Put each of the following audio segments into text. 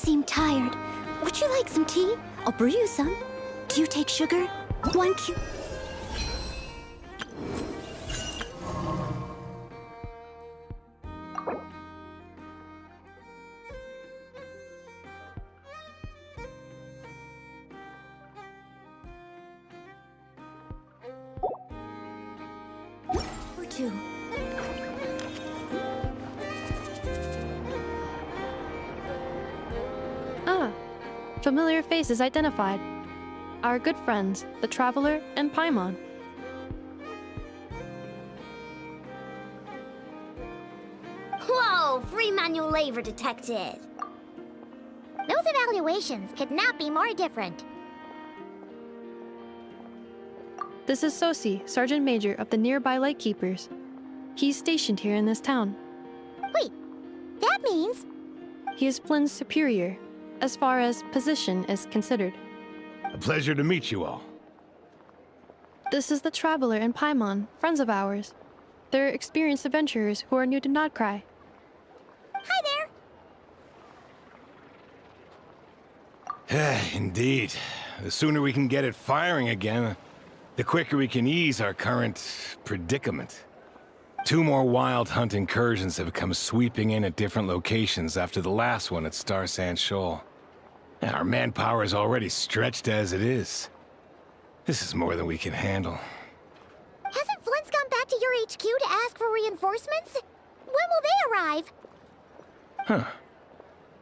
seem tired. Would you like some tea? I'll brew you some. Do you take sugar? 1 cube. Or 2. Ah, familiar faces identified. Our good friends, the Traveler and Paimon. Whoa! Free manual labor detected! Those evaluations could not be more different. This is Sosi, Sergeant Major of the nearby Lightkeepers. He's stationed here in this town. Wait, that means... He is Flynn's superior, as far as position is considered. A pleasure to meet you all. This is the Traveler and Paimon, friends of ours. They're experienced adventurers who are new to Nodcry. Hi there! Indeed. The sooner we can get it firing again, the quicker we can ease our current predicament. 2 more wild hunt incursions have come sweeping in at different locations after the last one at Star Sand Shoal. Our manpower is already stretched as it is. This is more than we can handle. Hasn't Flint's gone back to your HQ to ask for reinforcements? When will they arrive? Huh.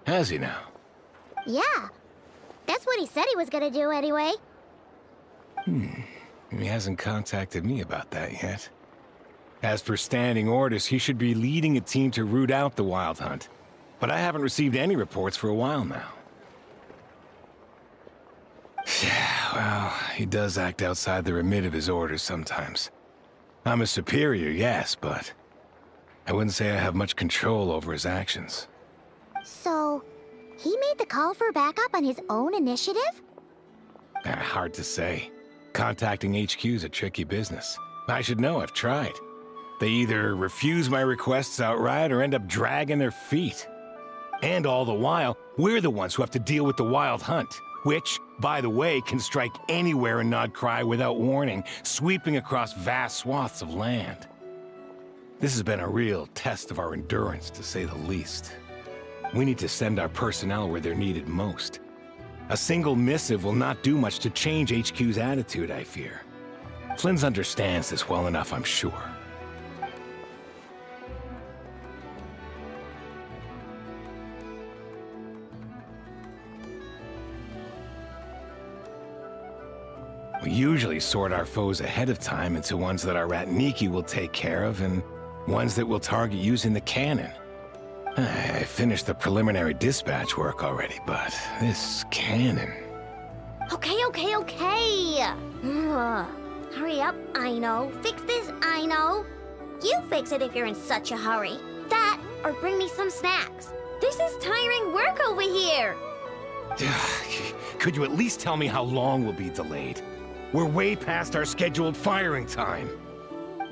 Has he now? Yeah. That's what he said he was gonna do anyway. He hasn't contacted me about that yet. As per standing orders, he should be leading a team to root out the wild hunt. But I haven't received any reports for a while now. Well, he does act outside the remit of his orders sometimes. I'm a superior, yes, but I wouldn't say I have much control over his actions. So, he made the call for backup on his own initiative? Hard to say. Contacting HQ's a tricky business. I should know, I've tried. They either refuse my requests outright or end up dragging their feet. And all the while, we're the ones who have to deal with the wild hunt, which, by the way, can strike anywhere in Nodcry without warning, sweeping across vast swaths of land. This has been a real test of our endurance, to say the least. We need to send our personnel where they're needed most. A single missive will not do much to change HQ's attitude, I fear. Flynn's understands this well enough, I'm sure. We usually sort our foes ahead of time into ones that our rat Niki will take care of and ones that we'll target using the cannon. I finished the preliminary dispatch work already, but this cannon... Okay. Hurry up, I know. Fix this, I know. You fix it if you're in such a hurry. That, or bring me some snacks. This is tiring work over here. Could you at least tell me how long we'll be delayed? We're way past our scheduled firing time.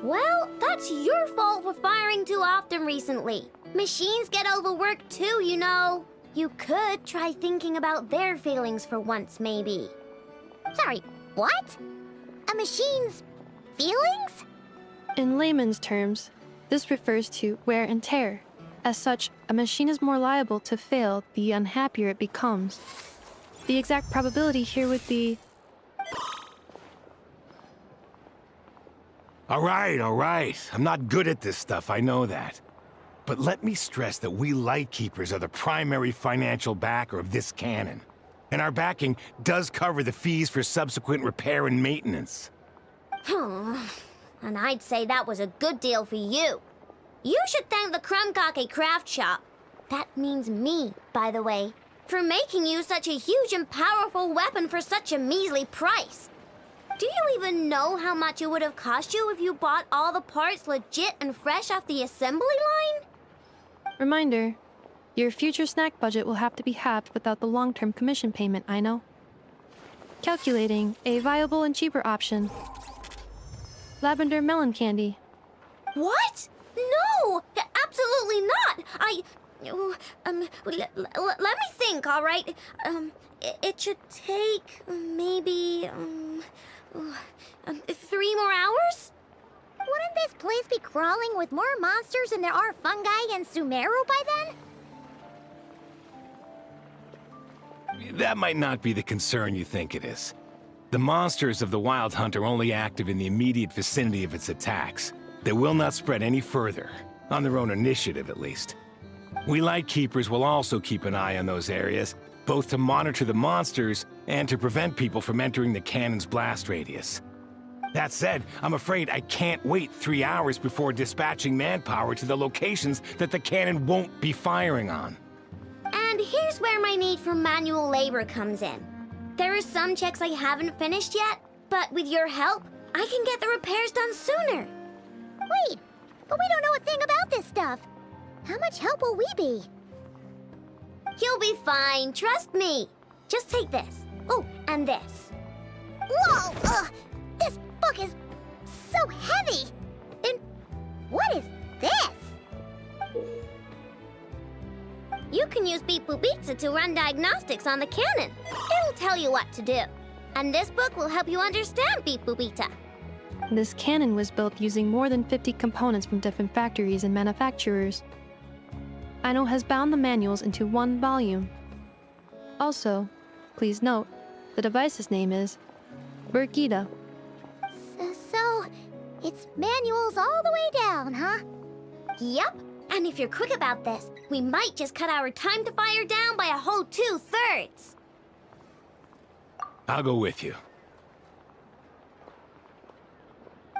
Well, that's your fault for firing too often recently. Machines get overworked too, you know. You could try thinking about their feelings for once, maybe. Sorry, what? A machine's feelings? In layman's terms, this refers to wear and tear. As such, a machine is more liable to fail the unhappier it becomes. The exact probability here would be... All right. I'm not good at this stuff, I know that. But let me stress that we Lightkeepers are the primary financial backer of this cannon. And our backing does cover the fees for subsequent repair and maintenance. And I'd say that was a good deal for you. You should thank the Krumkake craft shop. That means me, by the way, for making you such a huge and powerful weapon for such a measly price. Do you even know how much it would have cost you if you bought all the parts legit and fresh off the assembly line? Reminder, your future snack budget will have to be halved without the long-term commission payment, I know. Calculating a viable and cheaper option. Lavender melon candy. What? No! Absolutely not! let me think, all right? It should take maybe 3 more hours? Wouldn't this place be crawling with more monsters than there are fungi and Sumeru by then? That might not be the concern you think it is. The monsters of the Wild Hunt are only active in the immediate vicinity of its attacks. They will not spread any further, on their own initiative at least. We Lightkeepers will also keep an eye on those areas, both to monitor the monsters and to prevent people from entering the cannon's blast radius. That said, I'm afraid I can't wait 3 hours before dispatching manpower to the locations that the cannon won't be firing on. And here's where my need for manual labor comes in. There are some checks I haven't finished yet, but with your help, I can get the repairs done sooner. Wait, but we don't know a thing about this stuff. How much help will we be? You'll be fine, trust me. Just take this. Oh, and this. Whoa! This book is so heavy! And what is this? You can use Beep Boop Pizza to run diagnostics on the cannon. It'll tell you what to do. And this book will help you understand Beep Boop Pizza. This cannon was built using more than 50 components from different factories and manufacturers. Aino has bound the manuals into one volume. Also, please note, the device's name is Burkita. So, it's manuals all the way down, huh? Yep. And if you're quick about this, we might just cut our time to fire down by a whole 2/3. I'll go with you.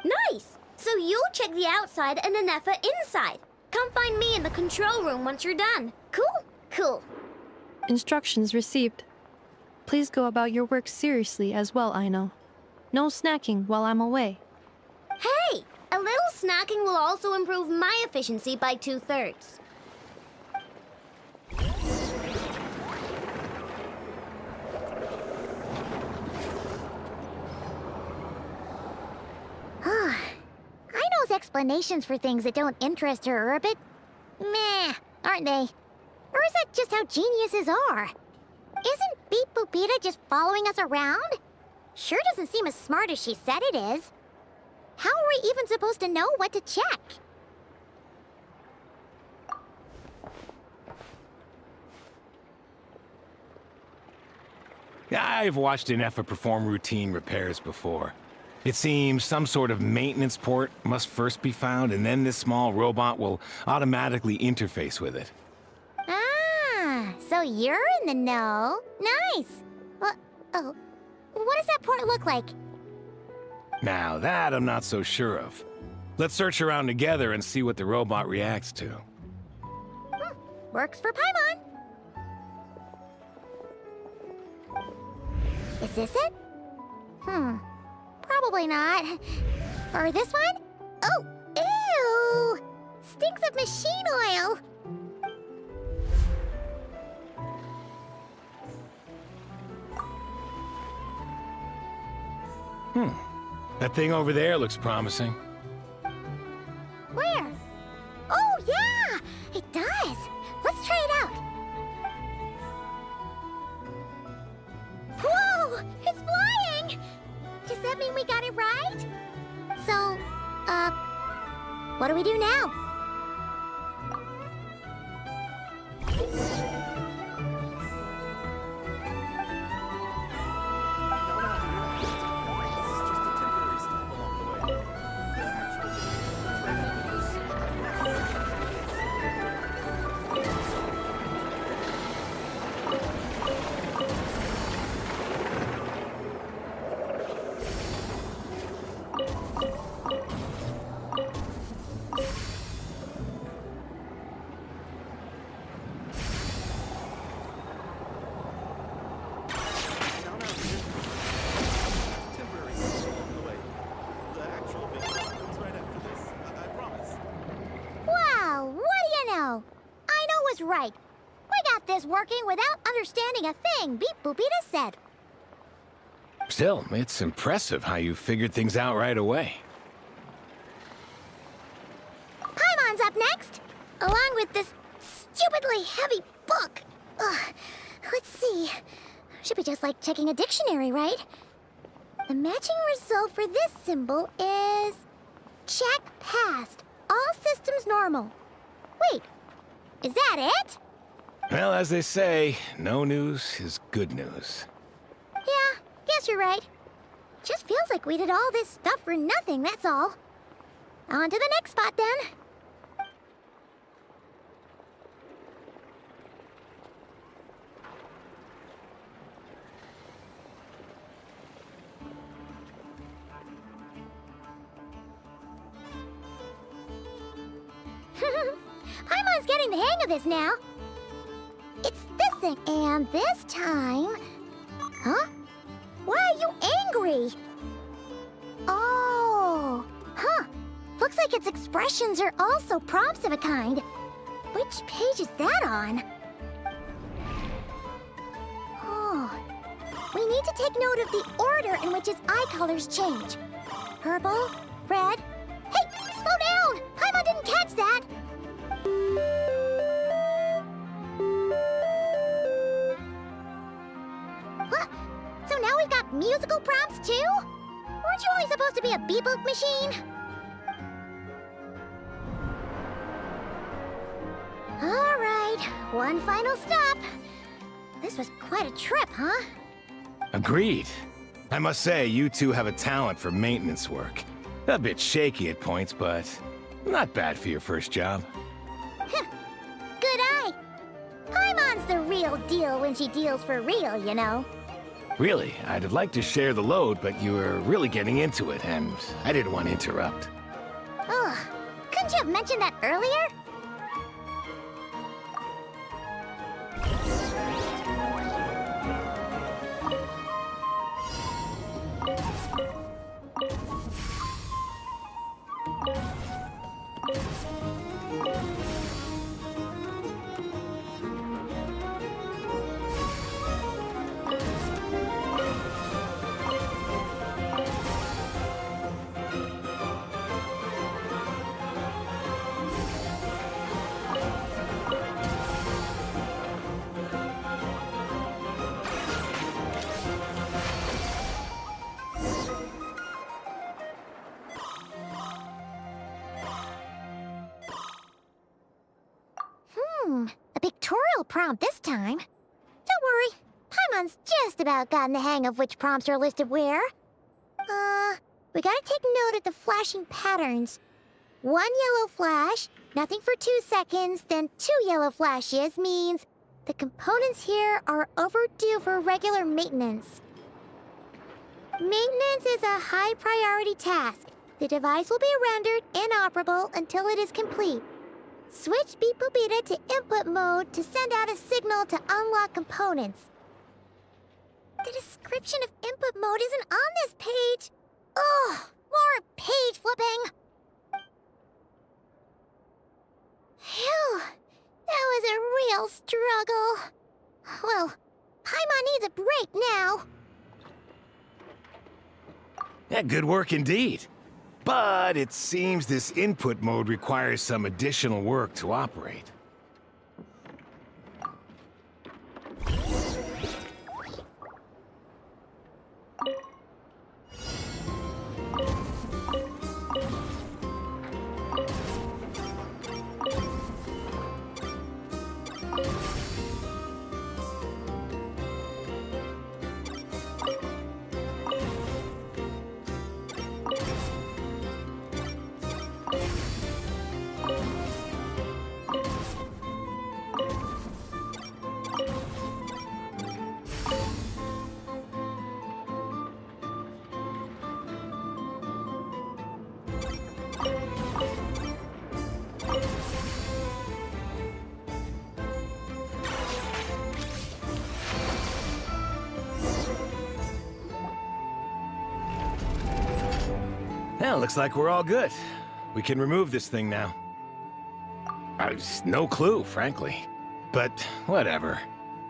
Nice! So you'll check the outside and the Nefa inside. Come find me in the control room once you're done. Cool? Cool. Instructions received. Please go about your work seriously as well, Aino. No snacking while I'm away. Hey! A little snacking will also improve my efficiency by 2/3. Aino's explanations for things that don't interest her are a bit meh, aren't they? Or is that just how geniuses are? Isn't Beep Boopita just following us around? Sure doesn't seem as smart as she said it is. How are we even supposed to know what to check? I've watched Inefa perform routine repairs before. It seems some sort of maintenance port must first be found, and then this small robot will automatically interface with it. Ah, so you're in the know. Nice. What does that port look like? Now that I'm not so sure of. Let's search around together and see what the robot reacts to. Works for Paimon. Is this it? Probably not. Or this one? Oh, ew! Stinks of machine oil. That thing over there looks promising. Where? Oh, yeah! It does. Let's try it out. Whoa! It's flying! Does that mean we got it right? So, what do we do now? Right. We got this working without understanding a thing Beep Boopita said. Still, it's impressive how you figured things out right away. Paimon's up next, along with this stupidly heavy book. Ugh. Let's see. Should be just like checking a dictionary, right? The matching result for this symbol is... check passed. All systems normal. Wait, is that it? Well, as they say, no news is good news. Yeah, guess you're right. Just feels like we did all this stuff for nothing, that's all. On to the next spot, then. Paimon's getting the hang of this now. It's this thing, and this time... Huh? Why are you angry? Oh, huh. Looks like its expressions are also prompts of a kind. Which page is that on? Oh, we need to take note of the order in which its eye colors change. Purple, red... Hey, slow down! Paimon didn't catch that! What? So now we've got musical prompts too? Weren't you only supposed to be a beep-boop machine? Alright, one final stop. This was quite a trip, huh? Agreed. I must say, you two have a talent for maintenance work. A bit shaky at points, but not bad for your first job. Good eye. Paimon's the real deal when she deals for real, you know. Really, I'd have liked to share the load, but you were really getting into it, and I didn't want to interrupt. Ugh, couldn't you have mentioned that earlier? A pictorial prompt this time. Don't worry, Paimon's just about gotten the hang of which prompts are listed where. We gotta take note of the flashing patterns. 1 yellow flash, nothing for 2 seconds, then 2 yellow flashes means the components here are overdue for regular maintenance. Maintenance is a high priority task. The device will be rendered inoperable until it is complete. Switch Beep Boopita to input mode to send out a signal to unlock components. The description of input mode isn't on this page. Ugh, more page flipping. Phew, that was a real struggle. Well, Paimon needs a break now. Yeah, good work indeed. But it seems this input mode requires some additional work to operate. Well, looks like we're all good. We can remove this thing now. No clue, frankly. But whatever.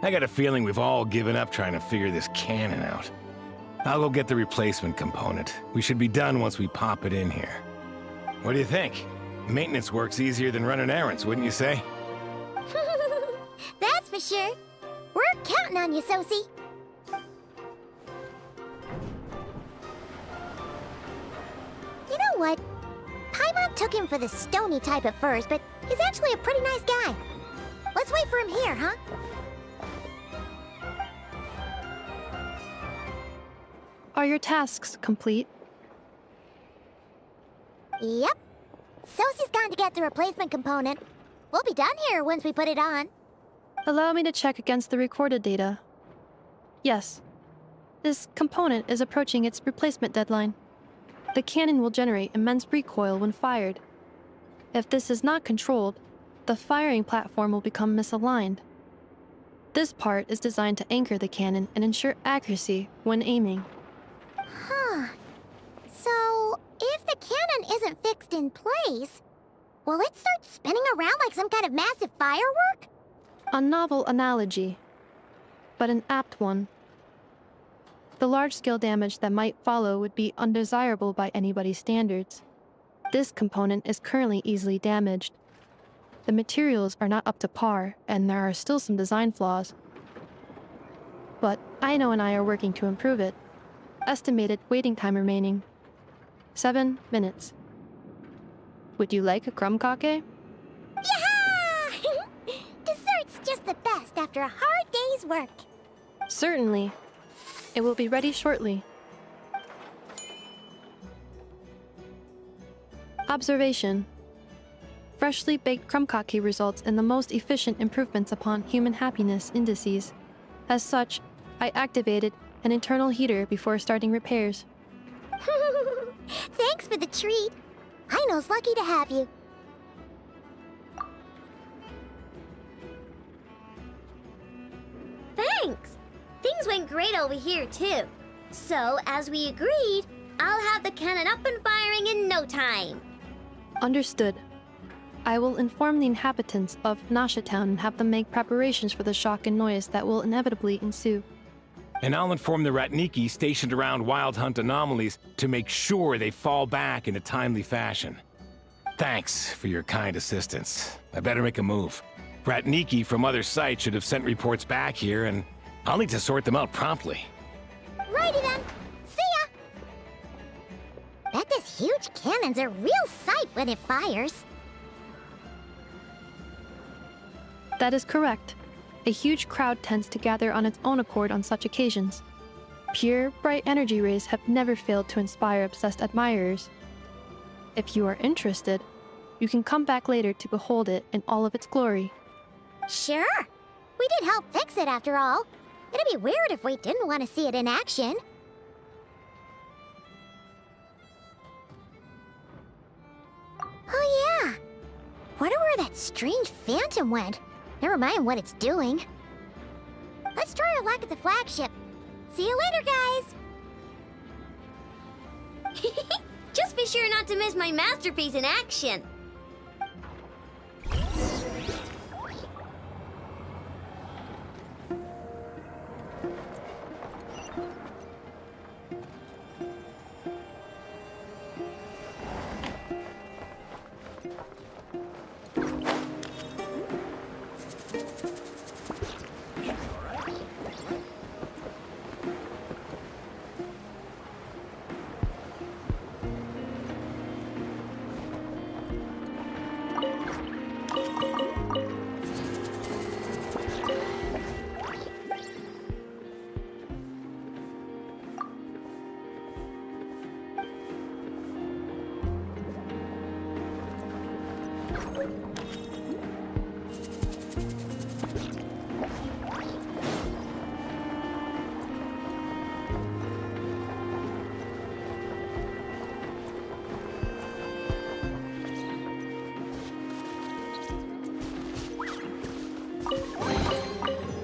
I got a feeling we've all given up trying to figure this cannon out. I'll go get the replacement component. We should be done once we pop it in here. What do you think? Maintenance work's easier than running errands, wouldn't you say? Fisher. We're counting on you, Sosie. You know what? Paimon took him for the stony type at first, but he's actually a pretty nice guy. Let's wait for him here, huh? Are your tasks complete? Yep. Sosie's gone to get the replacement component. We'll be done here once we put it on. Allow me to check against the recorded data. Yes. This component is approaching its replacement deadline. The cannon will generate immense recoil when fired. If this is not controlled, the firing platform will become misaligned. This part is designed to anchor the cannon and ensure accuracy when aiming. Huh. So, if the cannon isn't fixed in place, will it start spinning around like some kind of massive firework? A novel analogy, but an apt one. The large-scale damage that might follow would be undesirable by anybody's standards. This component is currently easily damaged. The materials are not up to par, and there are still some design flaws. But Aino and I are working to improve it. Estimated waiting time remaining: 7 minutes. Would you like a crumb kake? Yeah! Dessert's just the best after a hard day's work. Certainly. It will be ready shortly. Observation. Freshly baked crumb kake results in the most efficient improvements upon human happiness indices. As such, I activated an internal heater before starting repairs. Thanks for the treat. Aino's lucky to have you. Thanks! Things went great over here, too. So, as we agreed, I'll have the cannon up and firing in no time. Understood. I will inform the inhabitants of Nasha Town and have them make preparations for the shock and noise that will inevitably ensue. And I'll inform the Ratniki stationed around Wild Hunt anomalies to make sure they fall back in a timely fashion. Thanks for your kind assistance. I better make a move. Ratniki from other sites should have sent reports back here, and I'll need to sort them out promptly. Righty then. See ya! Bet this huge cannon's a real sight when it fires. That is correct. A huge crowd tends to gather on its own accord on such occasions. Pure, bright energy rays have never failed to inspire obsessed admirers. If you are interested, you can come back later to behold it in all of its glory. Sure. We did help fix it after all. It'd be weird if we didn't want to see it in action. Oh yeah. Wonder where that strange phantom went. Never mind what it's doing. Let's try our luck at the flagship. See you later, guys! Just be sure not to miss my masterpiece in action.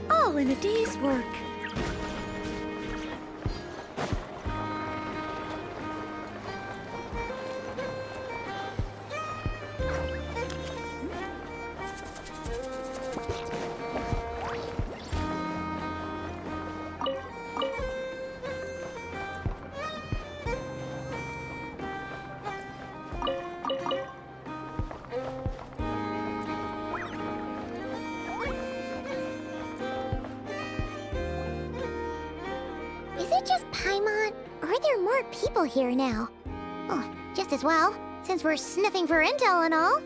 All in a day's work. Paimon, are there more people here now? Oh, just as well, since we're sniffing for intel and all.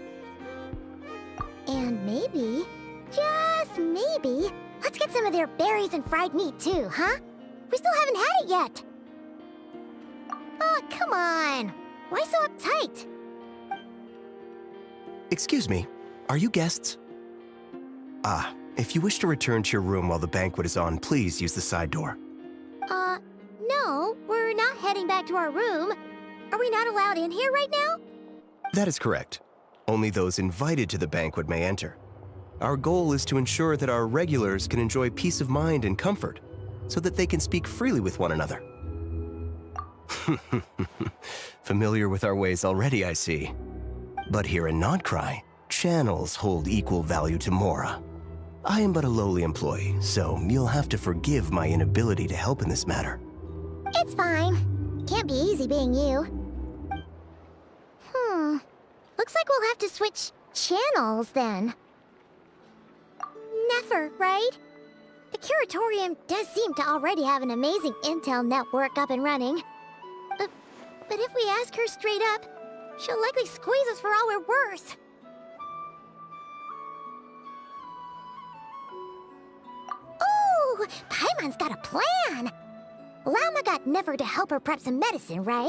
And maybe, just maybe, let's get some of their berries and fried meat too, huh? We still haven't had it yet. Oh, come on. Why so uptight? Excuse me, are you guests? If you wish to return to your room while the banquet is on, please use the side door. No, we're not heading back to our room. Are we not allowed in here right now? That is correct. Only those invited to the banquet may enter. Our goal is to ensure that our regulars can enjoy peace of mind and comfort, so that they can speak freely with one another. Familiar with our ways already, I see. But here in Nodcry, channels hold equal value to Mora. I am but a lowly employee, so you'll have to forgive my inability to help in this matter. It's fine. Can't be easy being you. Looks like we'll have to switch channels then. Never, right? The Curatorium does seem to already have an amazing intel network up and running. But if we ask her straight up, she'll likely squeeze us for all we're worth. Oh, Paimon's got a plan! Llama got Never to help her prep some medicine, right?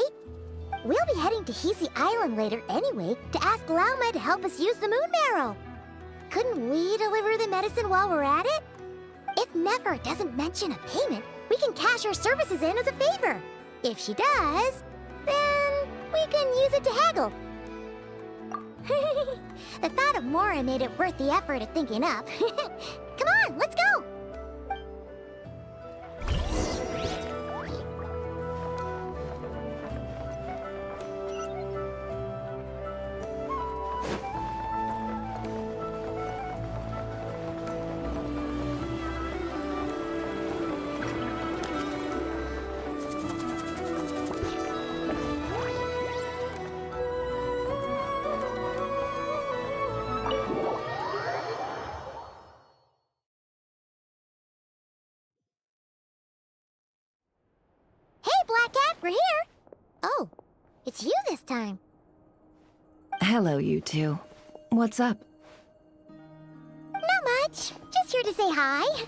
We'll be heading to Hisi Island later anyway to ask Llama to help us use the moon marrow. Couldn't we deliver the medicine while we're at it? If Never doesn't mention a payment, we can cash our services in as a favor. If she does, then we can use it to haggle. The thought of Mora made it worth the effort of thinking up. Come on, let's go! Black Cat, we're here! Oh, it's you this time. Hello, you two. What's up? Not much. Just here to say hi.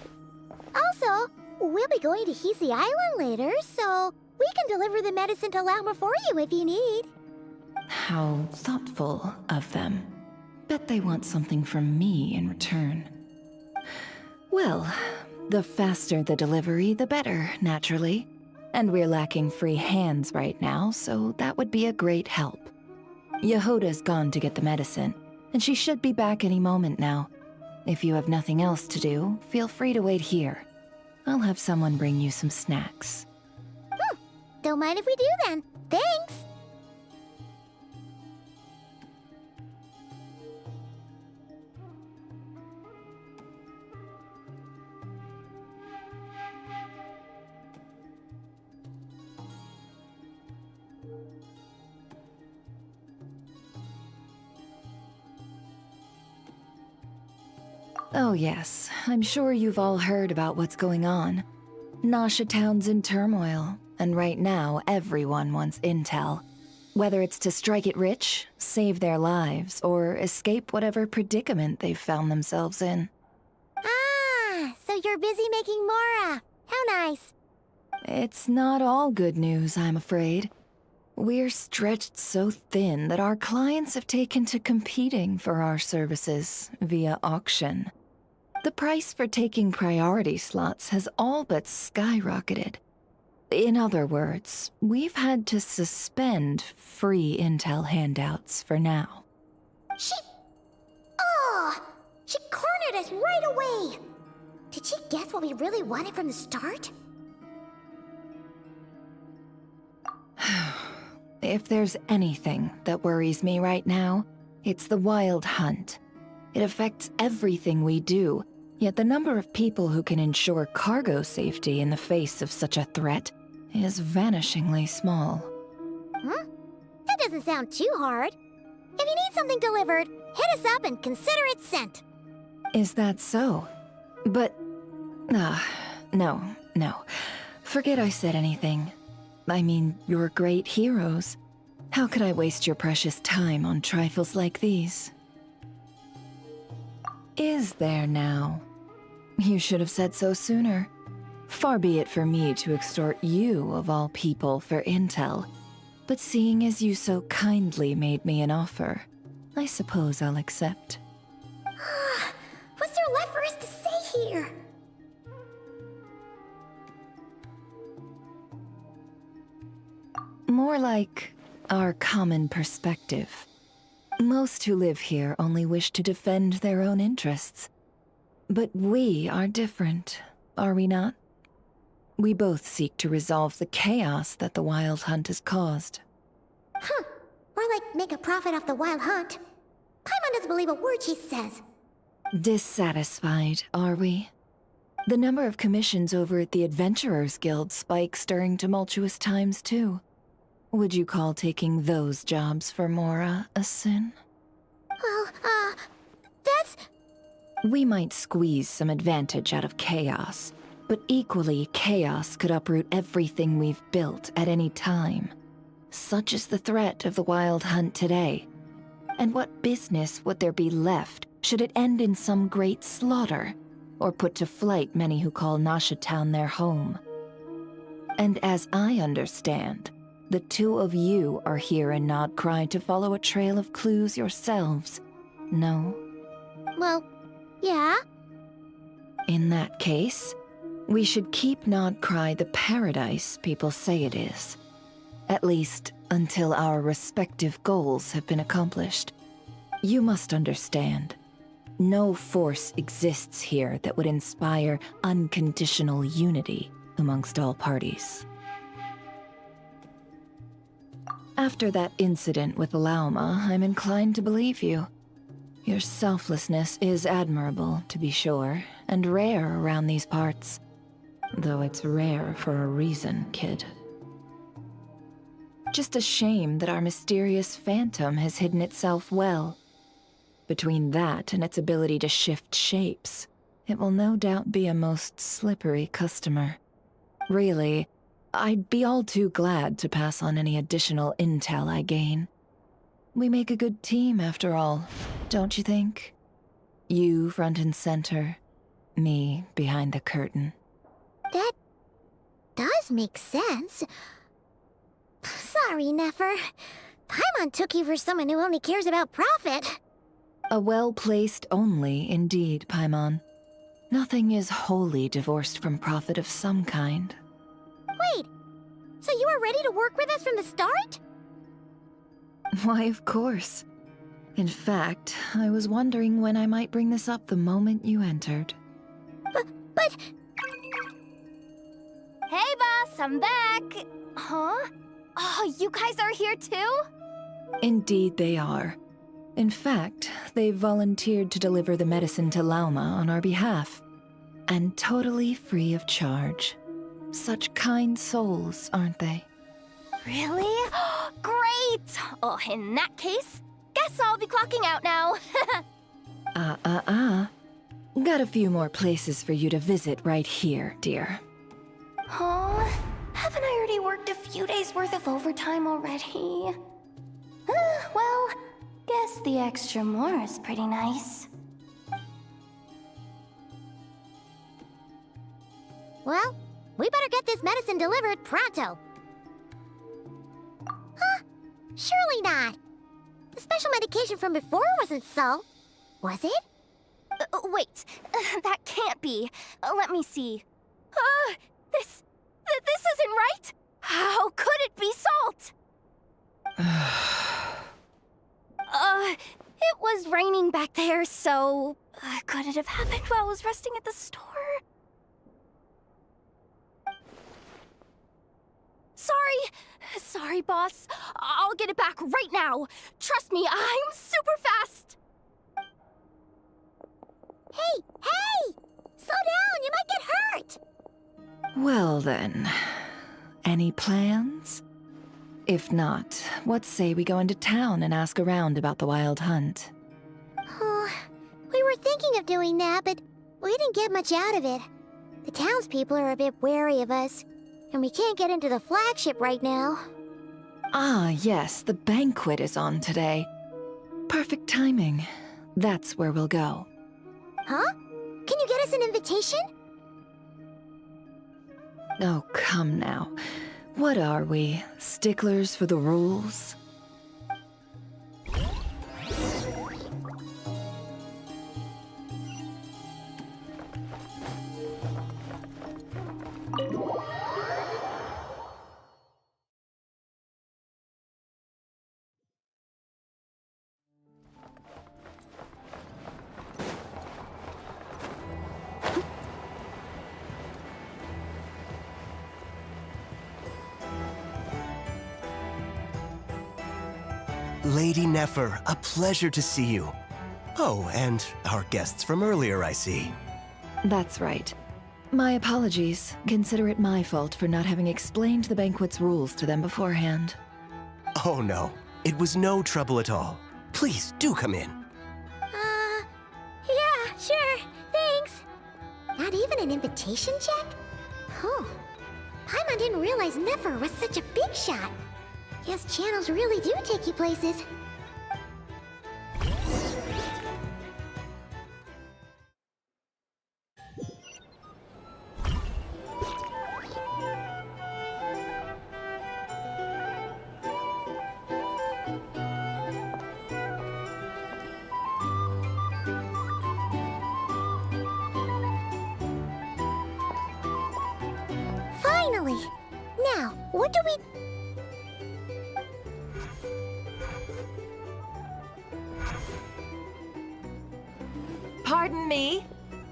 Also, we'll be going to Hisi Island later, so we can deliver the medicine to Llama for you if you need. How thoughtful of them. Bet they want something from me in return. Well, the faster the delivery, the better, naturally. And we're lacking free hands right now, so that would be a great help. Yehoda's gone to get the medicine, and she should be back any moment now. If you have nothing else to do, feel free to wait here. I'll have someone bring you some snacks. Don't mind if we do then. Thanks! Oh yes, I'm sure you've all heard about what's going on. Nasha Town's in turmoil, and right now everyone wants intel. Whether it's to strike it rich, save their lives, or escape whatever predicament they've found themselves in. Ah, so you're busy making Mora. How nice. It's not all good news, I'm afraid. We're stretched so thin that our clients have taken to competing for our services via auction. The price for taking priority slots has all but skyrocketed. In other words, we've had to suspend free intel handouts for now. She cornered us right away. Did she guess what we really wanted from the start? If there's anything that worries me right now, it's the Wild Hunt. It affects everything we do, yet the number of people who can ensure cargo safety in the face of such a threat is vanishingly small. That doesn't sound too hard. If you need something delivered, hit us up and consider it sent. Is that so? But... no. forget I said anything. I mean, you're great heroes. How could I waste your precious time on trifles like these? Is there now? You should have said so sooner. Far be it for me to extort you, of all people, for intel. But seeing as you so kindly made me an offer, I suppose I'll accept. What's there left for us to say here? More like our common perspective. Most who live here only wish to defend their own interests. But we are different, are we not? We both seek to resolve the chaos that the Wild Hunt has caused. Huh. More like make a profit off the Wild Hunt. Paimon doesn't believe a word she says. Dissatisfied, are we? The number of commissions over at the Adventurers Guild spikes during tumultuous times, too. Would you call taking those jobs for Mora a sin? Well, that's... We might squeeze some advantage out of chaos, but equally, chaos could uproot everything we've built at any time. Such is the threat of the Wild Hunt today. And what business would there be left should it end in some great slaughter, or put to flight many who call Nasha Town their home? And as I understand, the two of you are here in Nodcry to follow a trail of clues yourselves, no? Well, yeah. In that case, we should keep Nodcry the paradise people say it is. At least until our respective goals have been accomplished. You must understand, no force exists here that would inspire unconditional unity amongst all parties. After that incident with Lauma, I'm inclined to believe you. Your selflessness is admirable, to be sure, and rare around these parts. Though it's rare for a reason, kid. Just a shame that our mysterious phantom has hidden itself well. Between that and its ability to shift shapes, it will no doubt be a most slippery customer. Really, I'd be all too glad to pass on any additional intel I gain. We make a good team, after all, don't you think? You front and center, me behind the curtain. That does make sense. Sorry, Nefer. Paimon took you for someone who only cares about profit. A well-placed only, indeed, Paimon. Nothing is wholly divorced from profit of some kind. Wait, so you were ready to work with us from the start? Why, of course. In fact, I was wondering when I might bring this up the moment you entered. But... Hey, boss, I'm back. Huh? Oh, you guys are here too? Indeed they are. In fact, they've volunteered to deliver the medicine to Lauma on our behalf. And totally free of charge. Such kind souls, aren't they? Really? Great! Oh, in that case, guess I'll be clocking out now. Got a few more places for you to visit right here, dear. Huh? Haven't I already worked a few days worth of overtime already? Well, guess the extra more is pretty nice. Well, we better get this medicine delivered pronto. Huh? Surely not. The special medication from before wasn't so. Was it? Wait, that can't be. Let me see. This isn't right! How could it be salt? It was raining back there, so... could it have happened while I was resting at the store? Sorry, boss. I'll get it back right now. Trust me, I'm super fast. Hey! Slow down, you might get hurt! Well then, any plans? If not, what say we go into town and ask around about the Wild Hunt? Oh, we were thinking of doing that, but we didn't get much out of it. The townspeople are a bit wary of us. And we can't get into the flagship right now. Ah, yes, the banquet is on today. Perfect timing. That's where we'll go. Huh? Can you get us an invitation? Oh, come now. What are we? Sticklers for the rules? Lady Nefer, a pleasure to see you. Oh, and our guests from earlier, I see. That's right. My apologies. Consider it my fault for not having explained the banquet's rules to them beforehand. Oh no, it was no trouble at all. Please, do come in. Yeah, sure. Thanks. Not even an invitation check? Huh. Paimon didn't realize Nefer was such a big shot. Guess channels really do take you places. Finally! Now, what do we... Pardon me.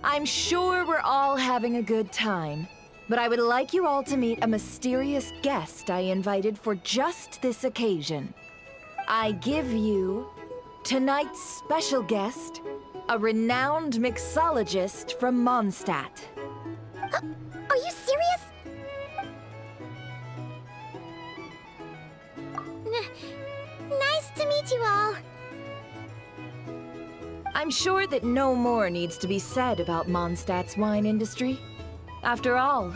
I'm sure we're all having a good time, but I would like you all to meet a mysterious guest I invited for just this occasion. I give you tonight's special guest, a renowned mixologist from Mondstadt. Are you serious? Nice to meet you all. I'm sure that no more needs to be said about Mondstadt's wine industry. After all,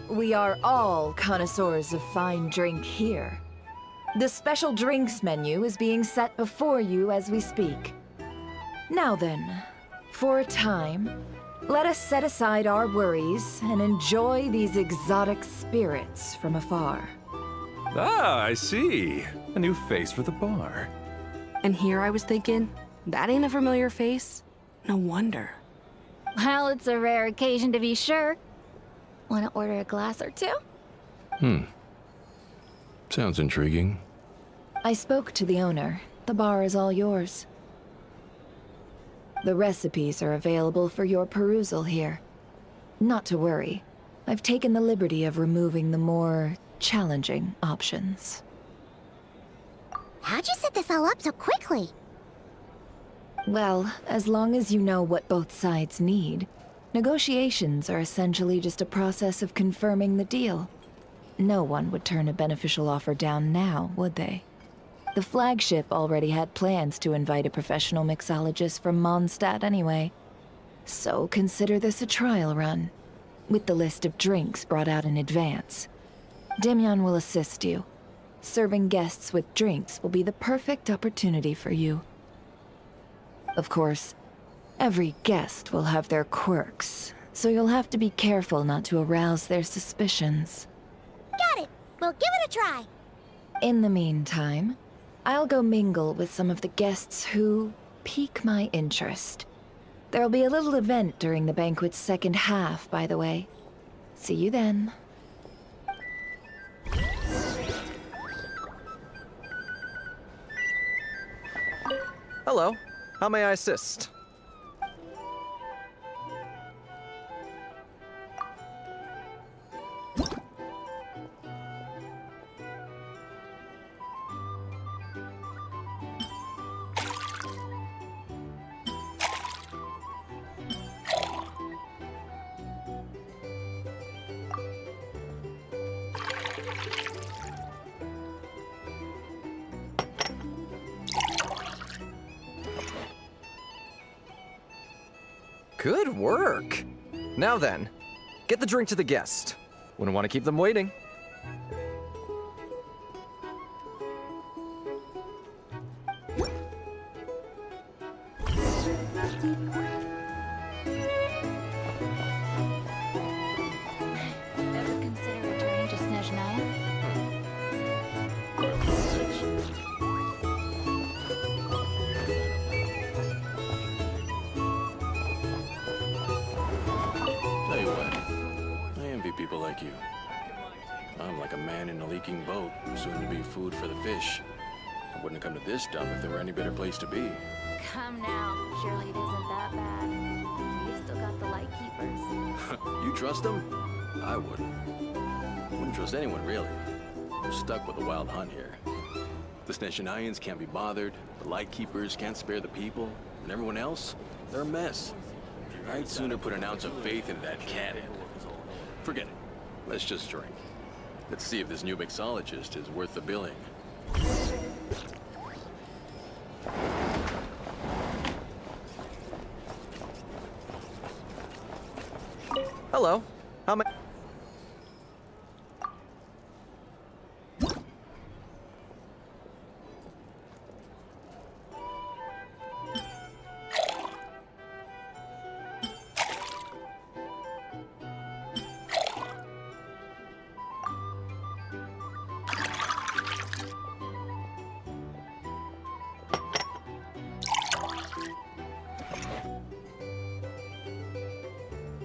we are all connoisseurs of fine drink here. The special drinks menu is being set before you as we speak. Now then, for a time, let us set aside our worries and enjoy these exotic spirits from afar. Ah, I see. A new face for the bar. And here I was thinking, that ain't a familiar face. No wonder. Well, it's a rare occasion to be sure. Want to order a glass or two? Sounds intriguing. I spoke to the owner. The bar is all yours. The recipes are available for your perusal here. Not to worry. I've taken the liberty of removing the more challenging options. How'd you set this all up so quickly? Well, as long as you know what both sides need, negotiations are essentially just a process of confirming the deal. No one would turn a beneficial offer down now, would they? The flagship already had plans to invite a professional mixologist from Mondstadt anyway. So consider this a trial run, with the list of drinks brought out in advance. Demyon will assist you. Serving guests with drinks will be the perfect opportunity for you. Of course, every guest will have their quirks, so you'll have to be careful not to arouse their suspicions. Got it. We'll give it a try. In the meantime, I'll go mingle with some of the guests who pique my interest. There'll be a little event during the banquet's second half, by the way. See you then. Hello. How may I assist? Good work! Now then, get the drink to the guest. Wouldn't want to keep them waiting. Ever consider returning to Snezhnaya? Tell you what, I envy people like you. I'm like a man in a leaking boat, soon to be food for the fish. I wouldn't come to this dump if there were any better place to be. Come now. Surely it isn't that bad. We've still got the Lightkeepers. You trust them? I wouldn't. Wouldn't trust anyone, really. We're stuck with the wild hunt here. The Snezhnayans can't be bothered, the Lightkeepers can't spare the people, and everyone else, they're a mess. I'd sooner put an ounce of faith into that cannon. Forget it. Let's just drink. Let's see if this new mixologist is worth the billing. Hello. How may...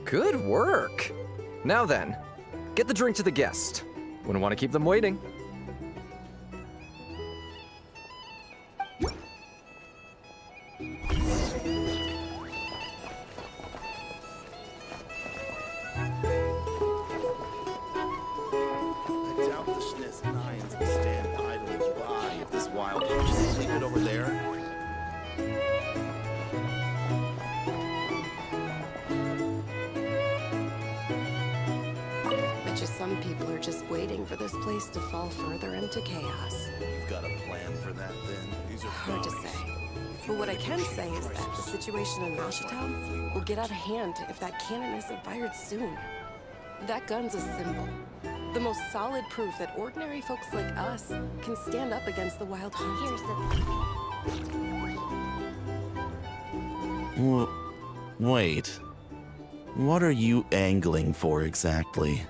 Good work! Now then, get the drink to the guest. Wouldn't want to keep them waiting. I doubt the Snezhnayans will stand idly by if this wild hunt just leave it over there. Bet you some people are just waiting for this place to fall further into chaos. You've got a plan for that then? These are Hard to dummies. say. But what I can say is that the situation in Town will get out of hand if that cannon isn't fired soon. That gun's a symbol. The most solid proof that ordinary folks like us can stand up against the wild hunt. Here's the Wait. What are you angling for exactly?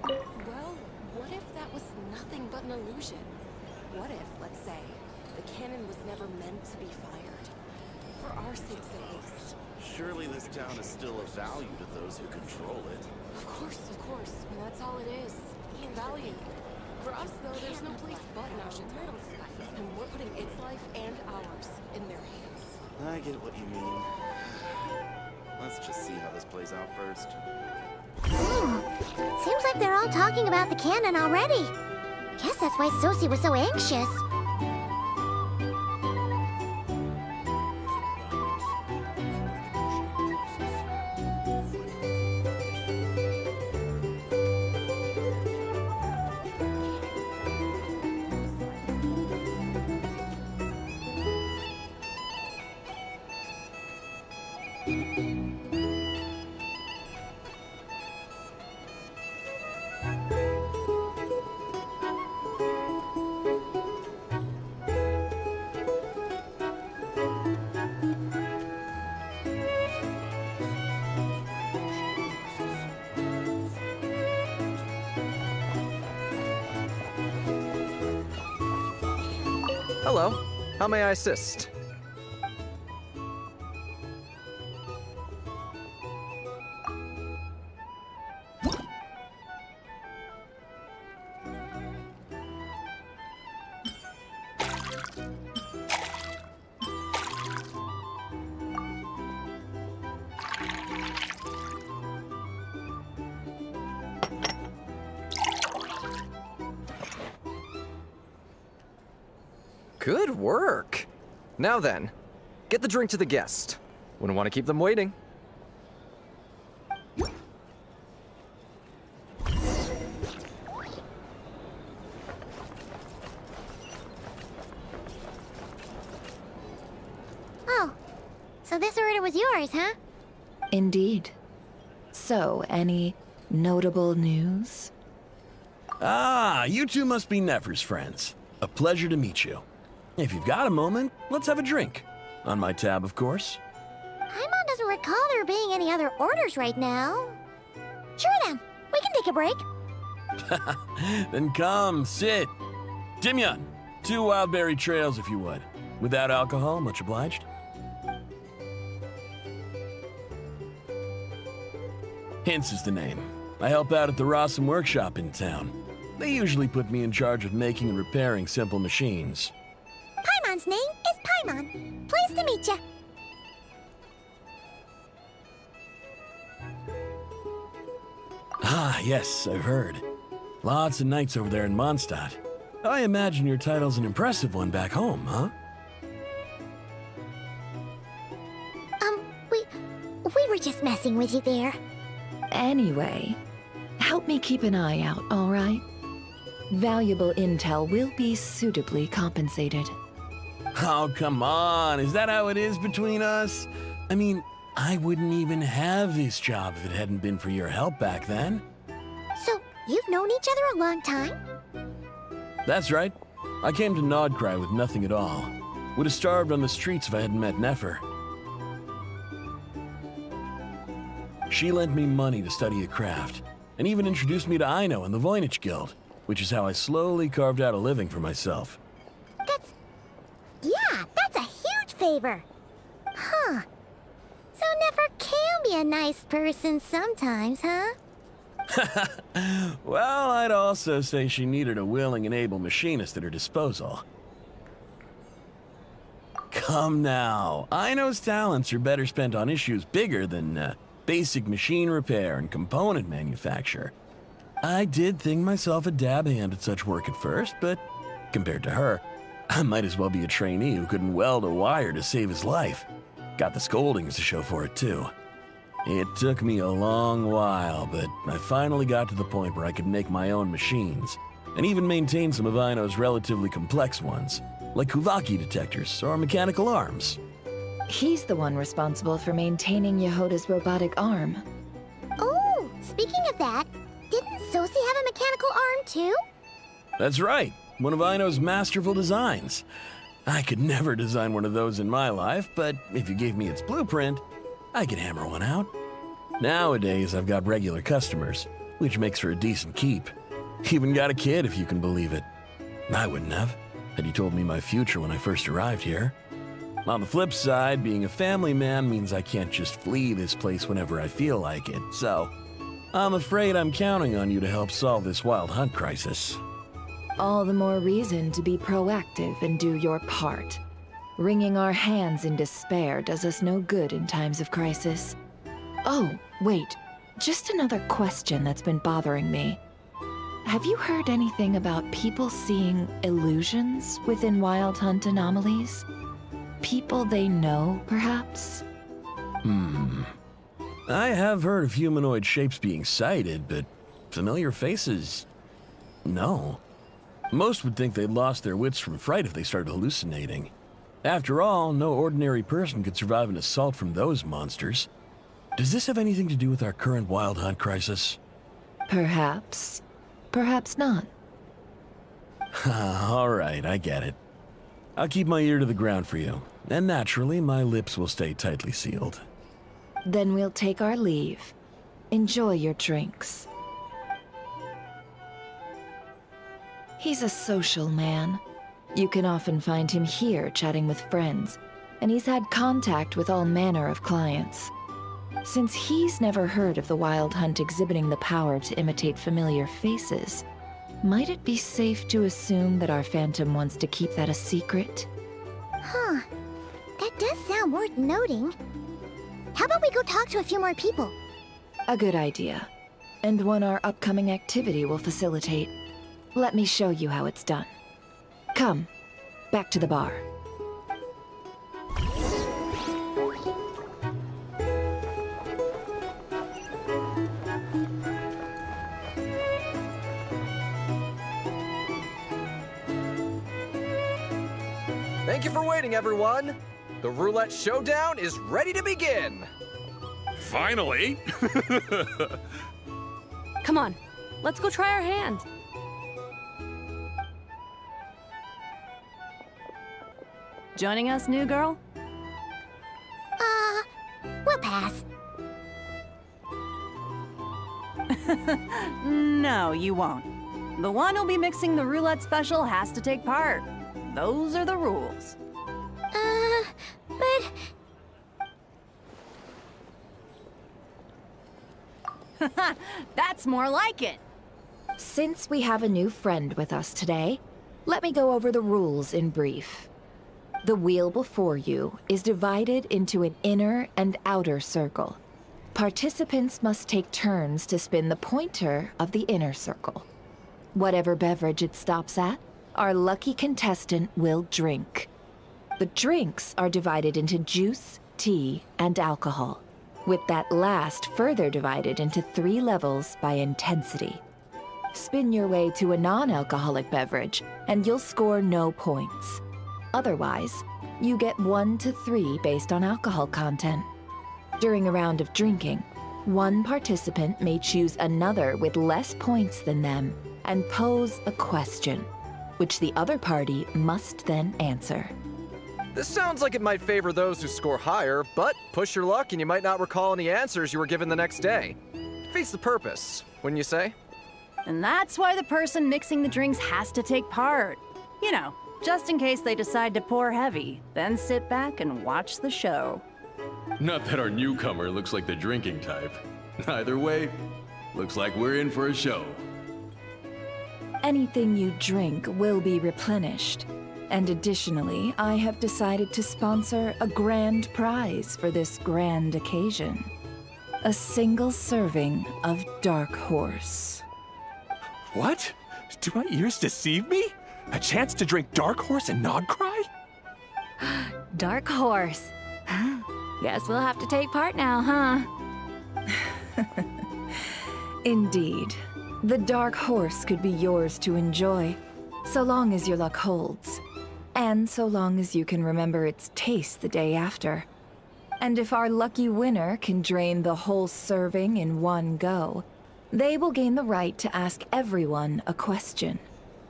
Well, what if that was nothing but an illusion? What if, let's say, the cannon was never meant to be fired? For our sakes at least. Surely this town is still of value to those who control it. Of course, and that's all it is. Value. For us, though, there's no place but Town. And we're putting its life and ours in their hands. I get what you mean. Let's just see how this plays out first. Seems like they're all talking about the cannon already. Guess that's why Sosie was so anxious. Hello. How may I assist? Good work! Now then, get the drink to the guest. Wouldn't want to keep them waiting. stars, huh? Indeed. So, any notable news? Ah, you two must be Nefer's friends. A pleasure to meet you. If you've got a moment, let's have a drink. On my tab, of course. Paimon doesn't recall there being any other orders right now. Sure then, we can take a break. Then come, sit. Dimyon, 2 wildberry trails if you would. Without alcohol, much obliged. Hints is the name. I help out at the Rossum workshop in town. They usually put me in charge of making and repairing simple machines. Paimon's name is Paimon. Pleased to meet ya. Ah, yes, I've heard. Lots of nights over there in Mondstadt. I imagine your title's an impressive one back home, huh? We were just messing with you there. Anyway, help me keep an eye out, all right? Valuable intel will be suitably compensated. Oh, come on. Is that how it is between us? I mean, I wouldn't even have this job if it hadn't been for your help back then. So, you've known each other a long time? That's right. I came to Nodcry with nothing at all. Would have starved on the streets if I hadn't met Nefer. She lent me money to study a craft, and even introduced me to Aino and the Voynich Guild, which is how I slowly carved out a living for myself. That's a huge favor. Huh. So Nefer can be a nice person sometimes, huh? Well, I'd also say she needed a willing and able machinist at her disposal. Come now, Aino's talents are better spent on issues bigger than basic machine repair and component manufacture. I did think myself a dab hand at such work at first, but compared to her, I might as well be a trainee who couldn't weld a wire to save his life. Got the scoldings to show for it, too. It took me a long while, but I finally got to the point where I could make my own machines, and even maintain some of Aino's relatively complex ones, like Kuvaki detectors or mechanical arms. He's the one responsible for maintaining Yehoda's robotic arm. Oh, speaking of that, didn't Sosi have a mechanical arm too? That's right, one of Aino's masterful designs. I could never design one of those in my life, but if you gave me its blueprint, I could hammer one out. Nowadays, I've got regular customers, which makes for a decent keep. Even got a kid, if you can believe it. I wouldn't have, had you told me my future when I first arrived here. On the flip side, being a family man means I can't just flee this place whenever I feel like it, so I'm afraid I'm counting on you to help solve this wild hunt crisis. All the more reason to be proactive and do your part. Wringing our hands in despair does us no good in times of crisis. Oh, wait. Just another question that's been bothering me. Have you heard anything about people seeing illusions within Wild Hunt anomalies? People they know, perhaps? I have heard of humanoid shapes being sighted, but familiar faces? No. Most would think they'd lost their wits from fright if they started hallucinating. After all, no ordinary person could survive an assault from those monsters. Does this have anything to do with our current Wild Hunt crisis? Perhaps. Perhaps not. All right, I get it. I'll keep my ear to the ground for you, and naturally, my lips will stay tightly sealed. Then we'll take our leave. Enjoy your drinks. He's a social man. You can often find him here chatting with friends, and he's had contact with all manner of clients. Since he's never heard of the Wild Hunt exhibiting the power to imitate familiar faces, might it be safe to assume that our Phantom wants to keep that a secret? Huh. That does sound worth noting. How about we go talk to a few more people? A good idea. And one our upcoming activity will facilitate. Let me show you how it's done. Come, back to the bar. Thank you for waiting, everyone. The roulette showdown is ready to begin! Finally! Come on, let's go try our hand. Joining us, new girl? We'll pass. No, you won't. The one who'll be mixing the roulette special has to take part. Those are the rules. But... That's more like it. Since we have a new friend with us today, let me go over the rules in brief. The wheel before you is divided into an inner and outer circle. Participants must take turns to spin the pointer of the inner circle. Whatever beverage it stops at, our lucky contestant will drink. The drinks are divided into juice, tea, and alcohol, with that last further divided into 3 levels by intensity. Spin your way to a non-alcoholic beverage, and you'll score no points. Otherwise, you get 1 to 3 based on alcohol content. During a round of drinking, one participant may choose another with less points than them and pose a question, which the other party must then answer. This sounds like it might favor those who score higher, but push your luck and you might not recall any answers you were given the next day. Defeats the purpose, wouldn't you say? And that's why the person mixing the drinks has to take part. You know, just in case they decide to pour heavy, then sit back and watch the show. Not that our newcomer looks like the drinking type. Either way, looks like we're in for a show. Anything you drink will be replenished. And additionally, I have decided to sponsor a grand prize for this grand occasion. A single serving of Dark Horse. What? Do my ears deceive me? A chance to drink Dark Horse and not cry? Dark Horse. Guess we'll have to take part now, huh? Indeed. The Dark Horse could be yours to enjoy, so long as your luck holds. And so long as you can remember its taste the day after. And if our lucky winner can drain the whole serving in one go, they will gain the right to ask everyone a question,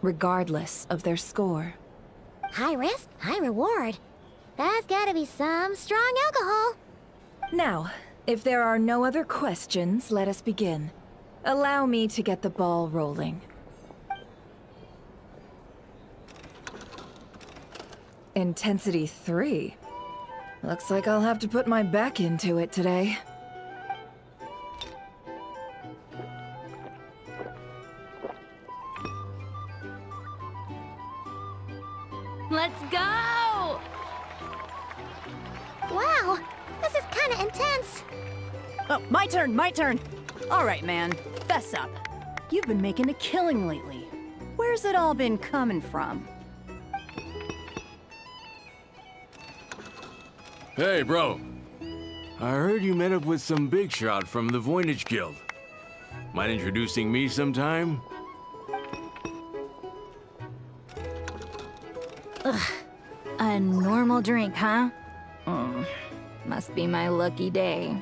regardless of their score. High risk, high reward. That's gotta be some strong alcohol. Now, if there are no other questions, let us begin. Allow me to get the ball rolling. Intensity 3. Looks like I'll have to put my back into it today. Let's go! Wow, this is kinda intense. Oh, my turn, my turn. All right, man, fess up. You've been making a killing lately. Where's it all been coming from? Hey, bro. I heard you met up with some big shot from the Voynich Guild. Mind introducing me sometime? A normal drink, huh? Must be my lucky day.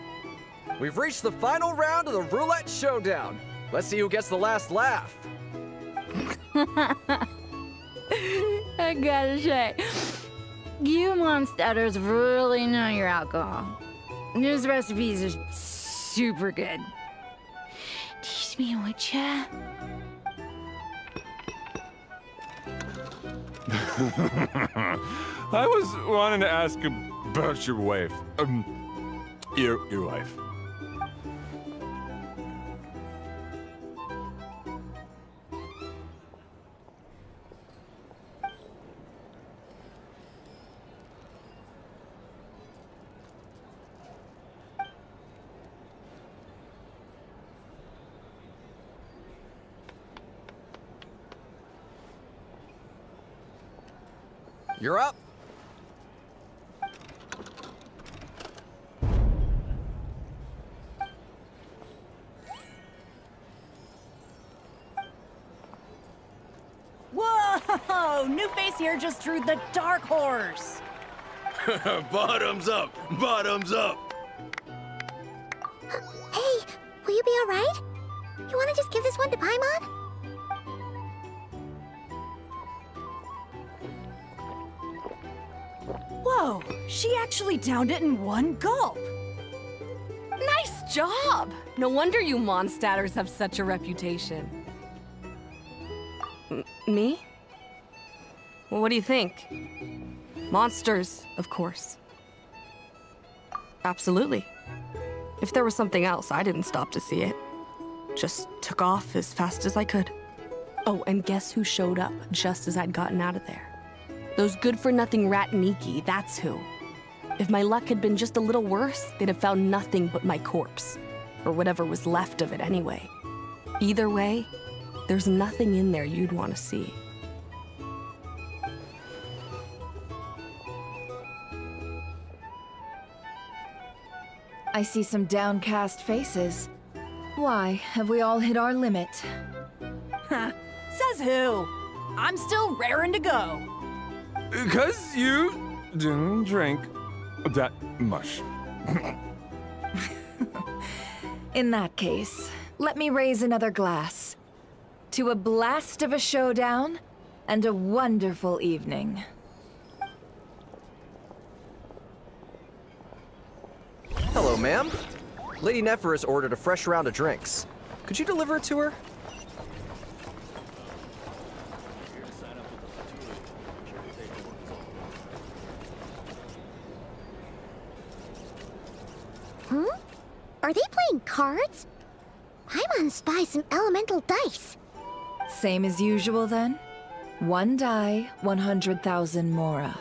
We've reached the final round of the roulette showdown. Let's see who gets the last laugh. I gotta say, you Mondstatters really know your alcohol. This recipe is super good. Teach me, would ya? I was wanting to ask about your wife. Your wife. You're up. Whoa! New face here just drew the Dark Horse. Bottoms up! Bottoms up! Hey, will you be alright? You wanna just give this one to Paimon? Whoa, she actually downed it in one gulp. Nice job! No wonder you Mondstadters have such a reputation. Me? Well, what do you think? Monsters, of course. Absolutely. If there was something else, I didn't stop to see it. Just took off as fast as I could. Oh, and guess who showed up just as I'd gotten out of there? Those good-for-nothing rat Niki, that's who. If my luck had been just a little worse, they'd have found nothing but my corpse. Or whatever was left of it anyway. Either way, there's nothing in there you'd want to see. I see some downcast faces. Why, have we all hit our limit? Says who? I'm still raring to go. 'Cause you didn't drink that much. In that case, let me raise another glass. To a blast of a showdown and a wonderful evening. Hello, ma'am. Lady Nephris ordered a fresh round of drinks. Could you deliver it to her? Are they playing cards? Paimon spies some elemental dice. Same as usual then? One die, 100,000 mora.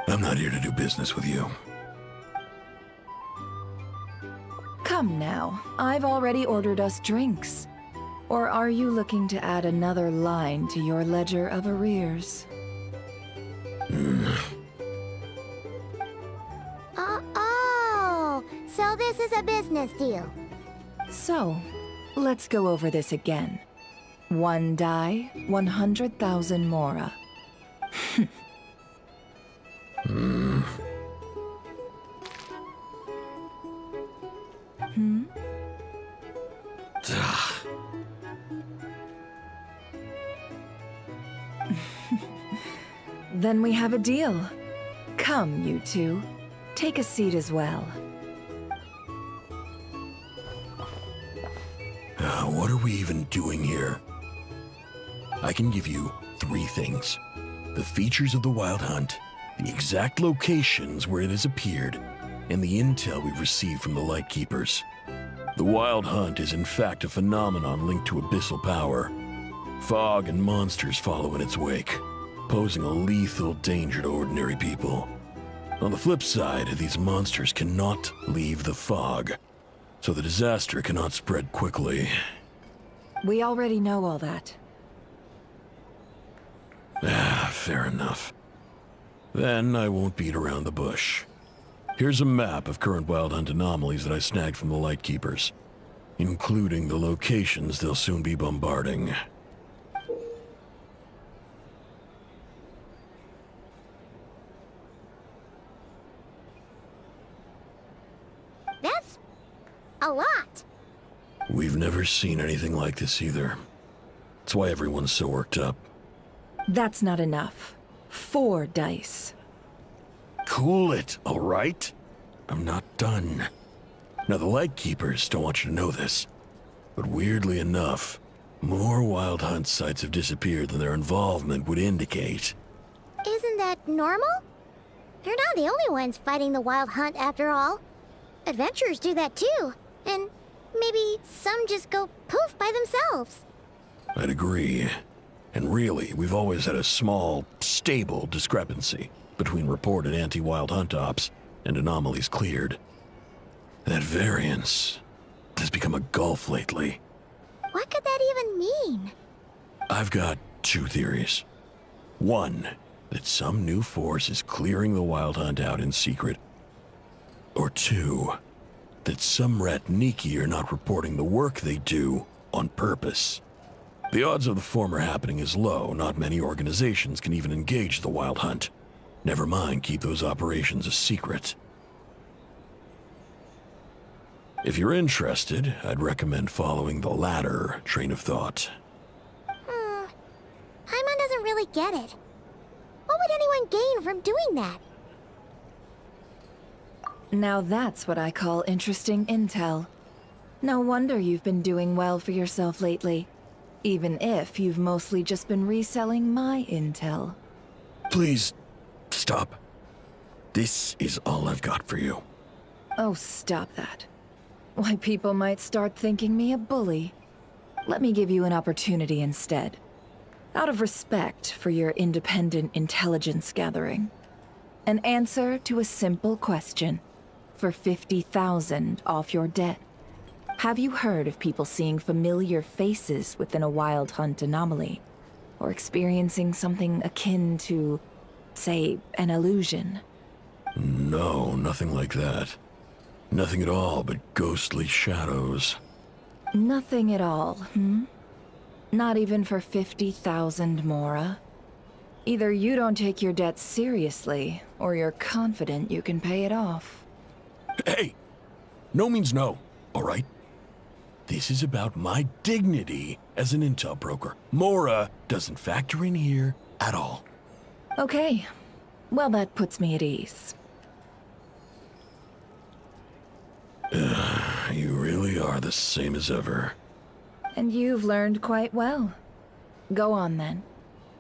I'm not here to do business with you. Come now, I've already ordered us drinks. Or are you looking to add another line to your ledger of arrears? Oh, so this is a business deal. So, let's go over this again. One die, 100,000 mora. Then we have a deal. Come, you two. Take a seat as well. What are we even doing here? I can give you 3 things. The features of the Wild Hunt, the exact locations where it has appeared, and the intel we've received from the Lightkeepers. The Wild Hunt is in fact a phenomenon linked to abyssal power. Fog and monsters follow in its wake, posing a lethal danger to ordinary people. On the flip side, these monsters cannot leave the fog, so the disaster cannot spread quickly. We already know all that. Fair enough. Then I won't beat around the bush. Here's a map of current Wild Hunt anomalies that I snagged from the Lightkeepers, including the locations they'll soon be bombarding. That's a lot. We've never seen anything like this either. That's why everyone's so worked up. That's not enough. 4 dice. Cool it, all right? I'm not done. Now, the Lightkeepers don't want you to know this, but weirdly enough, more Wild Hunt sites have disappeared than their involvement would indicate. Isn't that normal? They're not the only ones fighting the Wild Hunt after all. Adventurers do that too, and maybe some just go poof by themselves. I'd agree. And really, we've always had a small, stable discrepancy between reported anti-Wild Hunt ops and anomalies cleared. That variance has become a gulf lately. What could that even mean? I've got 2 theories. One, that some new force is clearing the Wild Hunt out in secret. Or 2, that some rat Niki are not reporting the work they do on purpose. The odds of the former happening is low. Not many organizations can even engage the Wild Hunt. Never mind, keep those operations a secret. If you're interested, I'd recommend following the latter train of thought. Paimon doesn't really get it. What would anyone gain from doing that? Now that's what I call interesting intel. No wonder you've been doing well for yourself lately. Even if you've mostly just been reselling my intel. Please, stop. This is all I've got for you. Oh, stop that. Why, people might start thinking me a bully. Let me give you an opportunity instead. Out of respect for your independent intelligence gathering. An answer to a simple question. For 50,000 off your debt. Have you heard of people seeing familiar faces within a wild hunt anomaly? Or experiencing something akin to, say, an illusion? No, nothing like that. Nothing at all but ghostly shadows. Nothing at all, hmm? Not even for 50,000 Mora? Either you don't take your debt seriously, or you're confident you can pay it off. Hey! No means no, all right? This is about my dignity as an intel broker. Mora doesn't factor in here at all. Okay. Well, that puts me at ease. You really are the same as ever. And you've learned quite well. Go on, then.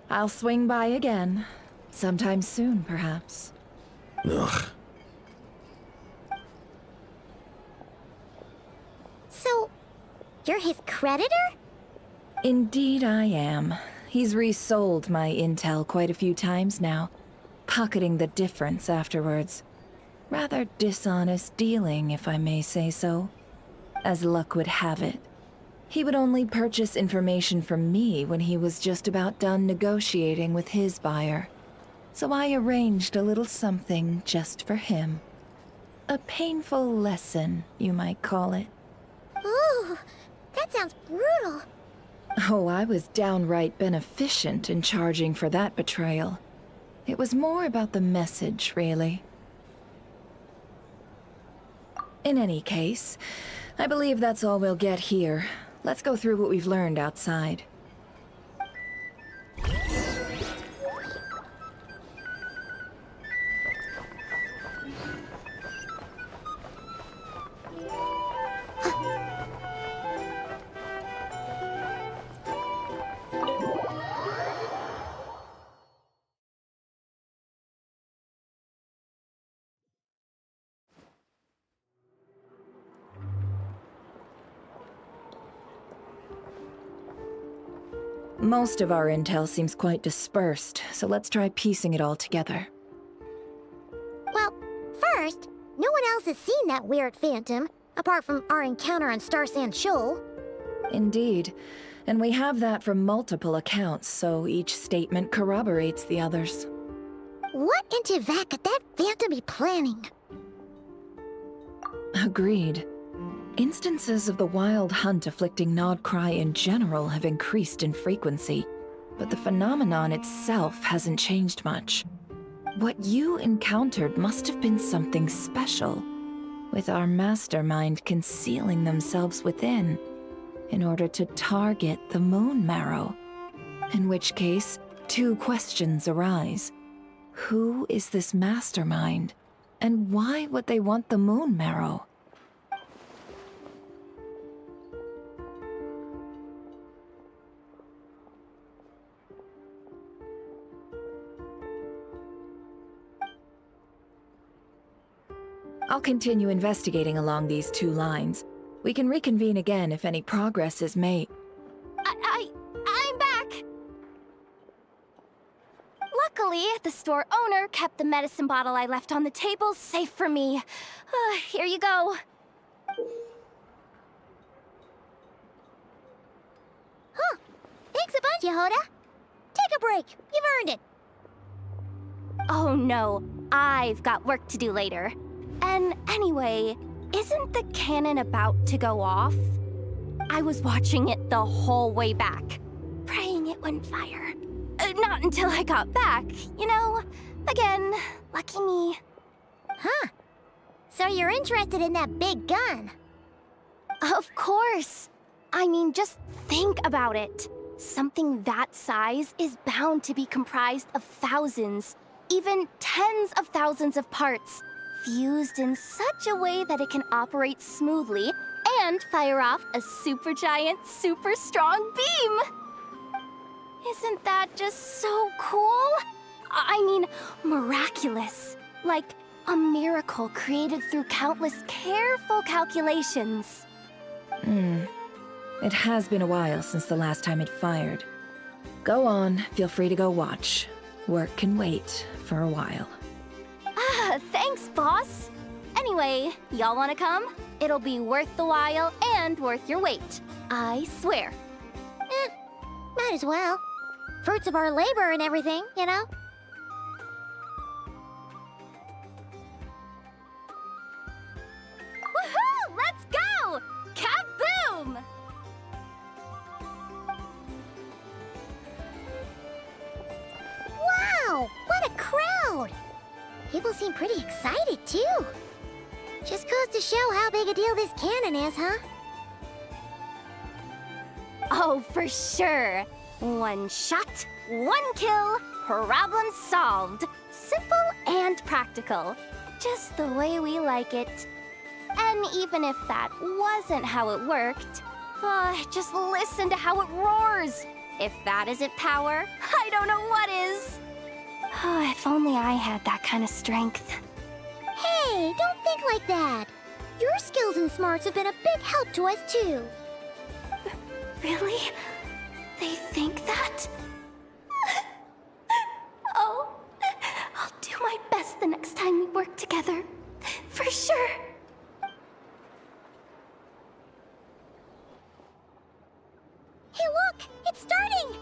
I'll swing by again. Sometime soon, perhaps. Ugh. So, you're his creditor? Indeed I am. He's resold my intel quite a few times now, pocketing the difference afterwards. Rather dishonest dealing, if I may say so. As luck would have it, he would only purchase information from me when he was just about done negotiating with his buyer. So I arranged a little something just for him. A painful lesson, you might call it. Ooh, that sounds brutal. Oh, I was downright beneficent in charging for that betrayal. It was more about the message, really. In any case, I believe that's all we'll get here. Let's go through what we've learned outside. Most of our intel seems quite dispersed, so let's try piecing it all together. Well, first, no one else has seen that weird phantom, apart from our encounter on Star Sand Shoal. Indeed. And we have that from multiple accounts, so each statement corroborates the others. What in Tivak could that phantom be planning? Agreed. Instances of the wild hunt afflicting Nodcry in general have increased in frequency, but the phenomenon itself hasn't changed much. What you encountered must have been something special, with our mastermind concealing themselves within, in order to target the Moon Marrow. In which case, two questions arise. Who is this mastermind, and why would they want the Moon Marrow? I'll continue investigating along these two lines. We can reconvene again if any progress is made. I'm back! Luckily, the store owner kept the medicine bottle I left on the table safe for me. Here you go. Huh. Thanks a bunch, Yehoda. Take a break. You've earned it. Oh no, I've got work to do later. And anyway, isn't the cannon about to go off? I was watching it the whole way back, praying it wouldn't fire. Not until I got back, you know? Again, lucky me. Huh. So you're interested in that big gun? Of course. I mean, just think about it. Something that size is bound to be comprised of thousands, even tens of thousands of parts, fused in such a way that it can operate smoothly and fire off a supergiant, super strong beam. Isn't that just so cool? I mean, miraculous. Like a miracle created through countless careful calculations. It has been a while since the last time it fired. Go on, feel free to go watch. Work can wait for a while. Thanks, boss. Anyway, y'all wanna come? It'll be worth the while and worth your wait. I swear. Might as well. Fruits of our labor and everything, you know? Woohoo! Let's go! Kaboom! Wow! What a crowd! People seem pretty excited, too. Just goes to show how big a deal this cannon is, huh? Oh, for sure. One shot, one kill, problem solved. Simple and practical. Just the way we like it. And even if that wasn't how it worked, just listen to how it roars. If that isn't power, I don't know what is. If only I had that kind of strength. Hey, don't think like that. Your skills and smarts have been a big help to us, too. Really? They think that? Oh, I'll do my best the next time we work together. For sure. Hey, look! It's starting!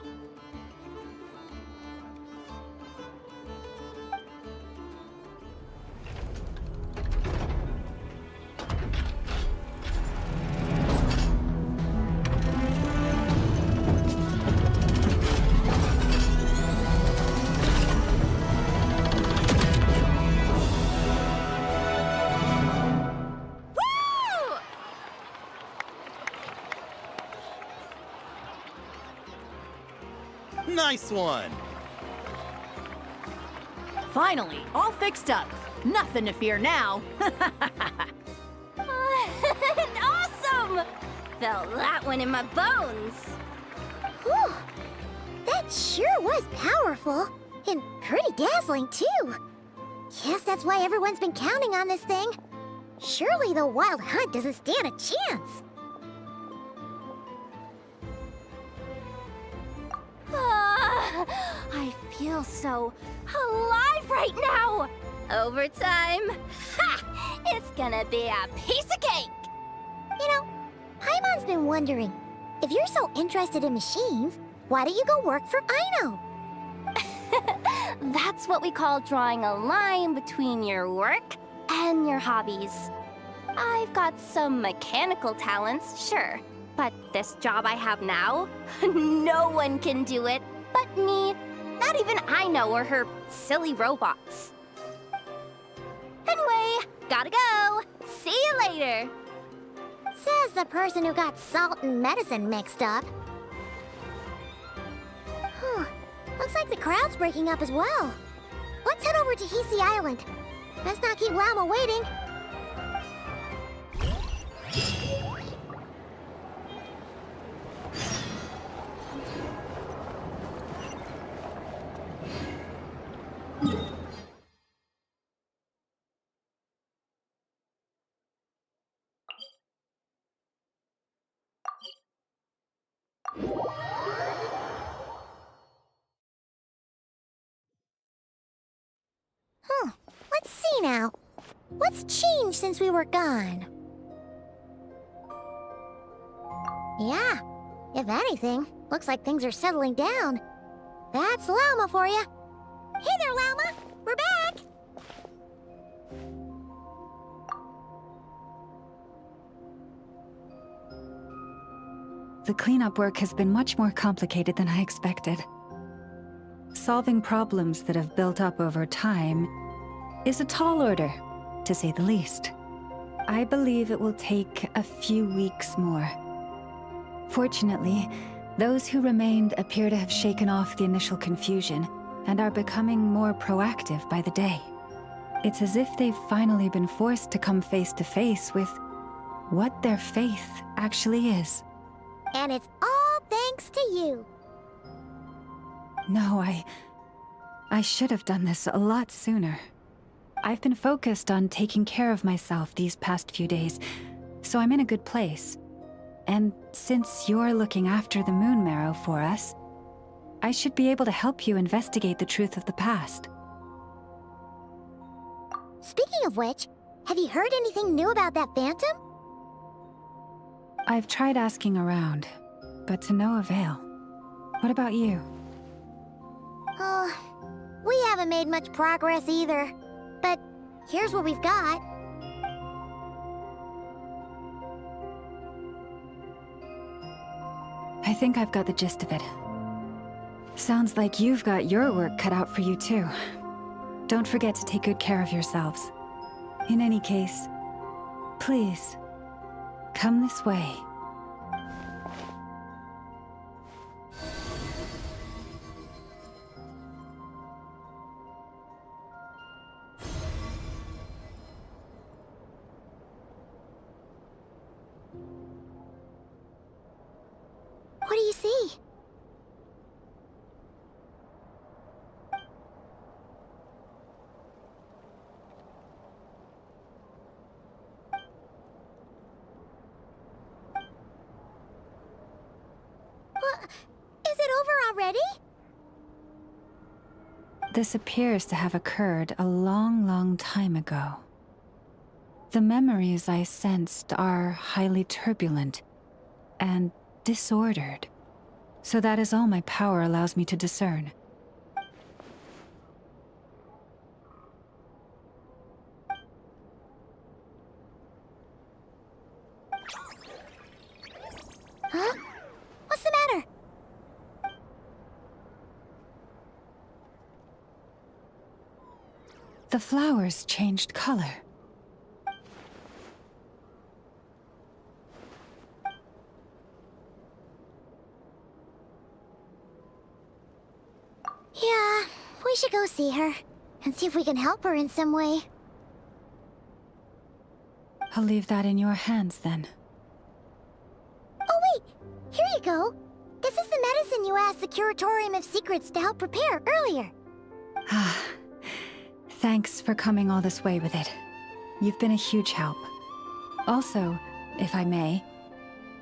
Nice one! Finally, all fixed up. Nothing to fear now. Awesome! Felt that one in my bones. Whew. That sure was powerful. And pretty dazzling, too. Guess that's why everyone's been counting on this thing. Surely the Wild Hunt doesn't stand a chance. I feel so alive right now! Overtime? Ha! It's gonna be a piece of cake! You know, Paimon's been wondering, if you're so interested in machines, why don't you go work for Aino? That's what we call drawing a line between your work and your hobbies. I've got some mechanical talents, sure, but this job I have now, no one can do it but me. Not even Aino or her silly robots. Anyway, gotta go. See you later. Says the person who got salt and medicine mixed up. Looks like the crowd's breaking up as well. Let's head over to Hisi Island. Let's not keep Llama waiting. Let's see now. What's changed since we were gone? Yeah, if anything, looks like things are settling down. That's Llama for you. Hey there, Llama! We're back! The cleanup work has been much more complicated than I expected. solving problems that have built up over time is a tall order, to say the least. I believe it will take a few weeks more. Fortunately, those who remained appear to have shaken off the initial confusion and are becoming more proactive by the day. It's as if they've finally been forced to come face to face with what their faith actually is. And it's all thanks to you. No, I should have done this a lot sooner. I've been focused on taking care of myself these past few days, so I'm in a good place. And since you're looking after the Moon Marrow for us, I should be able to help you investigate the truth of the past. Speaking of which, have you heard anything new about that phantom? I've tried asking around, but to no avail. What about you? We haven't made much progress either. But here's what we've got. I think I've got the gist of it. Sounds like you've got your work cut out for you too. Don't forget to take good care of yourselves. In any case, please, come this way. What do you see? Is it over already? This appears to have occurred a long, long time ago. The memories I sensed are highly turbulent and disordered. So that is all my power allows me to discern. Huh? What's the matter? The flowers changed color. Yeah, we should go see her and see if we can help her in some way. I'll leave that in your hands then. Oh wait, here you go. This is the medicine you asked the Curatorium of Secrets to help prepare earlier. Ah, thanks for coming all this way with it. You've been a huge help. Also, if I may,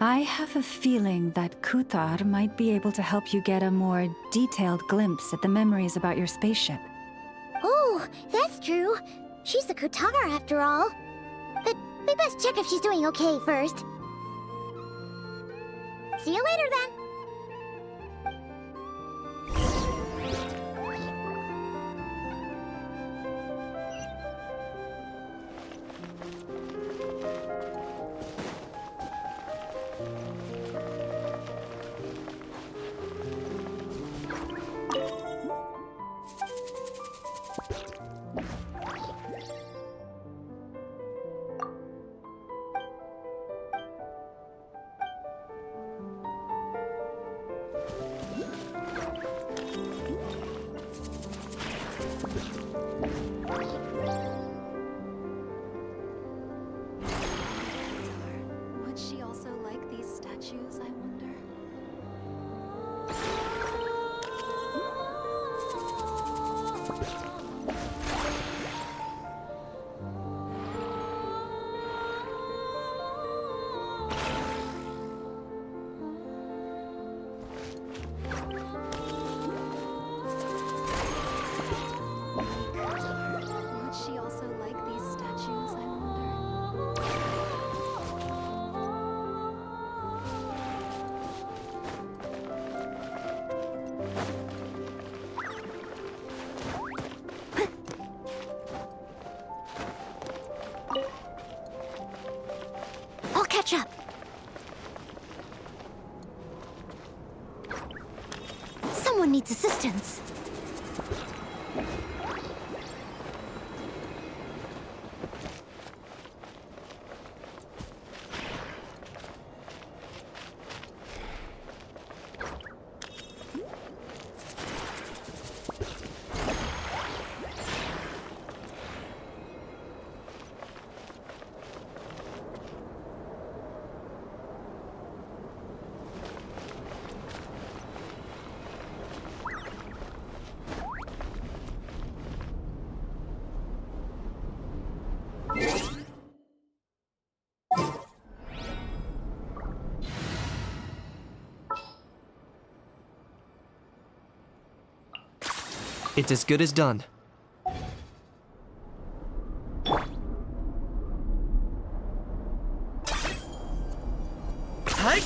I have a feeling that Kuthar might be able to help you get a more detailed glimpse at the memories about your spaceship. Oh, that's true. She's the Kutara after all. But we best check if she's doing okay first. See you later then. Would she also like these statues, I wonder? Would she also like these statues, I wonder? I'll catch up. Someone needs assistance. It's as good as done. Hi!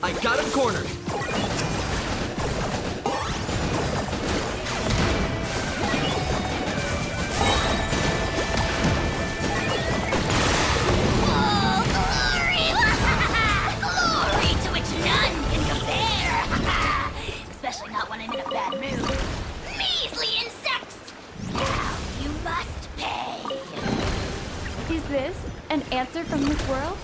I got him cornered! Glory to which none can compare! Especially not when I'm in a bad mood. Measly insects! Now you must pay! Is this an answer from this world?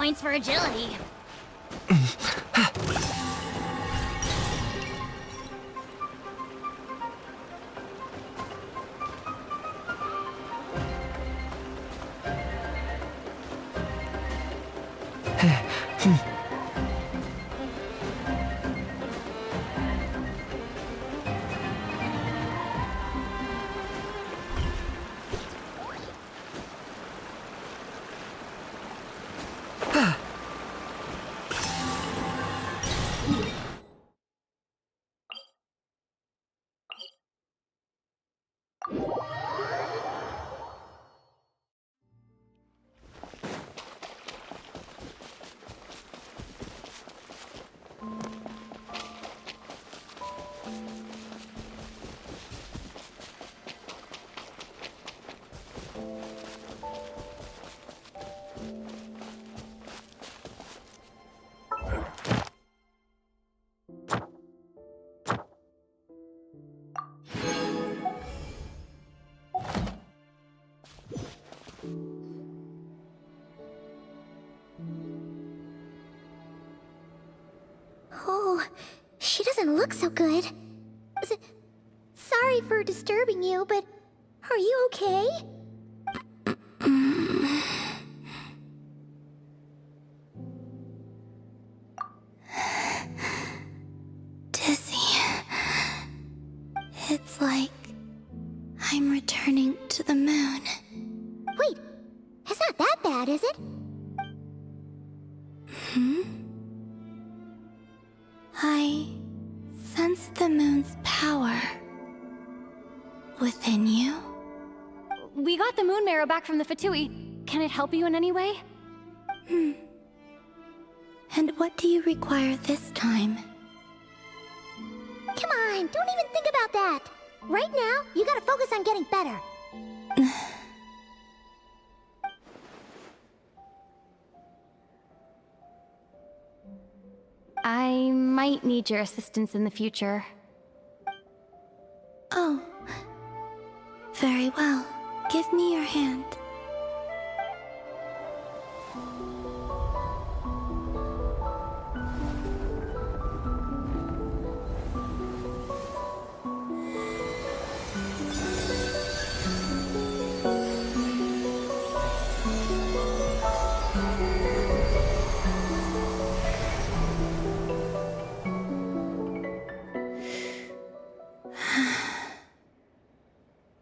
points for agility. Oh, she doesn't look so good. Sorry for disturbing you, but are you okay? Dizzy. It's like I'm returning to the moon. Wait, it's not that bad, is it? I sense the moon's power within you. We got the moon marrow back from the Fatui. Can it help you in any way? And what do you require this time? Come on, don't even think about that. Right now, you gotta focus on getting better. I might need your assistance in the future. Oh. Very well. Give me your hand.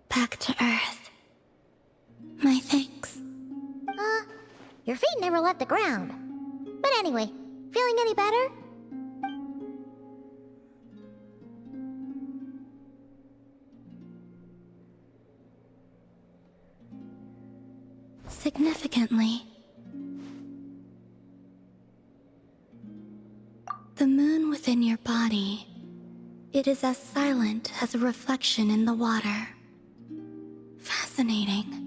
Back to Earth. My thanks. Your feet never left the ground. But anyway, feeling any better? Significantly. The moon within your body, it is as silent as a reflection in the water. Fascinating.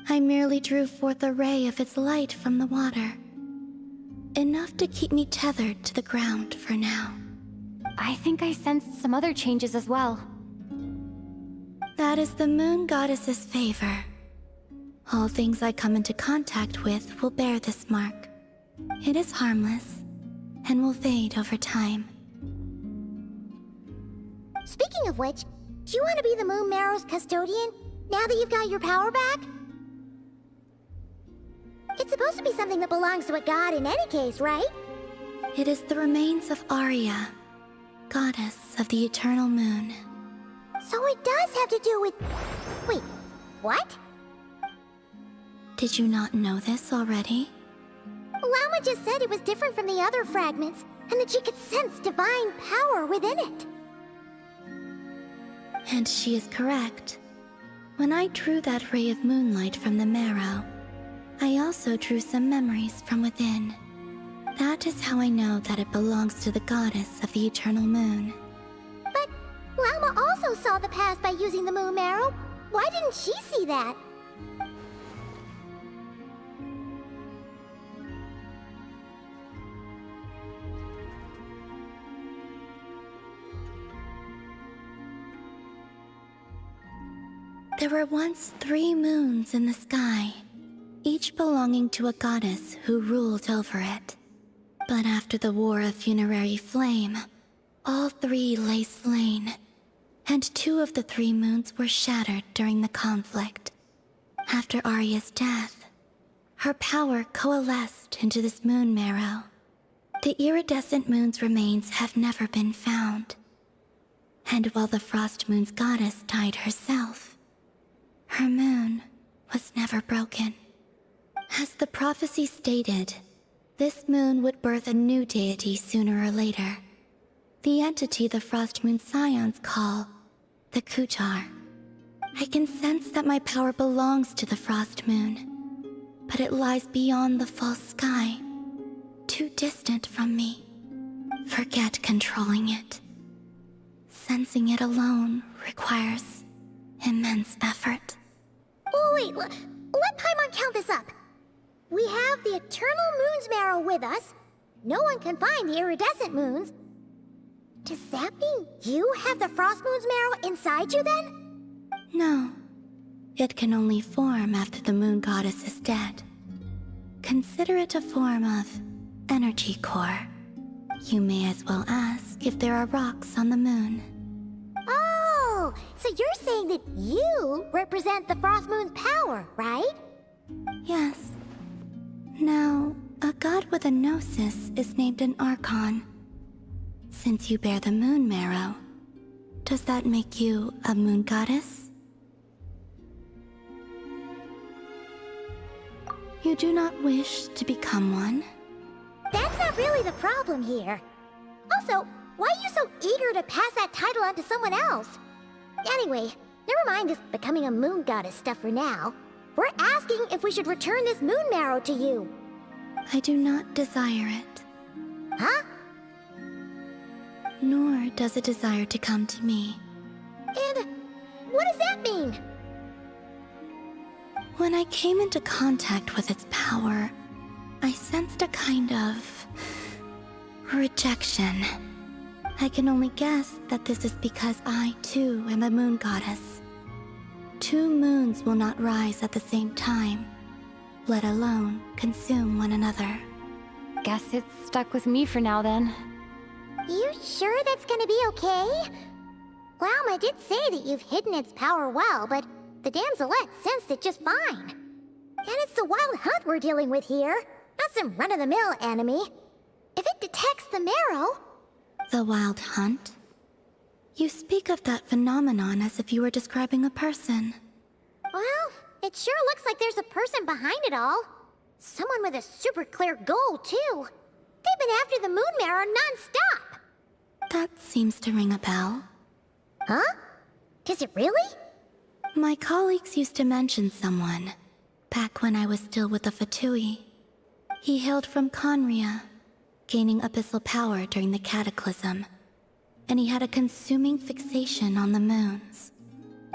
I merely drew forth a ray of its light from the water. Enough to keep me tethered to the ground for now. I think I sensed some other changes as well. That is the moon goddess's favor. All things I come into contact with will bear this mark. It is harmless, and will fade over time. Speaking of which, do you want to be the Moon Marrow's custodian, now that you've got your power back? It's supposed to be something that belongs to a god in any case, right? It is the remains of Arya, goddess of the eternal moon. So it does have to do with... Wait, what? Did you not know this already? Lama just said it was different from the other fragments, and that she could sense divine power within it. And she is correct. When I drew that ray of moonlight from the marrow, I also drew some memories from within. That is how I know that it belongs to the goddess of the eternal moon. But Lama also saw the past by using the Moon Marrow. Why didn't she see that? There were once 3 moons in the sky, each belonging to a goddess who ruled over it. But after the War of Funerary Flame, all 3 lay slain, and 2 of the 3 moons were shattered during the conflict. After Arya's death, her power coalesced into this moon marrow. The iridescent moon's remains have never been found. And while the Frost Moon's goddess died herself, her moon was never broken. As the prophecy stated, this moon would birth a new deity sooner or later. The entity the Frost Moon Scions call the Kutar. I can sense that my power belongs to the Frost Moon, but it lies beyond the false sky, too distant from me. Forget controlling it. Sensing it alone requires immense effort. Oh, wait, let Paimon count this up. We have the Eternal Moon's Marrow with us. No one can find the iridescent moons. Does that mean you have the Frost Moon's Marrow inside you then? No. It can only form after the moon goddess is dead. Consider it a form of energy core. You may as well ask if there are rocks on the moon. Oh, so you're saying that you represent the Frost Moon's power, right? Yes. Now, a god with a gnosis is named an Archon. Since you bear the moon marrow, does that make you a moon goddess? You do not wish to become one? That's not really the problem here. Also, why are you so eager to pass that title on to someone else? Anyway, never mind this becoming a moon goddess stuff for now. We're asking if we should return this moon marrow to you. I do not desire it. Huh? Nor does it desire to come to me. And what does that mean? When I came into contact with its power, I sensed a kind of rejection. I can only guess that this is because I, too, am a moon goddess. 2 moons will not rise at the same time, let alone consume one another. Guess it's stuck with me for now then. You sure that's gonna be okay? Glauma did say that you've hidden its power well, but the damselette sensed it just fine. And it's the wild hunt we're dealing with here, not some run-of-the-mill enemy. If it detects the marrow... The wild hunt? You speak of that phenomenon as if you were describing a person. Well, it sure looks like there's a person behind it all. Someone with a super clear goal, too. They've been after the moon marrow non-stop. That seems to ring a bell. Huh? Does it really? My colleagues used to mention someone, back when I was still with the Fatui. He hailed from Conria, gaining abyssal power during the Cataclysm, and he had a consuming fixation on the moons.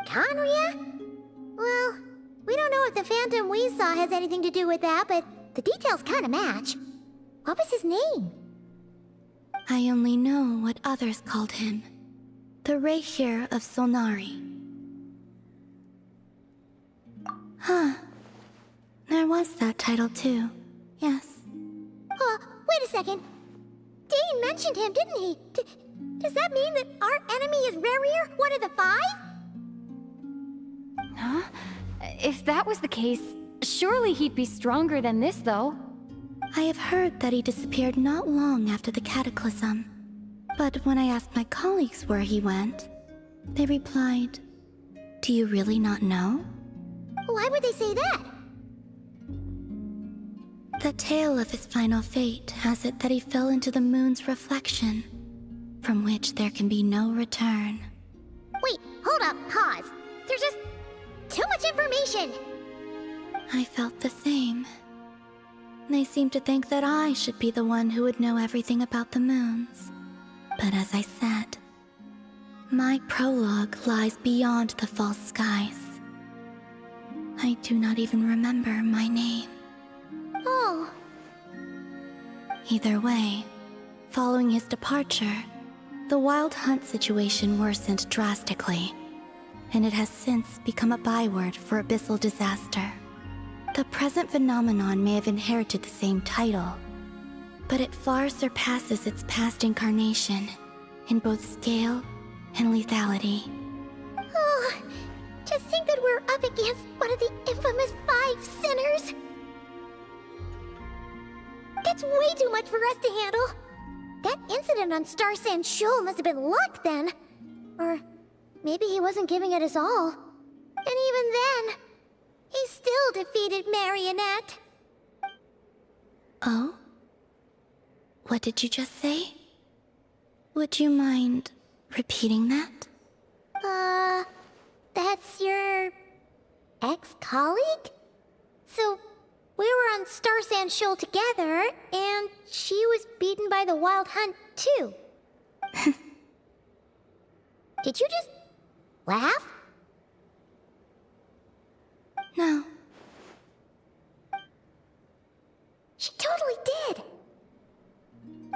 Conria? Well, we don't know if the phantom we saw has anything to do with that, but the details kinda match. What was his name? I only know what others called him. The Reihir of Solnari. Huh. There was that title too. Yes. Wait a second. Dane mentioned him, didn't he? Does that mean that our enemy is Rerir, one of the 5? Huh? If that was the case, surely he'd be stronger than this, though. I have heard that he disappeared not long after the Cataclysm. But when I asked my colleagues where he went, they replied, "Do you really not know?" Why would they say that? The tale of his final fate has it that he fell into the moon's reflection, from which there can be no return. Wait, hold up, pause. There's just too much information. I felt the same. They seemed to think that I should be the one who would know everything about the moons. But as I said, my prologue lies beyond the false skies. I do not even remember my name. Oh. Either way, following his departure, the wild hunt situation worsened drastically, and it has since become a byword for abyssal disaster. The present phenomenon may have inherited the same title, but it far surpasses its past incarnation in both scale and lethality. Oh, to think that we're up against one of the infamous 5 sinners! That's way too much for us to handle! That incident on Star Sand Shoal must have been luck then! Or maybe he wasn't giving it his all. And even then, he still defeated Marionette. Oh? What did you just say? Would you mind repeating that? That's your ex-colleague? So, we were on Star Sand Shoal together, and she was beaten by the Wild Hunt, too. Did you just laugh? No. She totally did.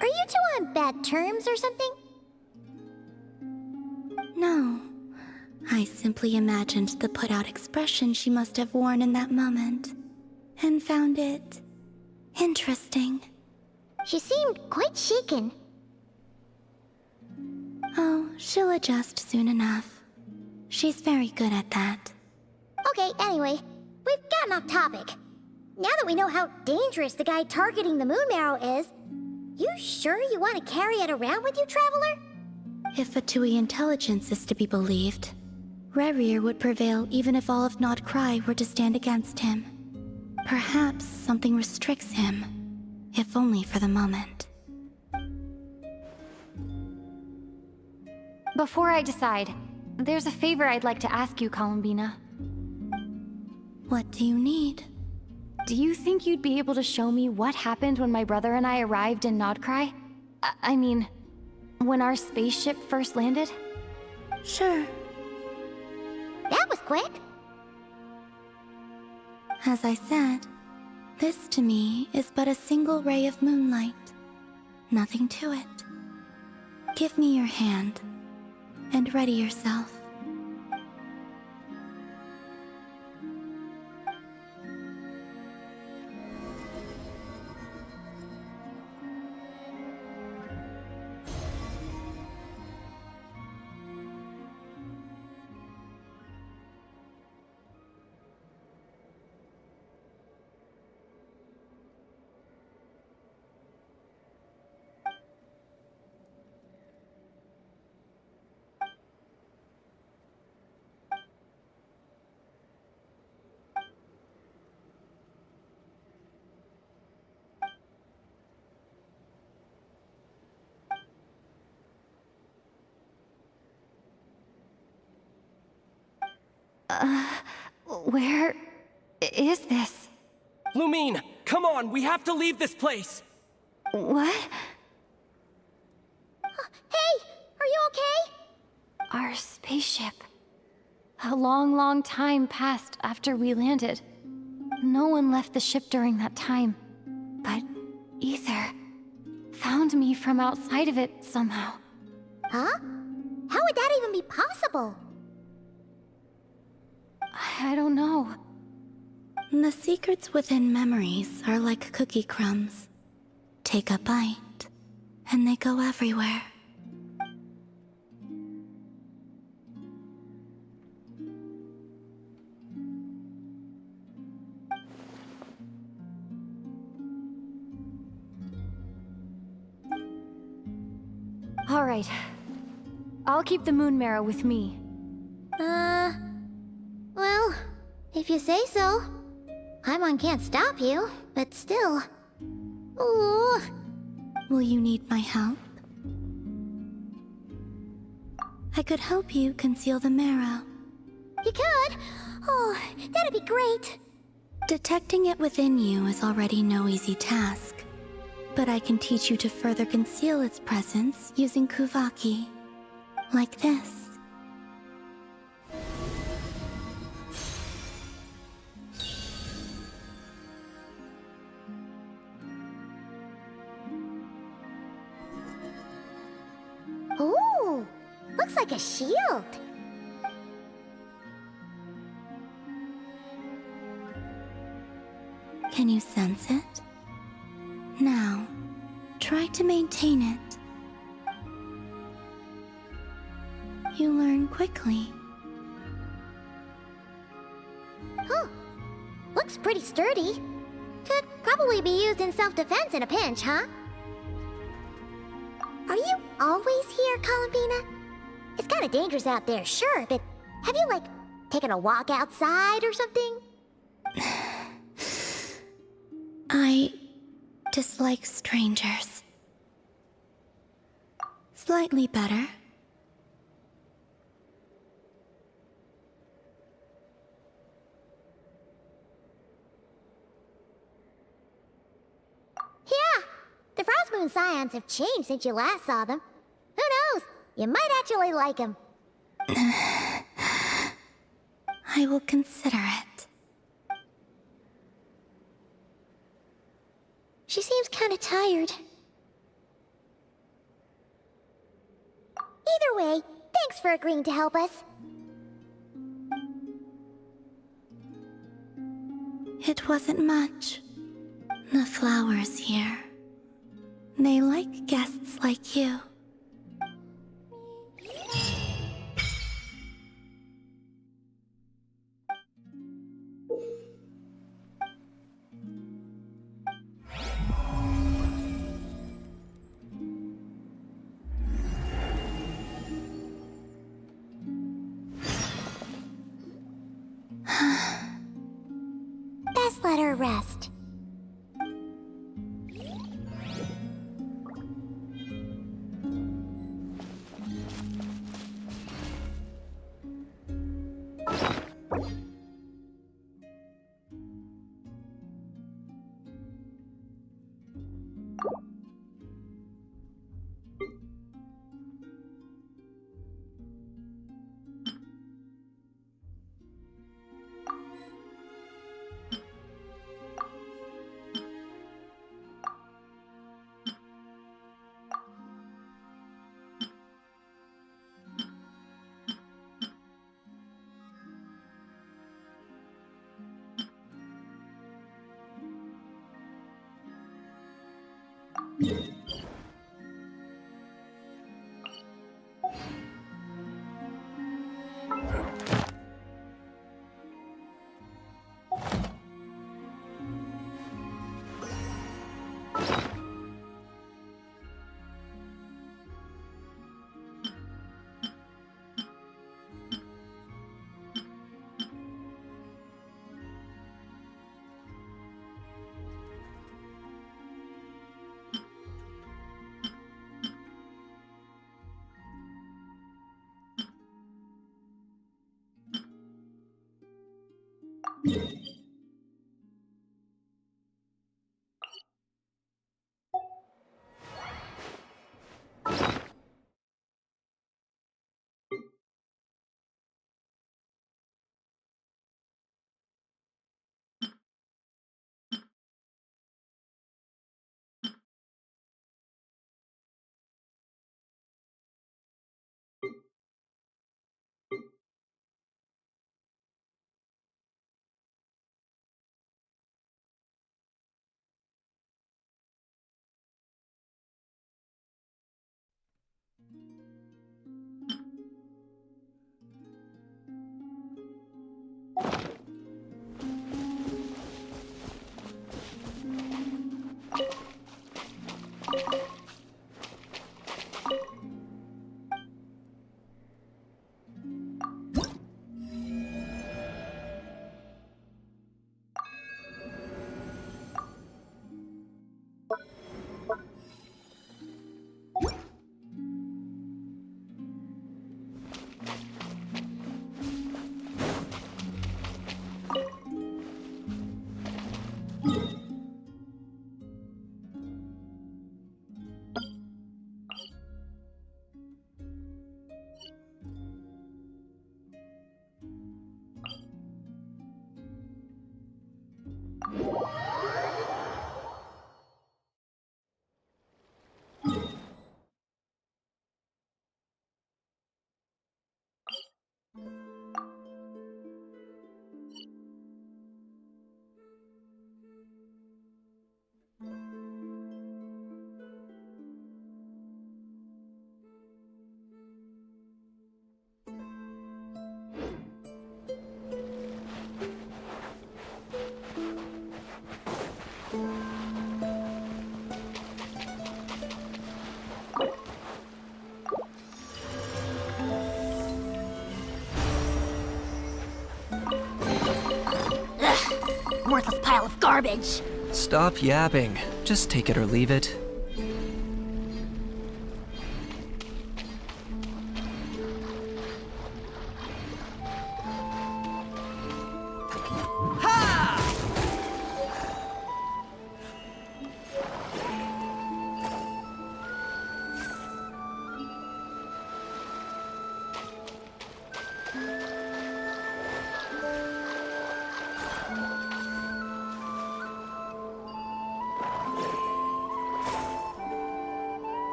Are you two on bad terms or something? No. I simply imagined the put-out expression she must have worn in that moment, and found it interesting. She seemed quite shaken. Oh, she'll adjust soon enough. She's very good at that. Okay, anyway, we've gotten off topic. Now that we know how dangerous the guy targeting the Moon Marrow is, you sure you want to carry it around with you, Traveler? If Fatui intelligence is to be believed, Rerir would prevail even if all of Nod Cry were to stand against him. Perhaps something restricts him, if only for the moment. Before I decide, there's a favor I'd like to ask you, Columbina. What do you need? Do you think you'd be able to show me what happened when my brother and I arrived in Nodcry? I mean, when our spaceship first landed? Sure. That was quick. As I said, this to me is but a single ray of moonlight. Nothing to it. Give me your hand, and ready yourself. Where is this? Lumine, come on, we have to leave this place! What? Hey, are you okay? Our spaceship. A long, long time passed after we landed. No one left the ship during that time. But Ether found me from outside of it somehow. Huh? How would that even be possible? I don't know. The secrets within memories are like cookie crumbs. Take a bite, and they go everywhere. All right. I'll keep the Moon Marrow with me. Well, if you say so. Paimon can't stop you, but still. Ooh. Will you need my help? I could help you conceal the marrow. You could? Oh, that'd be great. Detecting it within you is already no easy task. But I can teach you to further conceal its presence using Kuvaki. Like this. Ooh, looks like a shield. Can you sense it? Now, try to maintain it. You learn quickly. Huh. Looks pretty sturdy. Could probably be used in self-defense in a pinch, huh? Are you always here, Columbina? It's kind of dangerous out there, sure, but have you, like, taken a walk outside or something? I dislike strangers. Slightly better. Yeah, the Frost Moon Scions have changed since you last saw them. Who knows? You might actually like them. I will consider it. She seems kind of tired. Either way, thanks for agreeing to help us. It wasn't much. The flowers here. They like guests like you. Best let her rest. worthless pile of garbage. Stop yapping. Just take it or leave it.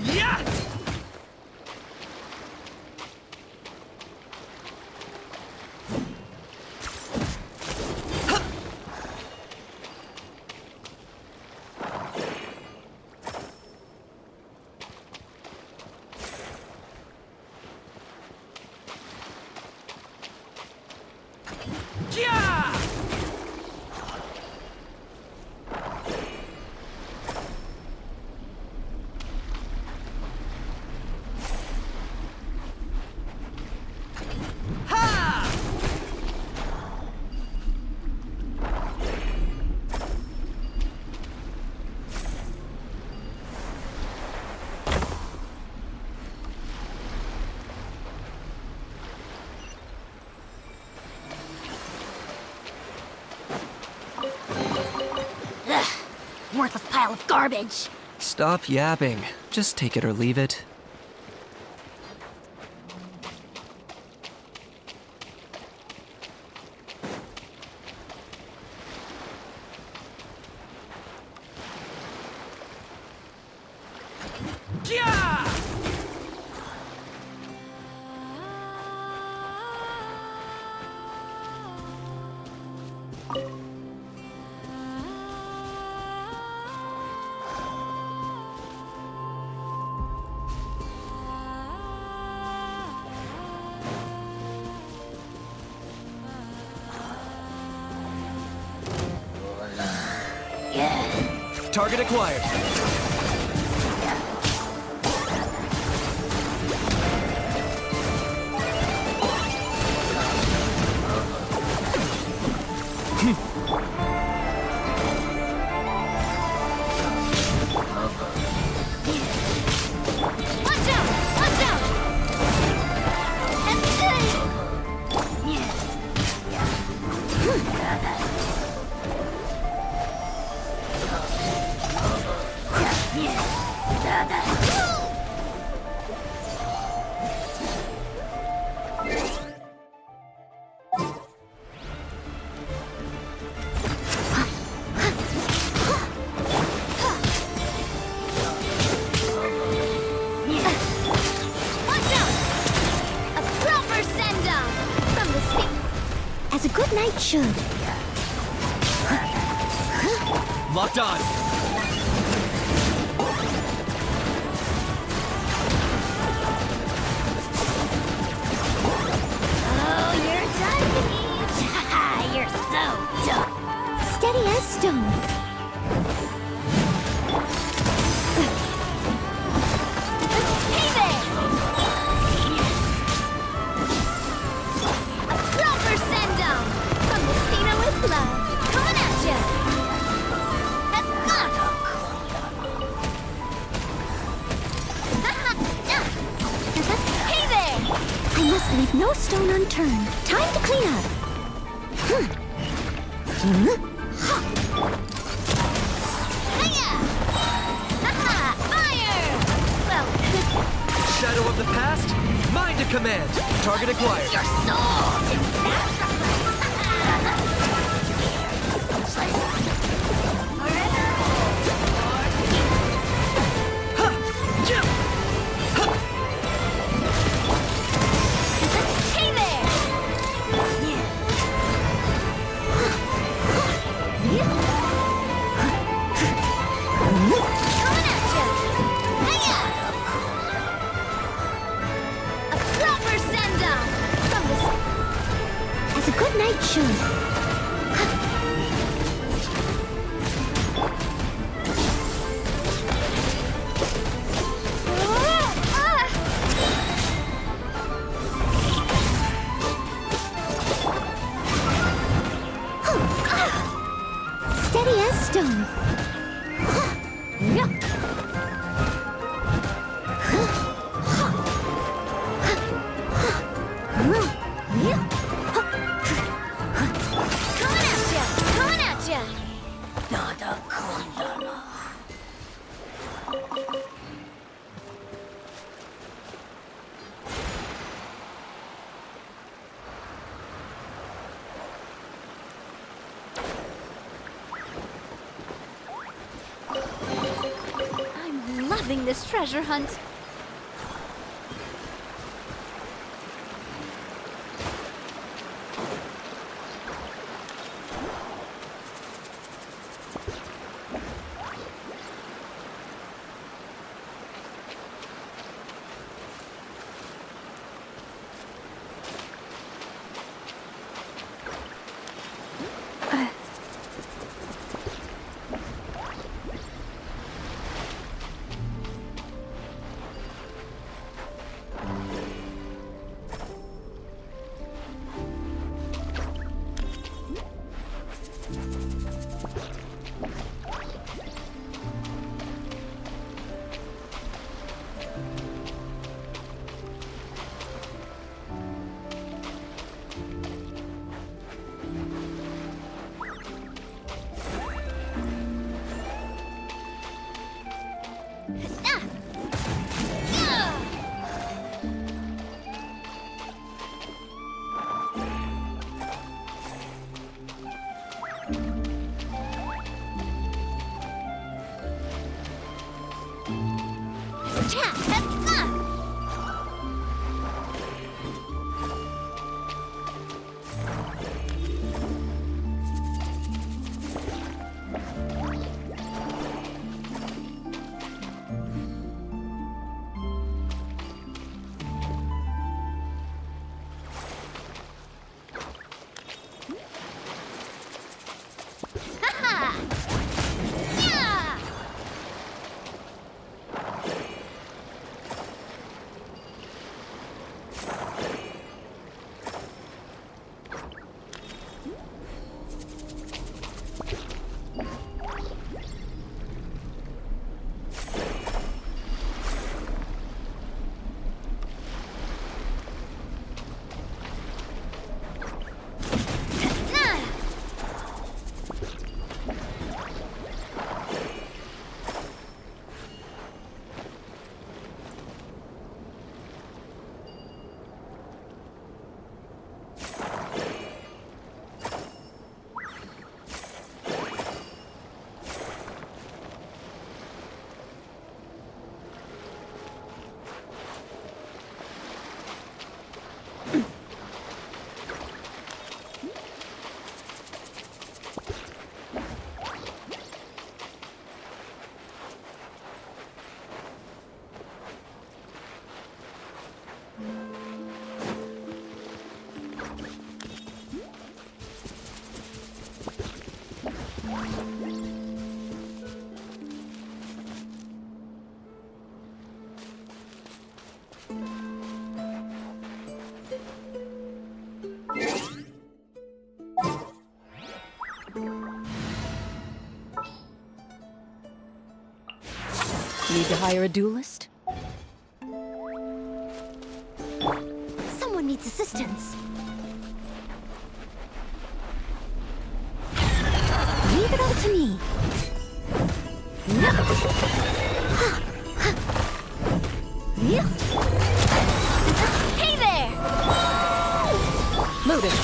Yeah! Worthless pile of garbage. Stop yapping. Just take it or leave it. Target acquired. Watch out! Watch out! That's good! As a good knight should. Locked on. Oh, you're done, Peach. You're so done. Steady as stone. Hey there! A proper send-down from the Stina with love. Coming at ya! Hey there! I must leave no stone unturned. Time to clean up. Hiya! Fire! Well, Shadow of the past, mind to command. Target acquired. your soul is Steady as stone. Coming at ya! Nada condana. I'm loving this treasure hunt. Need to hire a duelist? Someone needs assistance. Leave it all to me. Hey there! Loaded.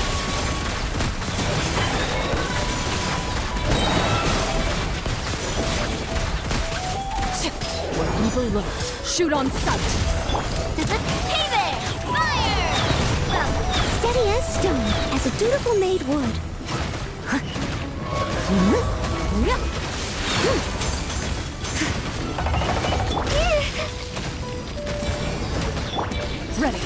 Where evil lurks, shoot on sight. Hey there! Fire! Well, Steady as stone, as a dutiful maid would. Ready.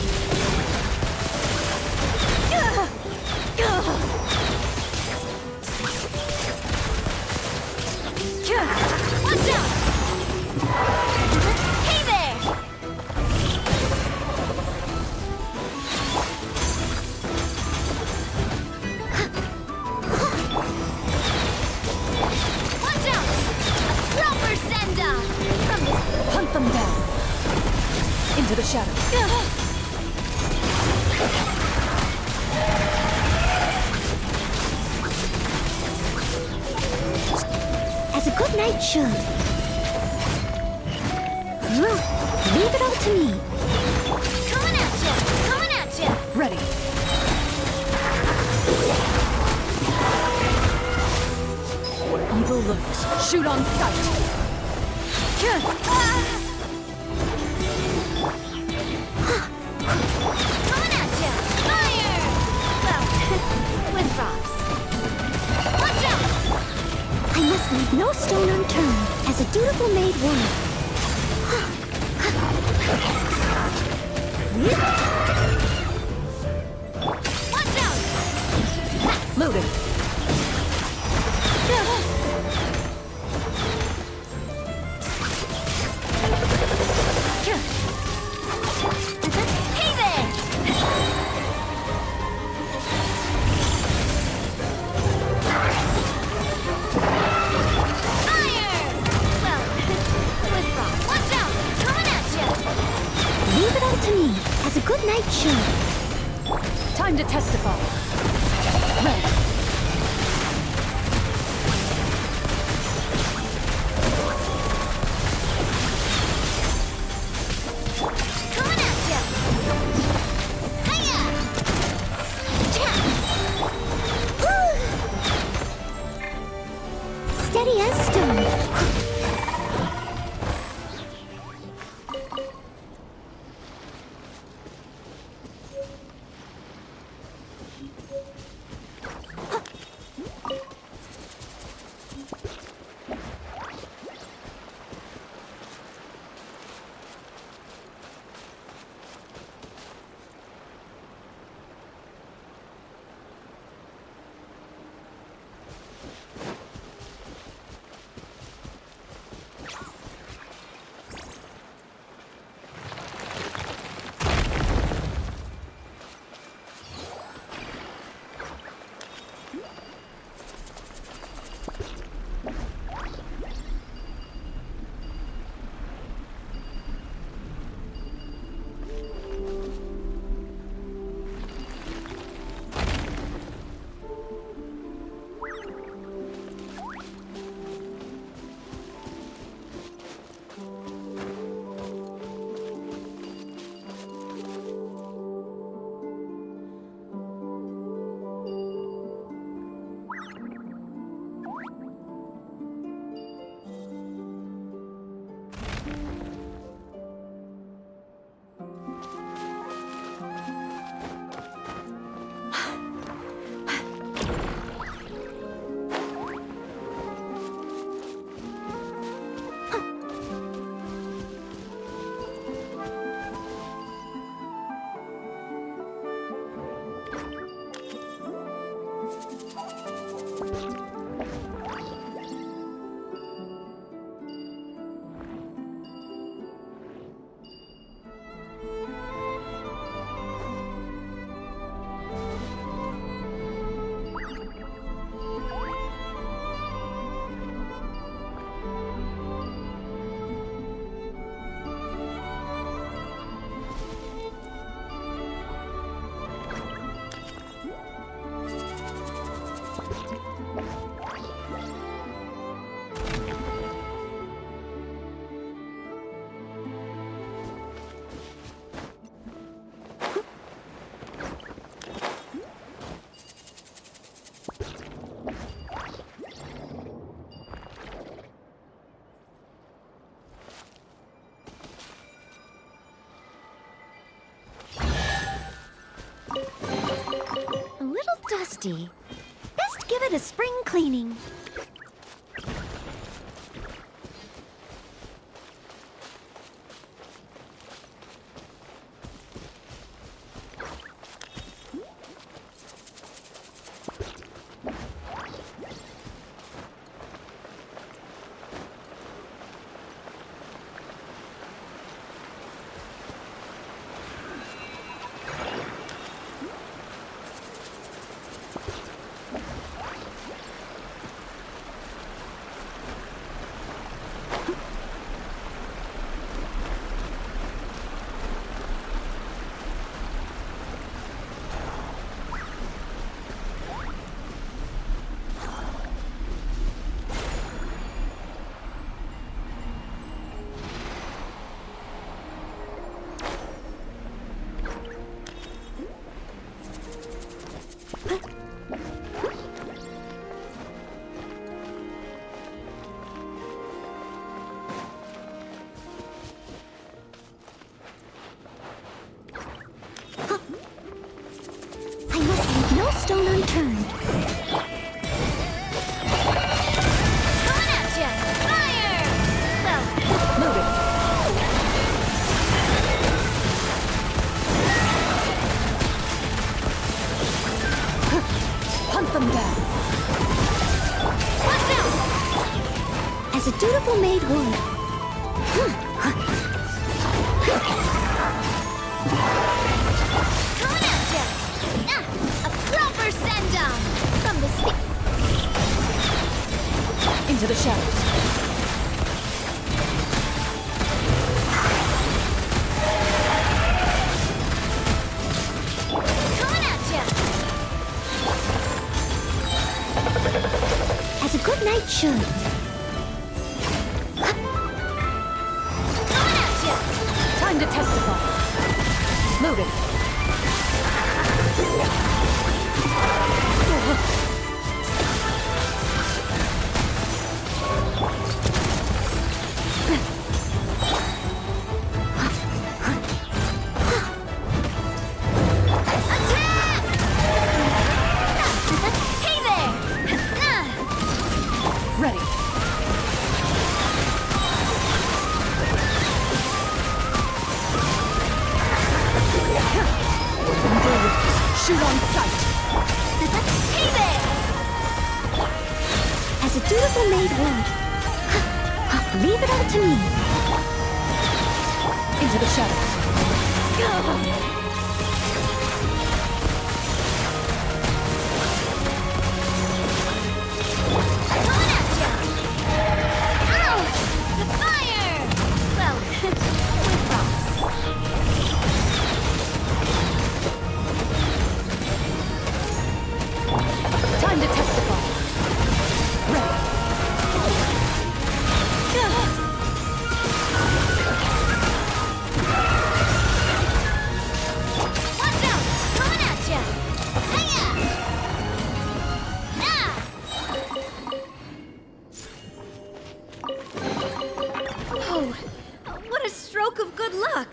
watch out! Hey there! as a good knight should. Leave it all to me. Coming at ya! Coming at ya! Ready. Evil looks. Shoot on sight. Coming at ya! Fire! Well, with rocks. Watch out! I must leave no stone unturned, as a dutiful maid would. Watch out! Loaded. Hey there! Fire! Well, with rocks. Watch out! Coming at ya! Leave it all to me, as a good knight should. Time to testify. Ready. Coming at ya! Hiya! Steady as stone. Dusty. Best give it a spring cleaning. As a dutiful maid would. Coming at ya! A proper send-down from the stick. Into the shadows. Coming at ya! As a good knight should. Coming at ya! Time to testify. Moving. Attack! Hey there! Ready. Shoot on sight. Hey there! As a dutiful maid would. Leave it all to me. Into the shadows. Coming at ya! Ow! The fire! Well, with promise. Time to testify. Ready. Watch out! Coming at ya! Hiya! Ah! Oh, what a stroke of good luck!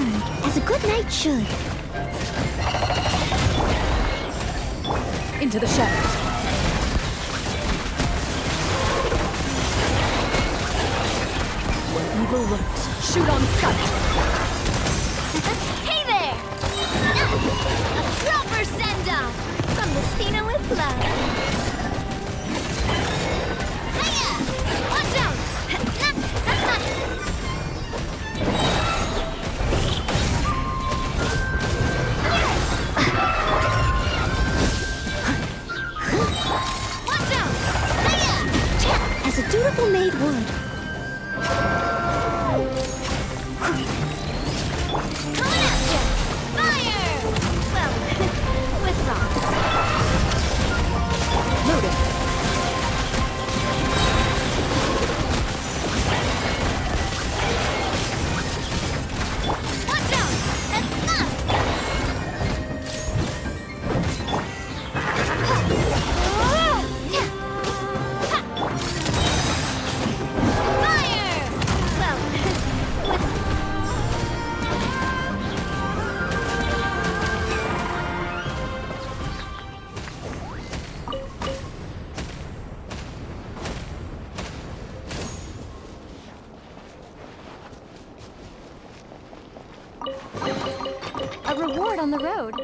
turned, as a good knight should. Into the shadows. Where evil lurks, shoot on sight. Hey there! A proper send-off from the Spina with love. Hiya! Watch out! Watch out! Hiya! As a dutiful maid would. Coming at you! Fire! Well, with rocks. Loaded. Watch out! Fire! Well, with A reward on the road.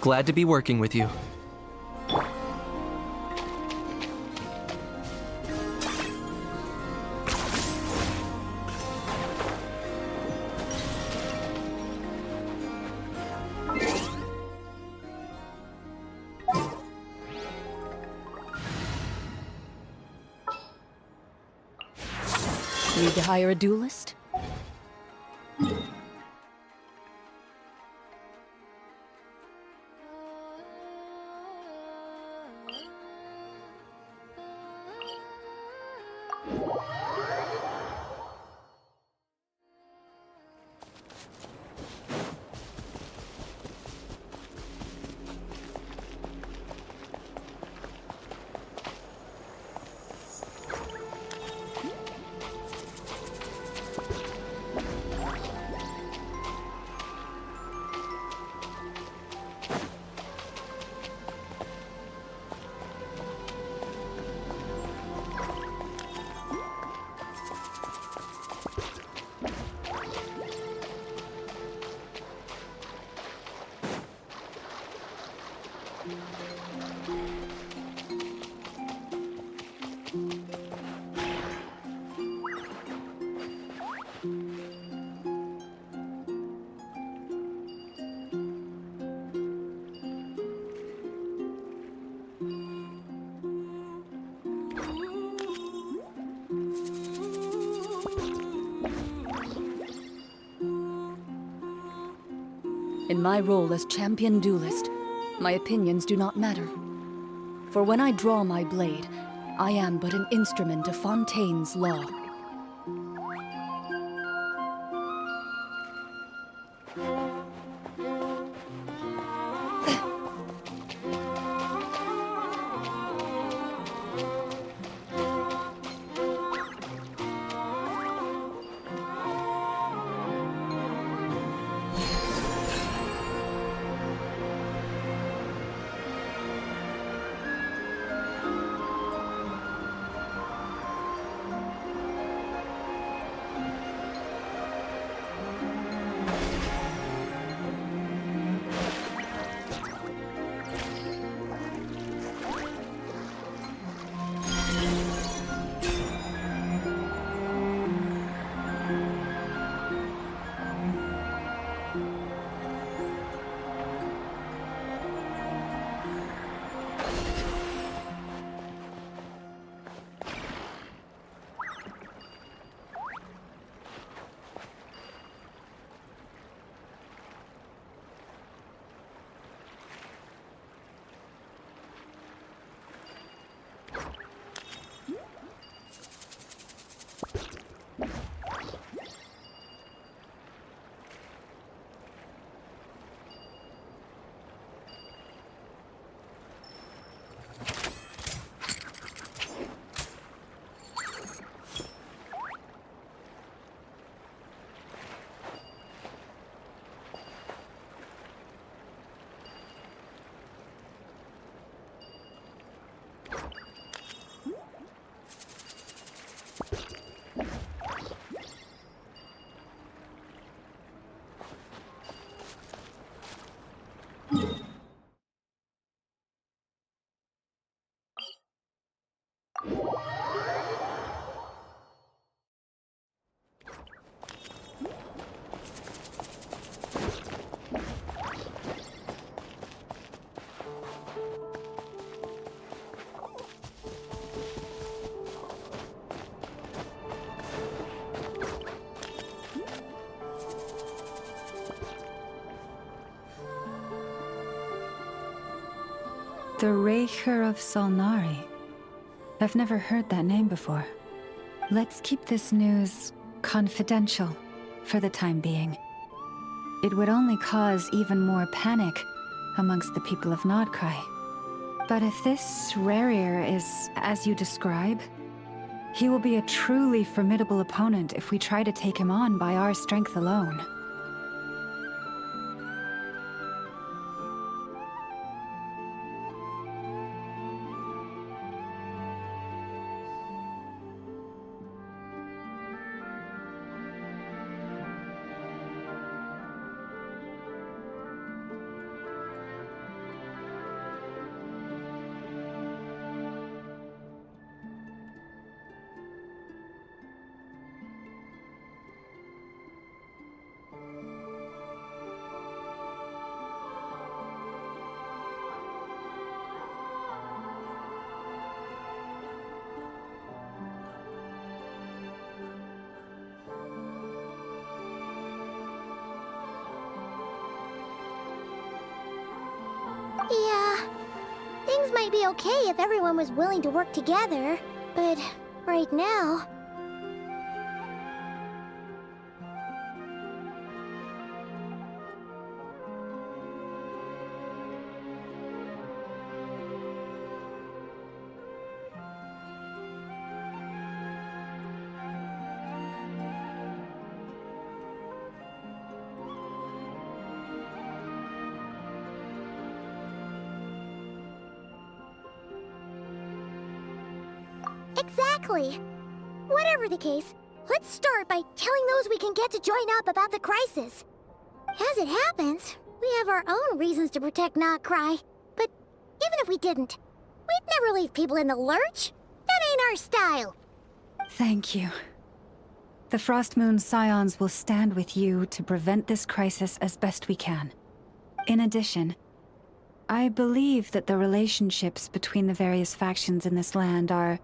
Glad to be working with you. Need to hire a duelist? In my role as champion duelist, my opinions do not matter. For when I draw my blade, I am but an instrument of Fontaine's law. The Raker of Solnari. I've never heard that name before. Let's keep this news confidential for the time being. It would only cause even more panic amongst the people of Nodcry. But if this Rarir is as you describe, he will be a truly formidable opponent if we try to take him on by our strength alone. Yeah, things might be okay if everyone was willing to work together, but right now... Exactly. Whatever the case, let's start by telling those we can get to join up about the crisis. As it happens, we have our own reasons to protect Not Cry. But even if we didn't, we'd never leave people in the lurch. That ain't our style. Thank you. The Frost Moon Scions will stand with you to prevent this crisis as best we can. In addition, I believe that the relationships between the various factions in this land are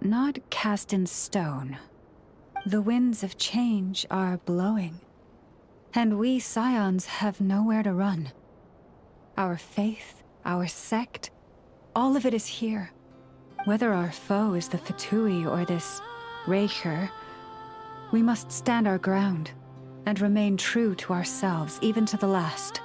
not cast in stone. The winds of change are blowing, and we Scions have nowhere to run. Our faith, our sect, all of it is here. Whether our foe is the Fatui or this Raker, we must stand our ground and remain true to ourselves, even to the last.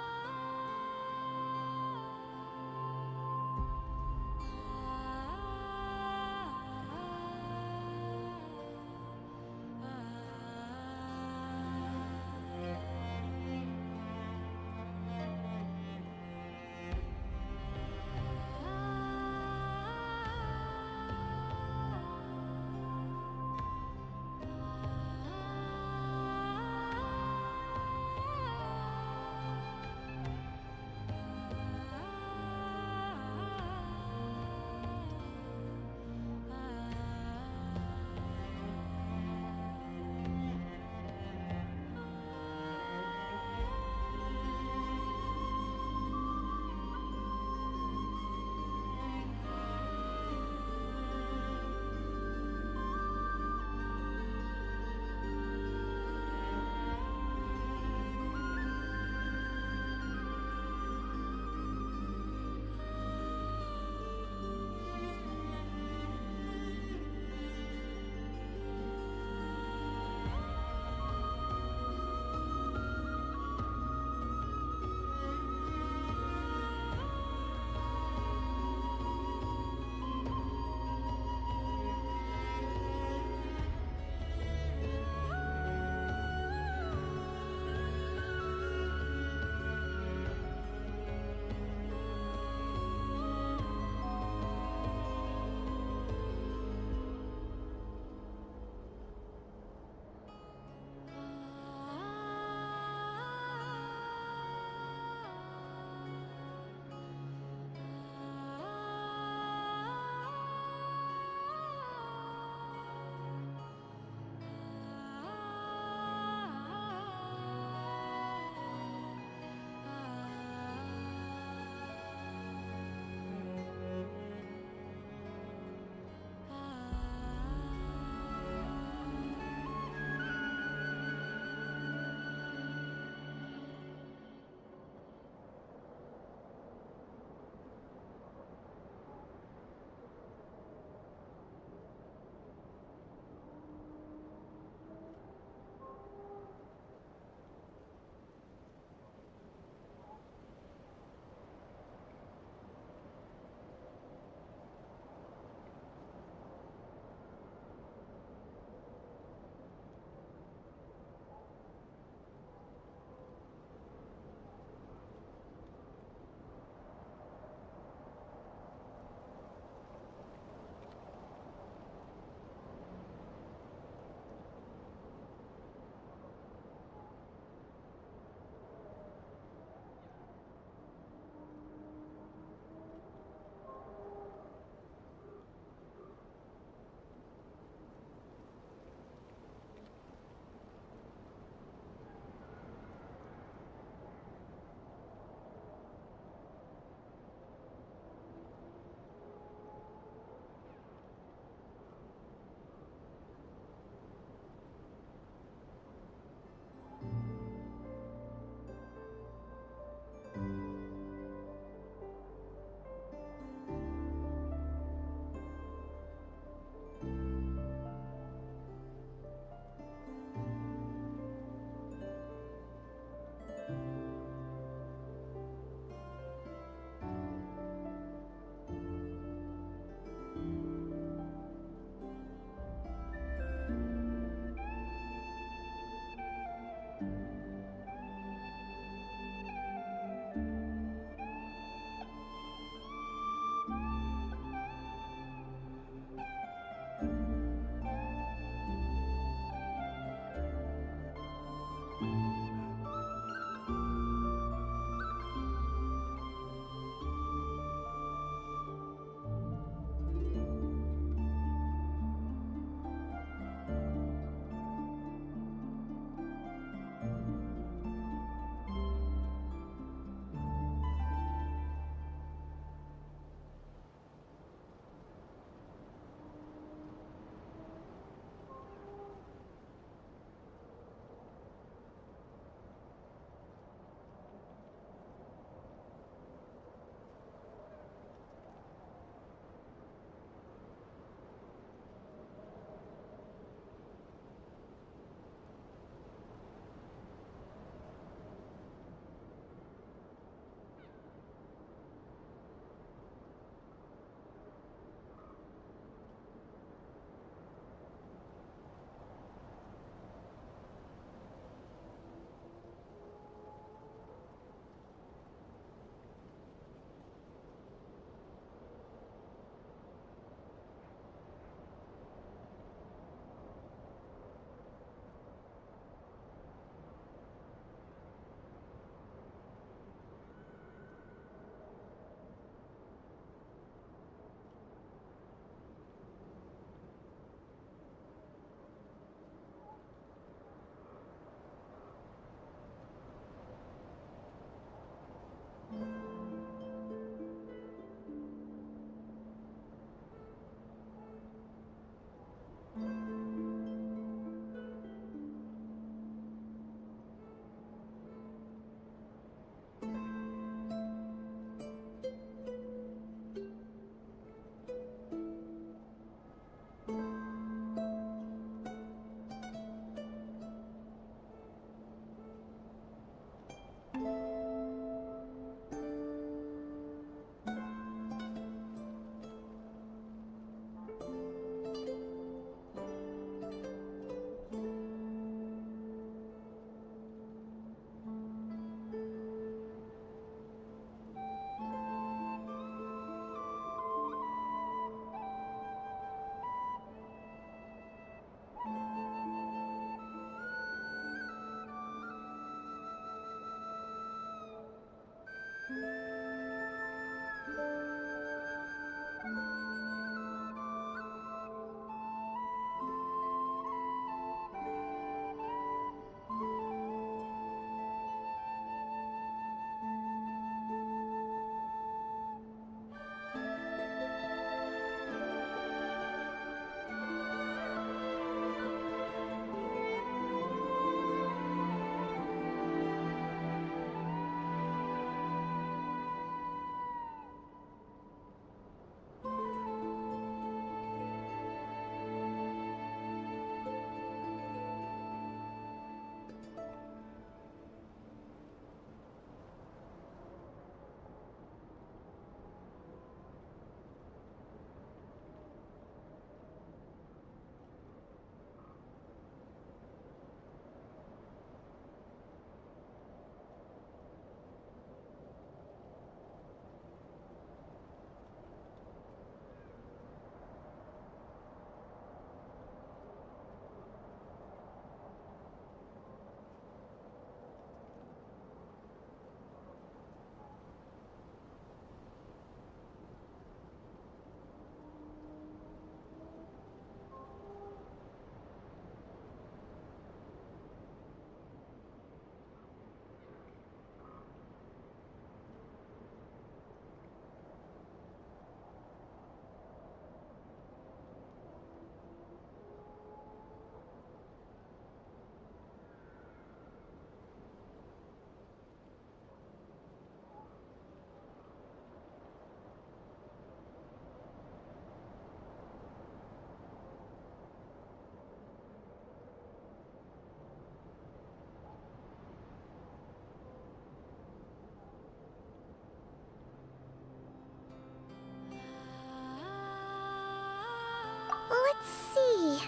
Let's see.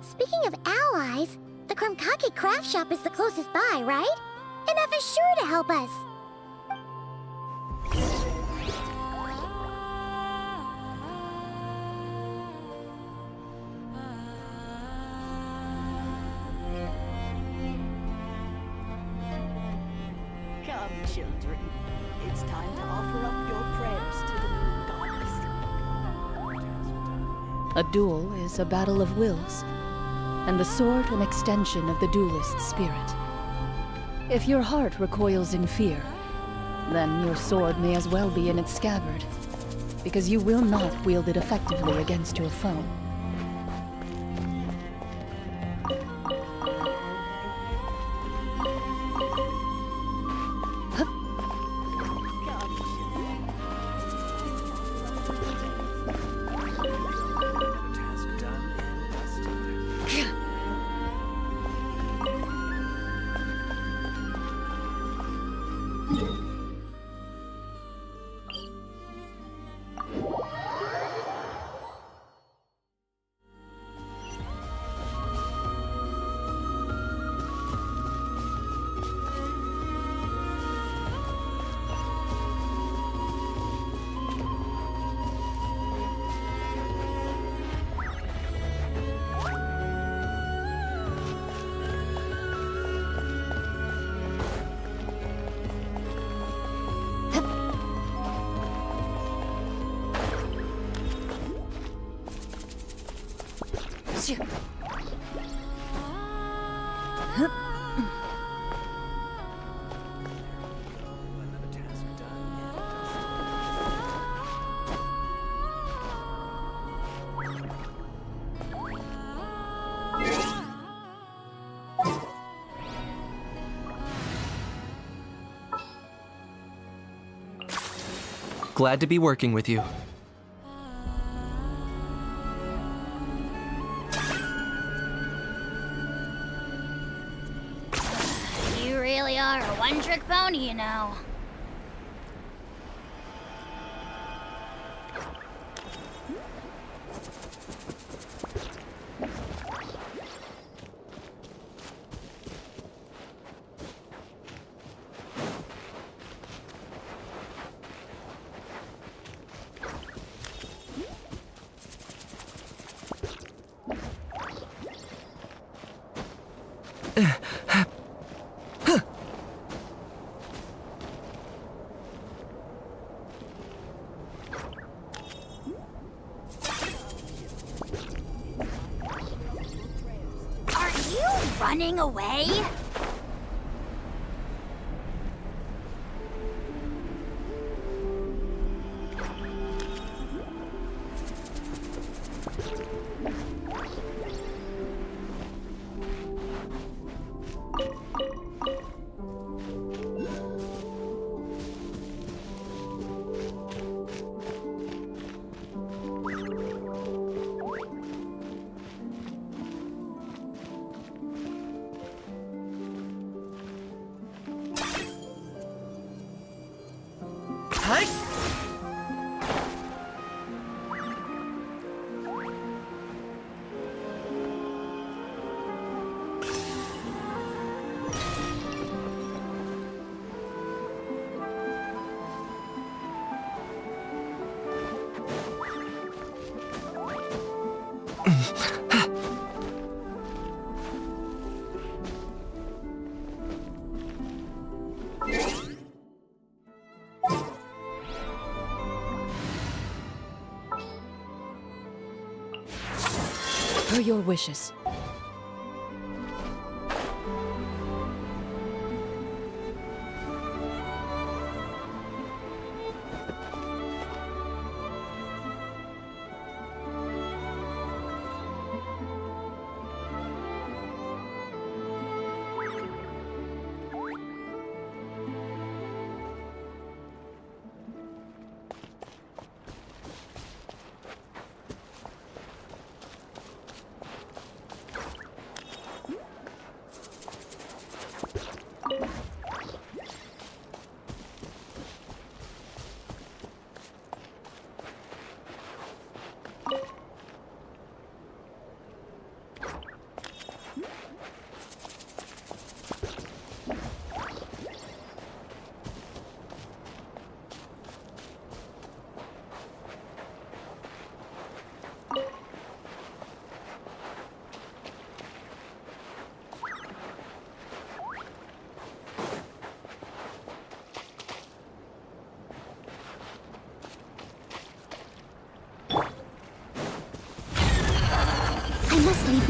Speaking of allies, the Krumkake craft shop is the closest by, right? And F is sure to help us. Come, children. It's time to offer up your prayers to the moon goddess. A duel is a battle of wills, and the sword an extension of the duelist's spirit. If your heart recoils in fear, then your sword may as well be in its scabbard, because you will not wield it effectively against your foe. Glad to be working with you. You really are a one-trick pony, you know. Running away? Per your wishes.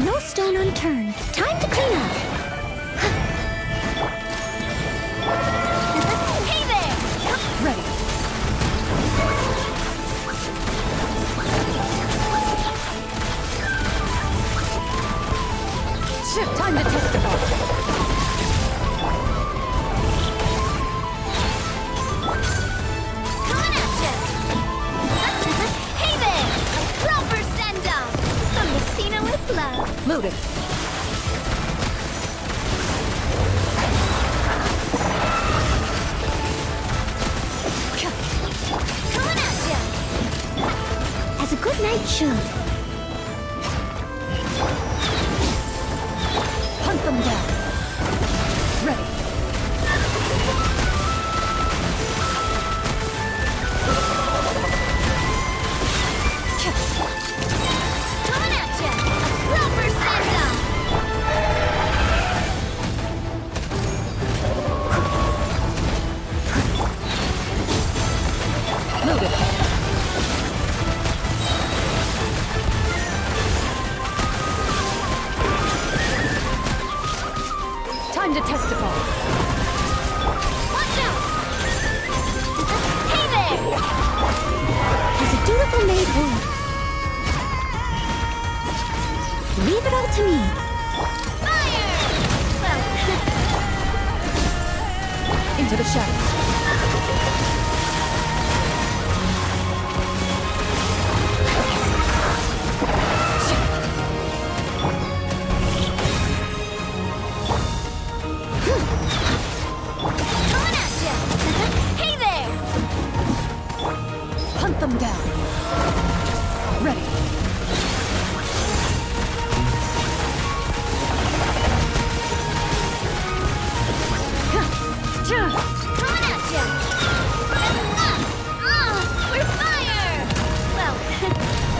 No stone unturned. Time to clean up. Hey there! Ready. Ship, time to testify. Coming at ya! Hey there! A proper send-off! From Messina with love. Loaded. Coming at ya! As a good knight should. Hunt them down. Ready. Coming at ya! A proper send-off! Loaded. Time to testify. Watch out! Hey there! As a dutiful maid would. Leave it all to me. Fire! Well, Into the shadows. coming at ya! Hey there! Hunt them down. Ready. Coming at ya! We're fire! Well,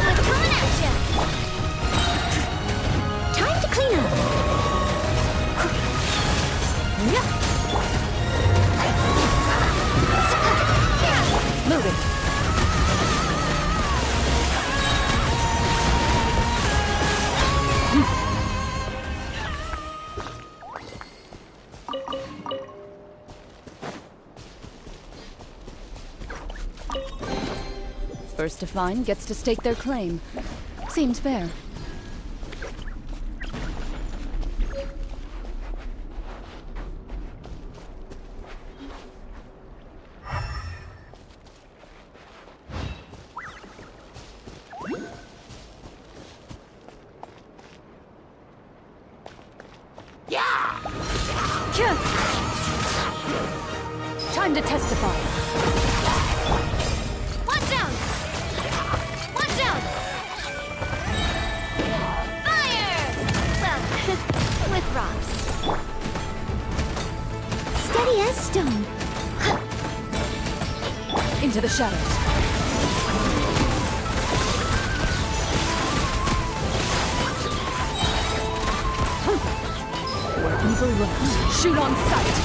we're coming at ya! Time to clean up. Loaded. First to find gets to stake their claim. Seems fair. Time to testify. Watch out! Watch out! Fire! Well, with rocks. Steady as stone. Into the shadows. Where evil lurks, shoot on sight.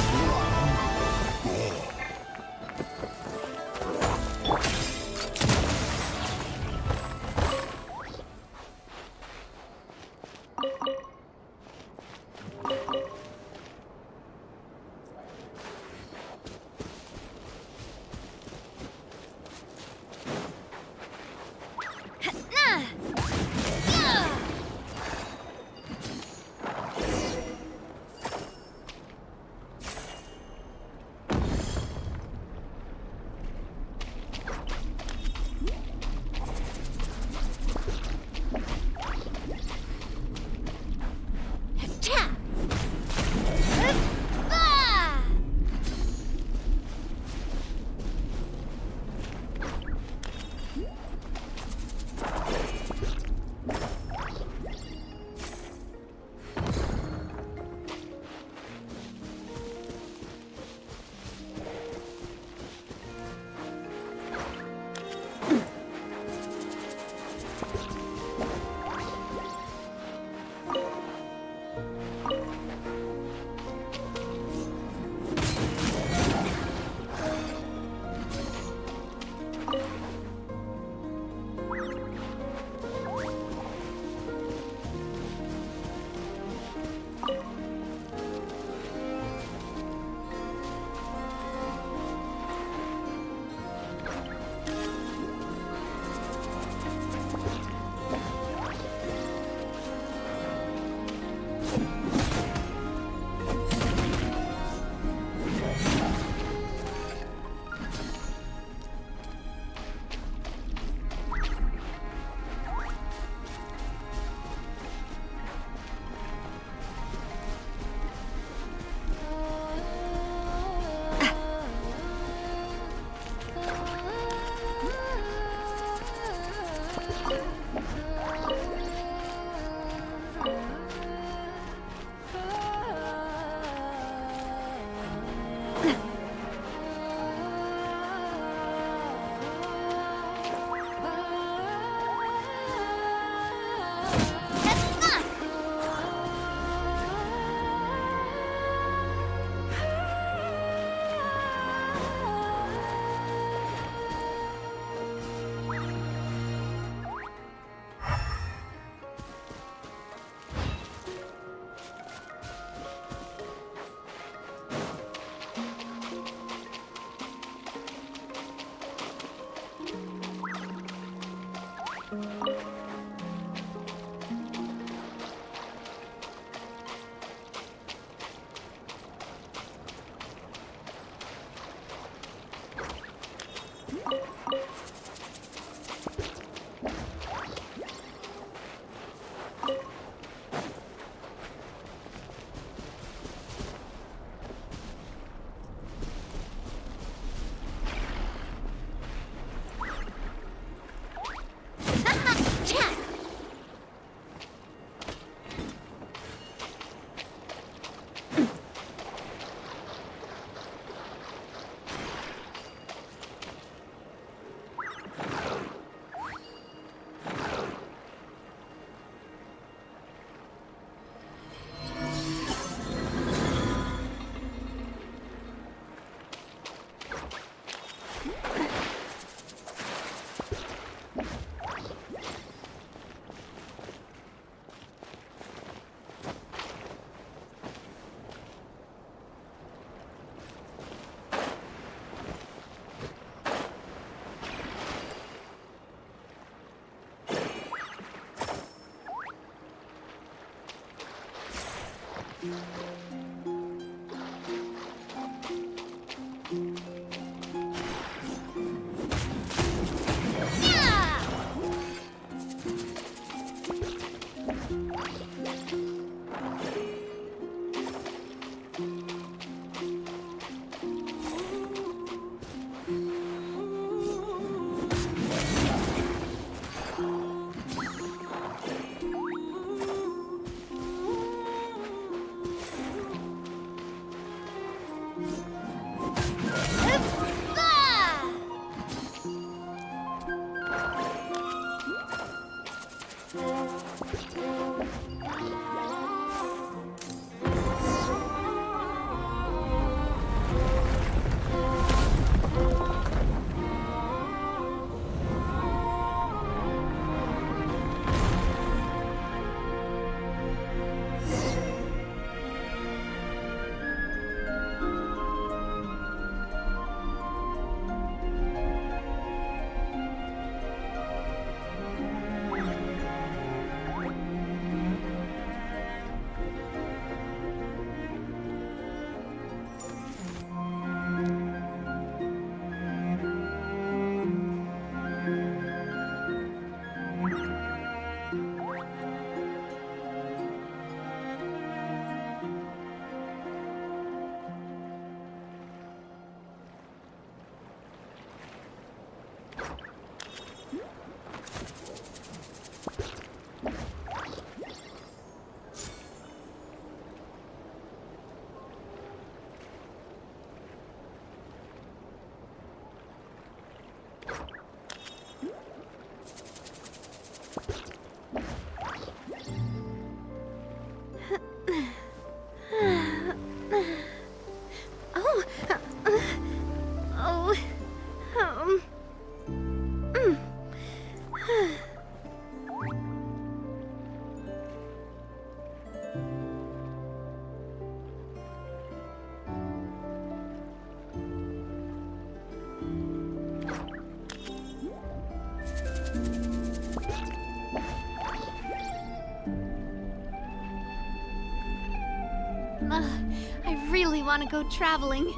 really want to go traveling.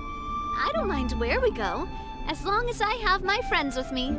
I don't mind where we go, as long as I have my friends with me.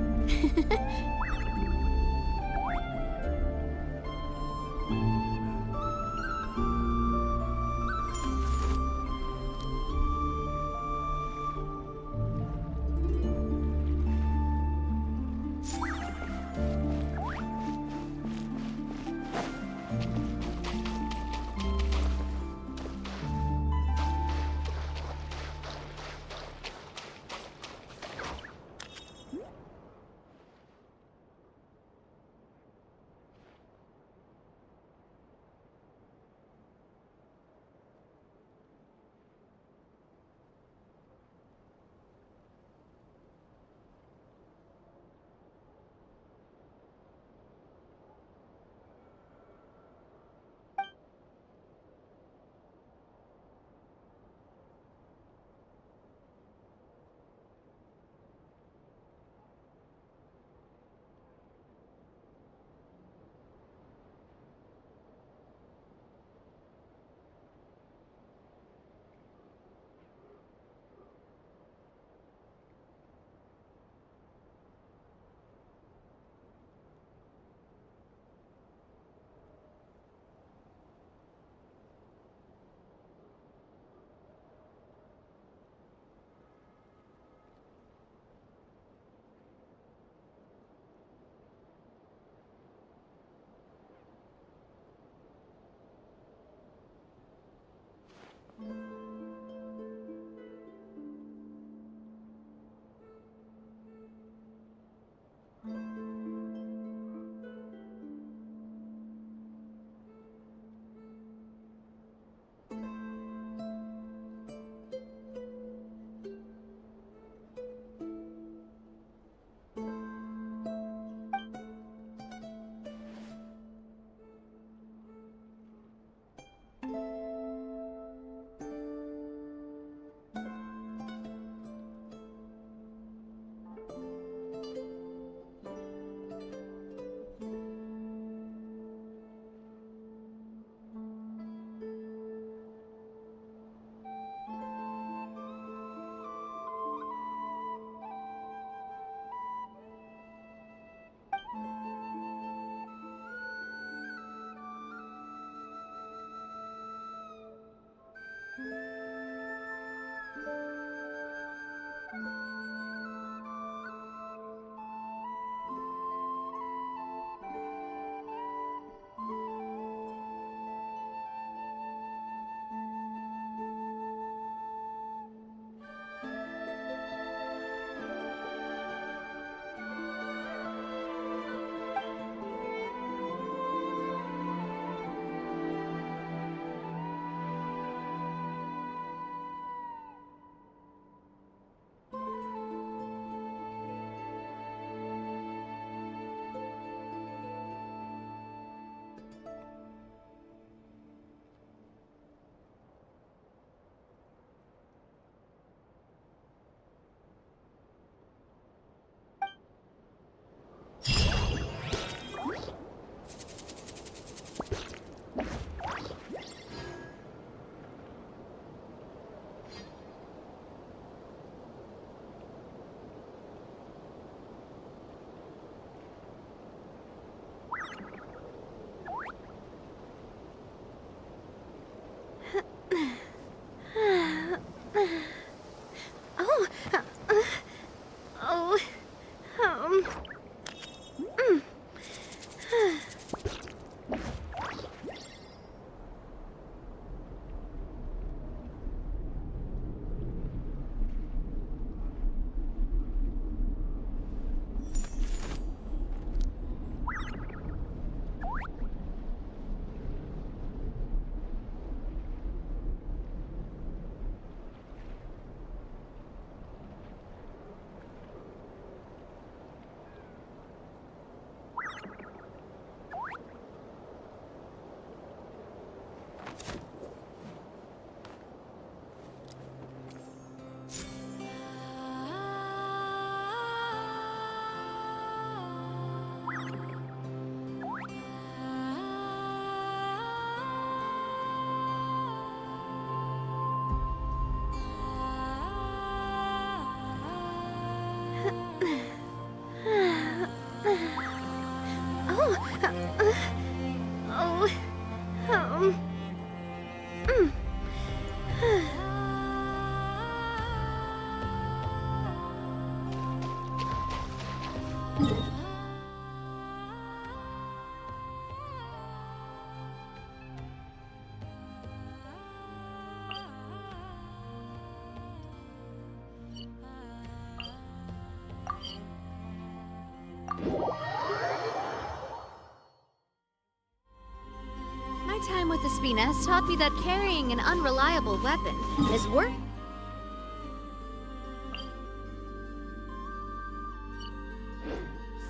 My time with the Spina has taught me that carrying an unreliable weapon is worth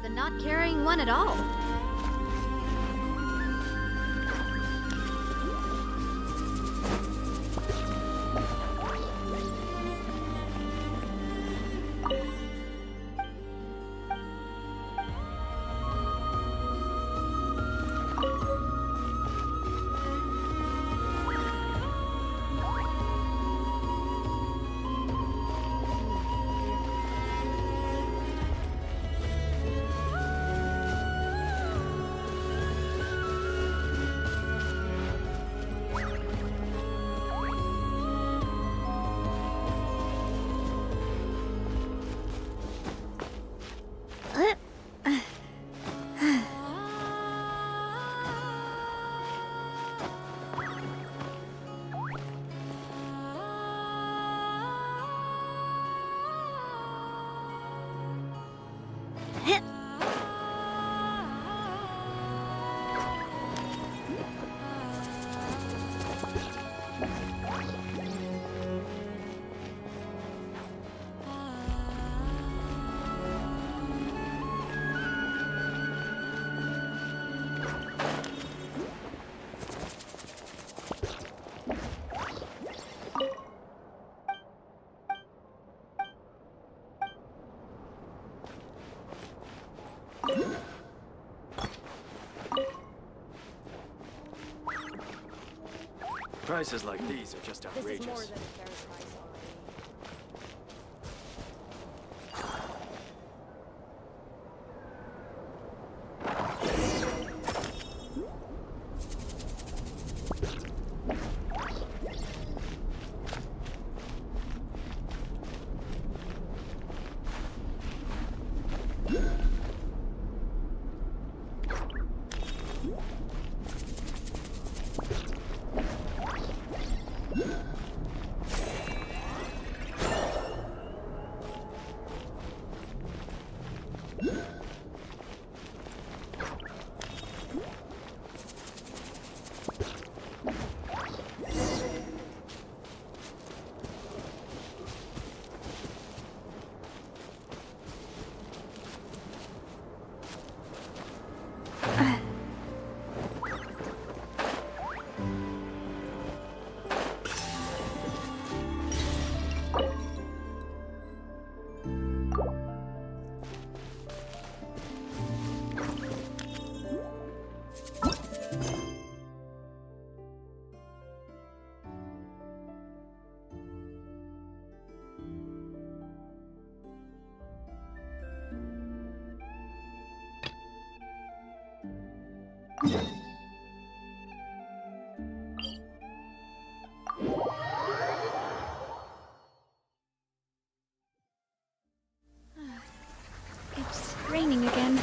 than not carrying one at all. Prices like these are just outrageous. It's raining again.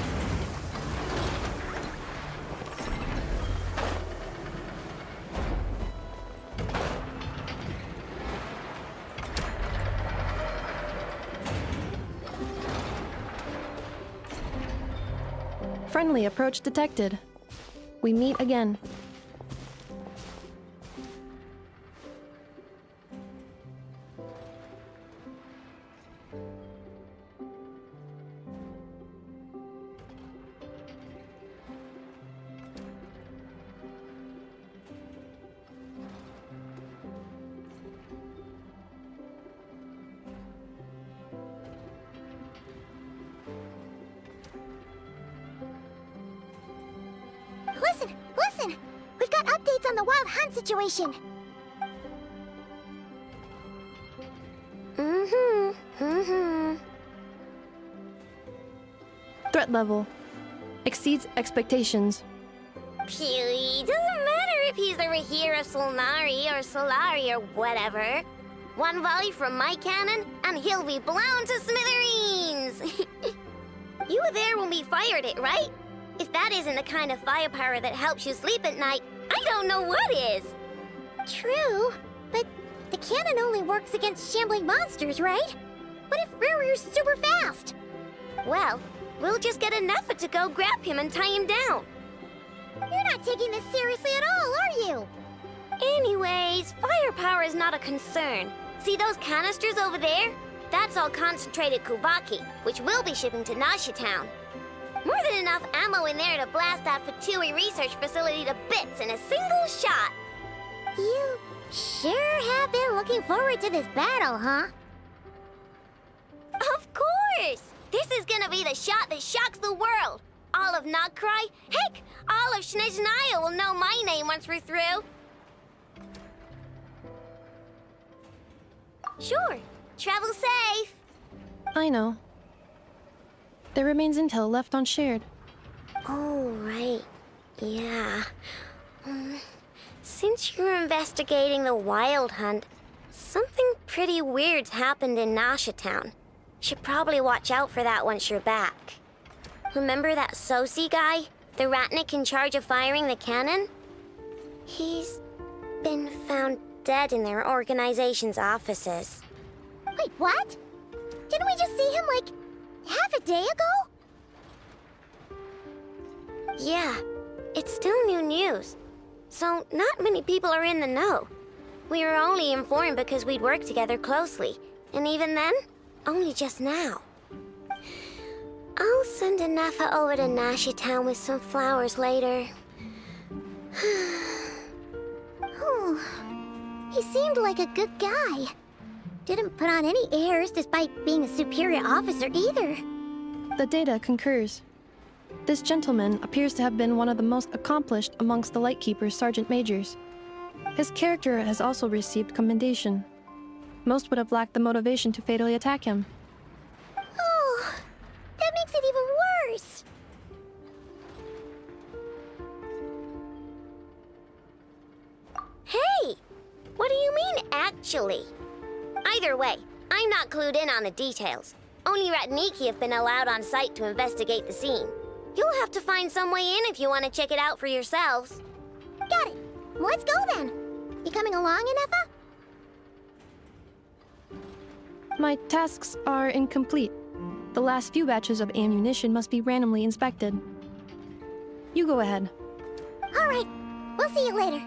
Friendly approach detected. We meet again. Listen! We've got updates on the wild hunt situation. Threat level exceeds expectations. Phew, doesn't matter if he's the Rahira Solnari or Solari or whatever. One volley from my cannon, and he'll be blown to smithereens! You were there when we fired it, right? If that isn't the kind of firepower that helps you sleep at night, I don't know what is! True, but the cannon only works against shambling monsters, right? What if Riri's super fast? Well, we'll just get an effort to go grab him and tie him down. You're not taking this seriously at all, are you? Anyways, firepower is not a concern. See those canisters over there? That's all concentrated Kuvaki, which we'll be shipping to Nasha Town. More than enough ammo in there to blast that Fatui research facility to bits in a single shot. You sure have been looking forward to this battle, huh? Of course! This is gonna be the shot that shocks the world. All of Nagcry, heck, all of Snezhnaya will know my name once we're through. Sure, travel safe. I know. There remains intel left unshared. Oh, right. Yeah. Since you're investigating the Wild Hunt, something pretty weird's happened in Nasha Town. Should probably watch out for that once you're back. Remember that Sosi guy? The Ratnik in charge of firing the cannon? He's been found dead in their organization's offices. Wait, what? Didn't we just see him, like, half a day ago? Yeah, it's still new news. So not many people are in the know. We were only informed because we'd worked together closely. And even then, only just now. I'll send a Nafa over to Nashi Town with some flowers later. Oh, he seemed like a good guy. Didn't put on any airs despite being a superior officer either. The data concurs. This gentleman appears to have been one of the most accomplished amongst the Lightkeeper's sergeant majors. His character has also received commendation. Most would have lacked the motivation to fatally attack him. Oh, that makes it even worse. Hey! What do you mean, actually? Either way, I'm not clued in on the details. Only Ratniki have been allowed on site to investigate the scene. You'll have to find some way in if you want to check it out for yourselves. Got it. Let's go then. You coming along, Inefa? My tasks are incomplete. The last few batches of ammunition must be randomly inspected. You go ahead. All right. We'll see you later.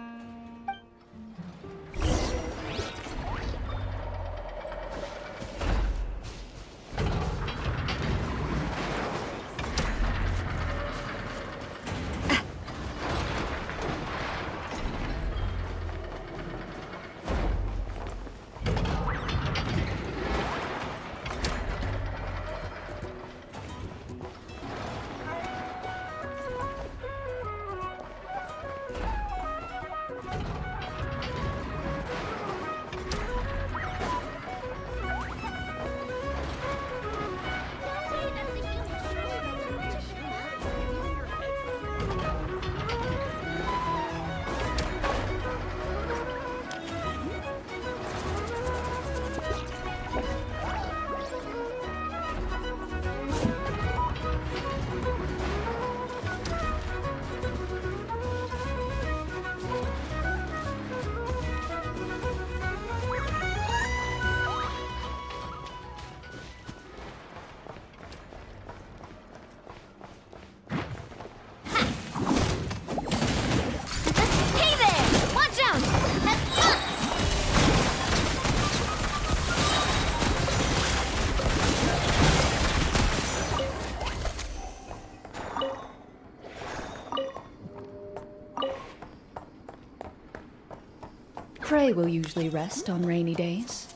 Prey will usually rest on rainy days,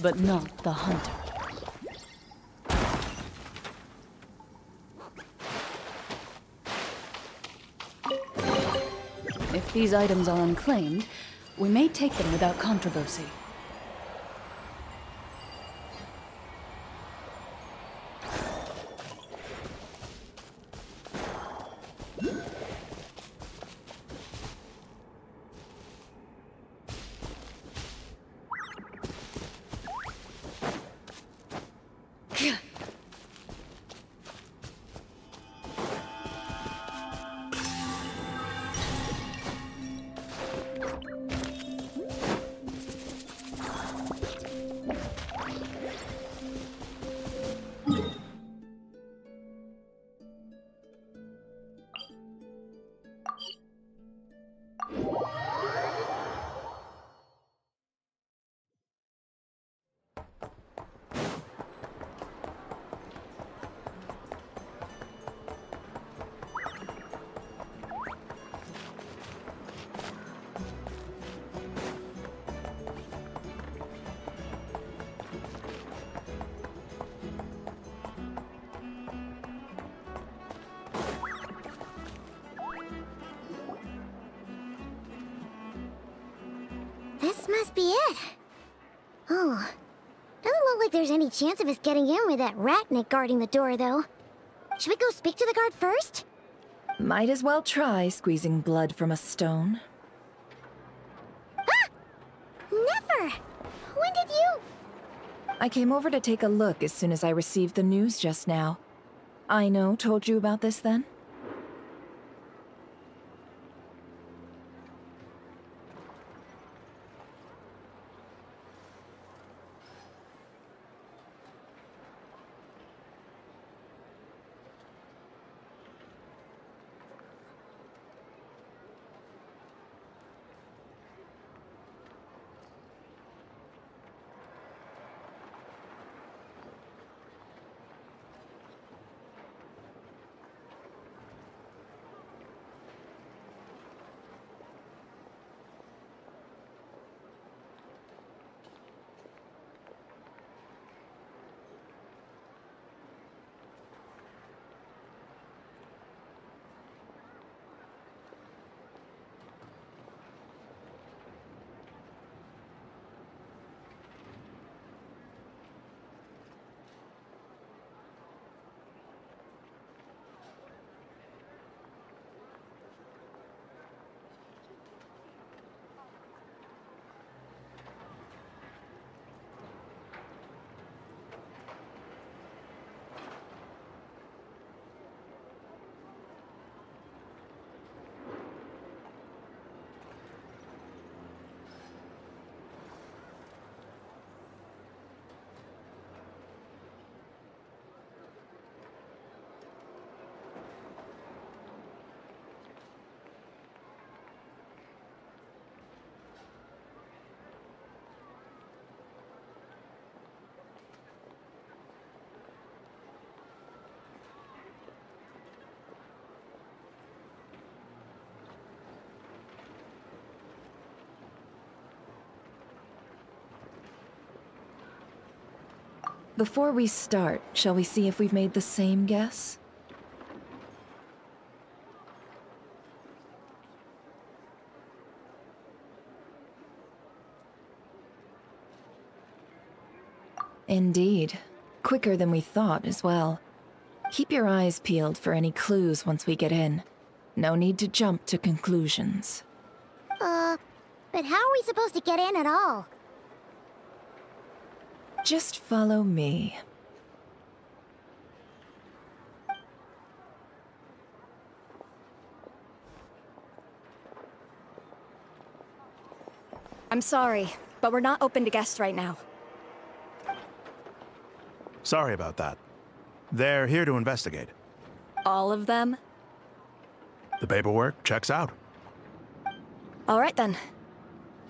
but not the hunter. If these items are unclaimed, we may take them without controversy. This must be it. Oh, doesn't look like there's any chance of us getting in with that ratnik guarding the door, though. Should we go speak to the guard first? Might as well try squeezing blood from a stone. Ah! Never! When did you... I came over to take a look as soon as I received the news just now. Aino told you about this then? Before we start, shall we see if we've made the same guess? Indeed. Quicker than we thought as well. Keep your eyes peeled for any clues once we get in. No need to jump to conclusions. But how are we supposed to get in at all? Just follow me. I'm sorry, but we're not open to guests right now. Sorry about that. They're here to investigate. All of them? The paperwork checks out. All right then.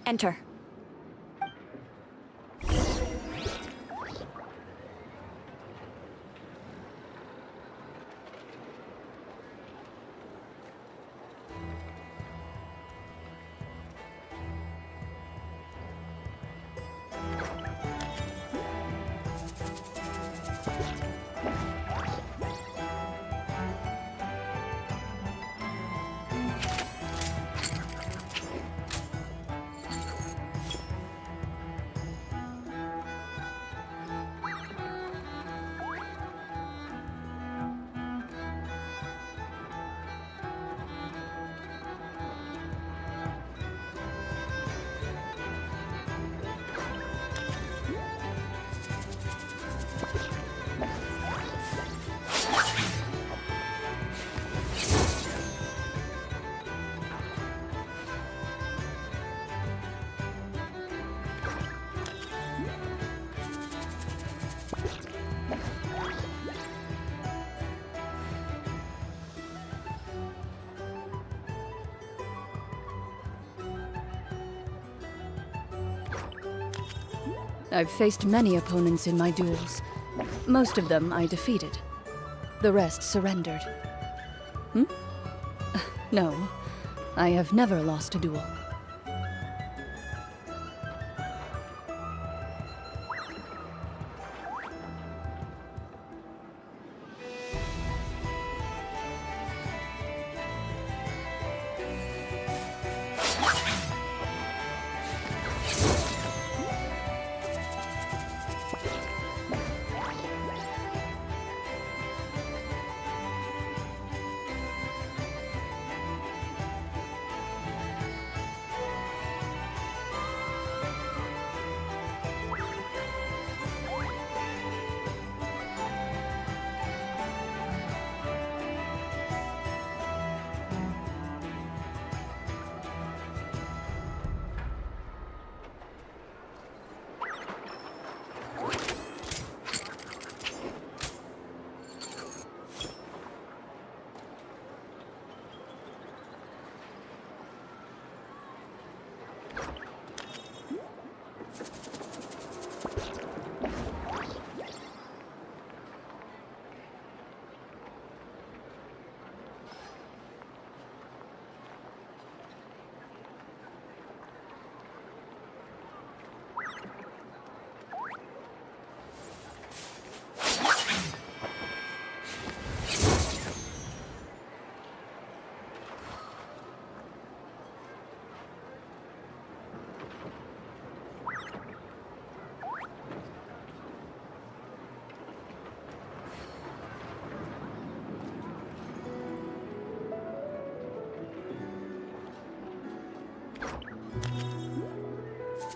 Enter. I've faced many opponents in my duels. Most of them I defeated. The rest surrendered. No, I have never lost a duel.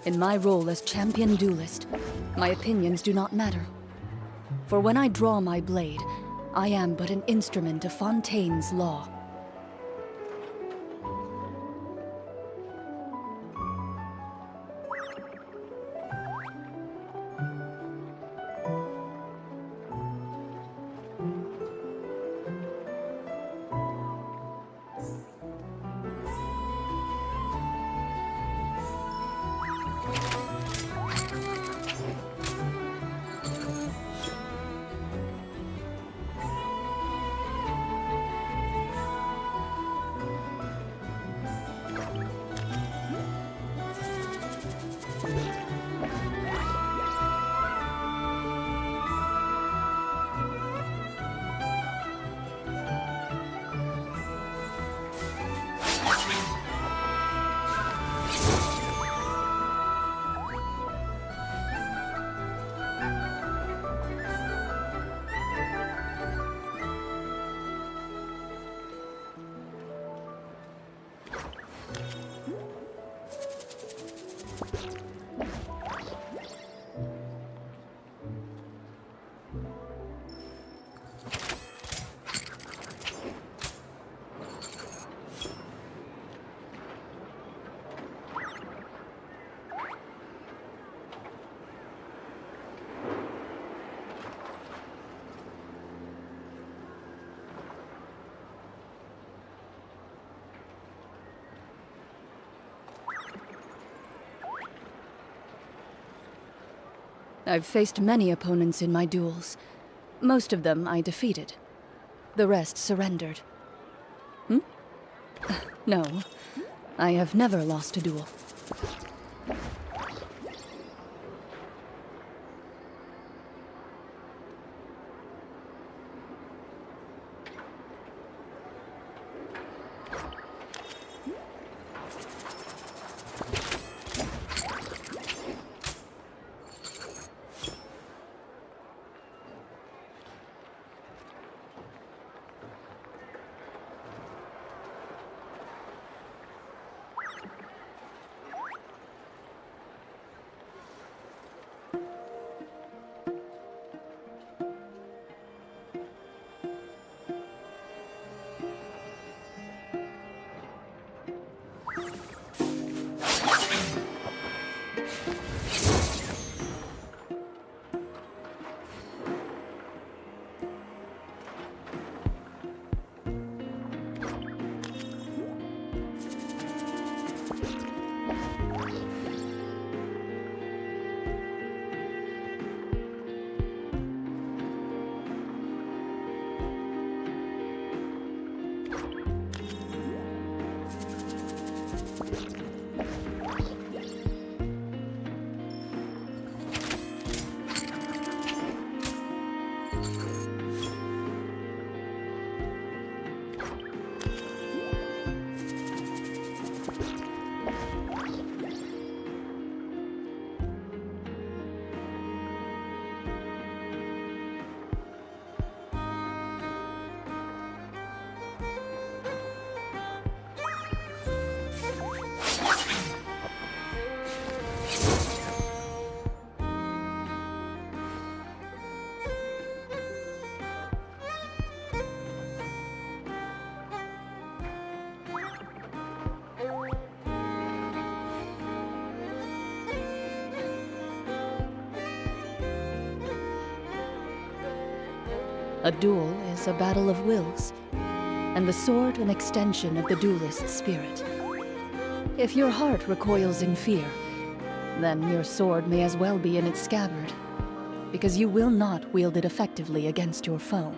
In my role as champion duelist, my opinions do not matter. For when I draw my blade, I am but an instrument of Fontaine's law. I've faced many opponents in my duels. Most of them I defeated. The rest surrendered. No, I have never lost a duel. A duel is a battle of wills, and the sword an extension of the duelist's spirit. If your heart recoils in fear, then your sword may as well be in its scabbard, because you will not wield it effectively against your foe.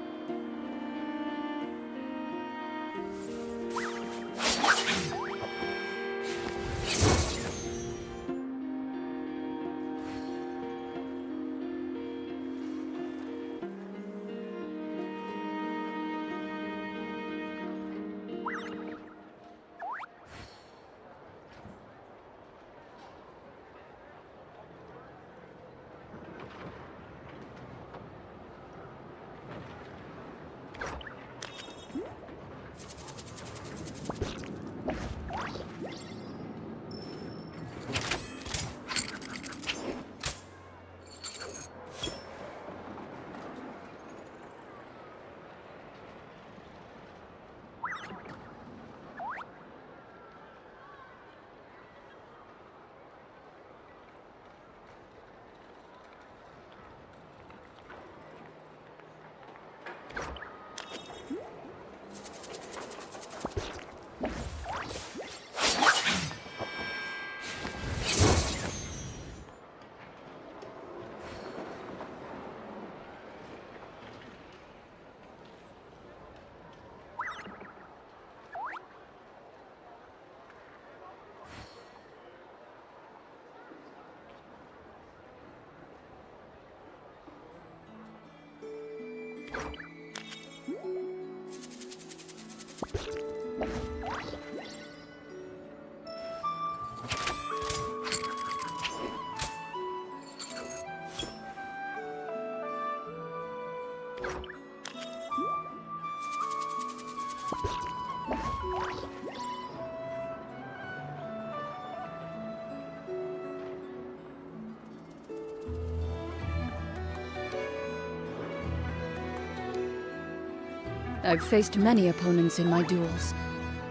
I've faced many opponents in my duels.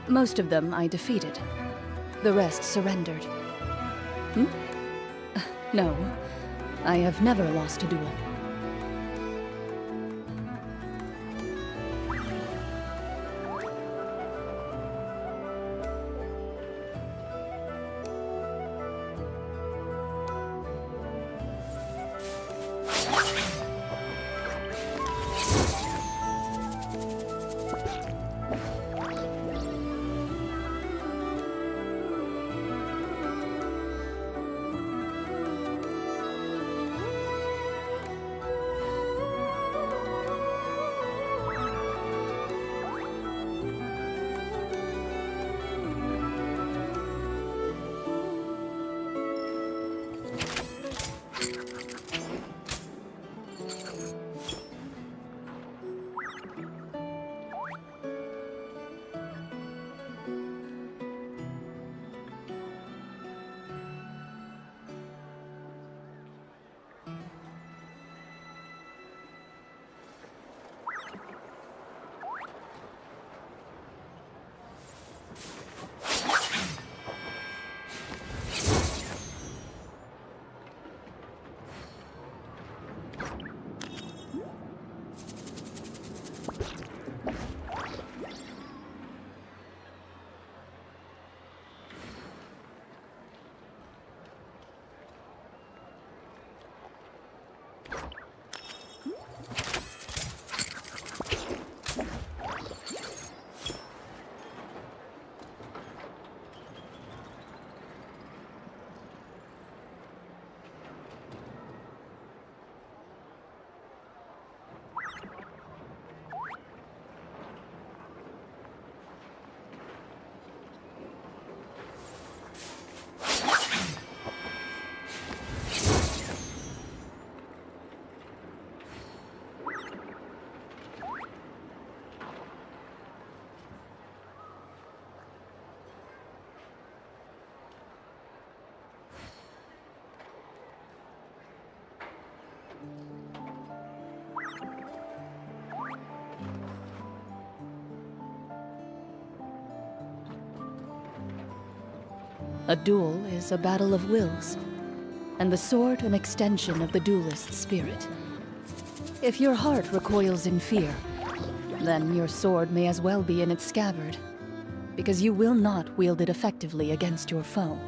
Most of them I defeated. The rest surrendered. No, I have never lost a duel. A duel is a battle of wills, and the sword an extension of the duelist's spirit. If your heart recoils in fear, then your sword may as well be in its scabbard, because you will not wield it effectively against your foe.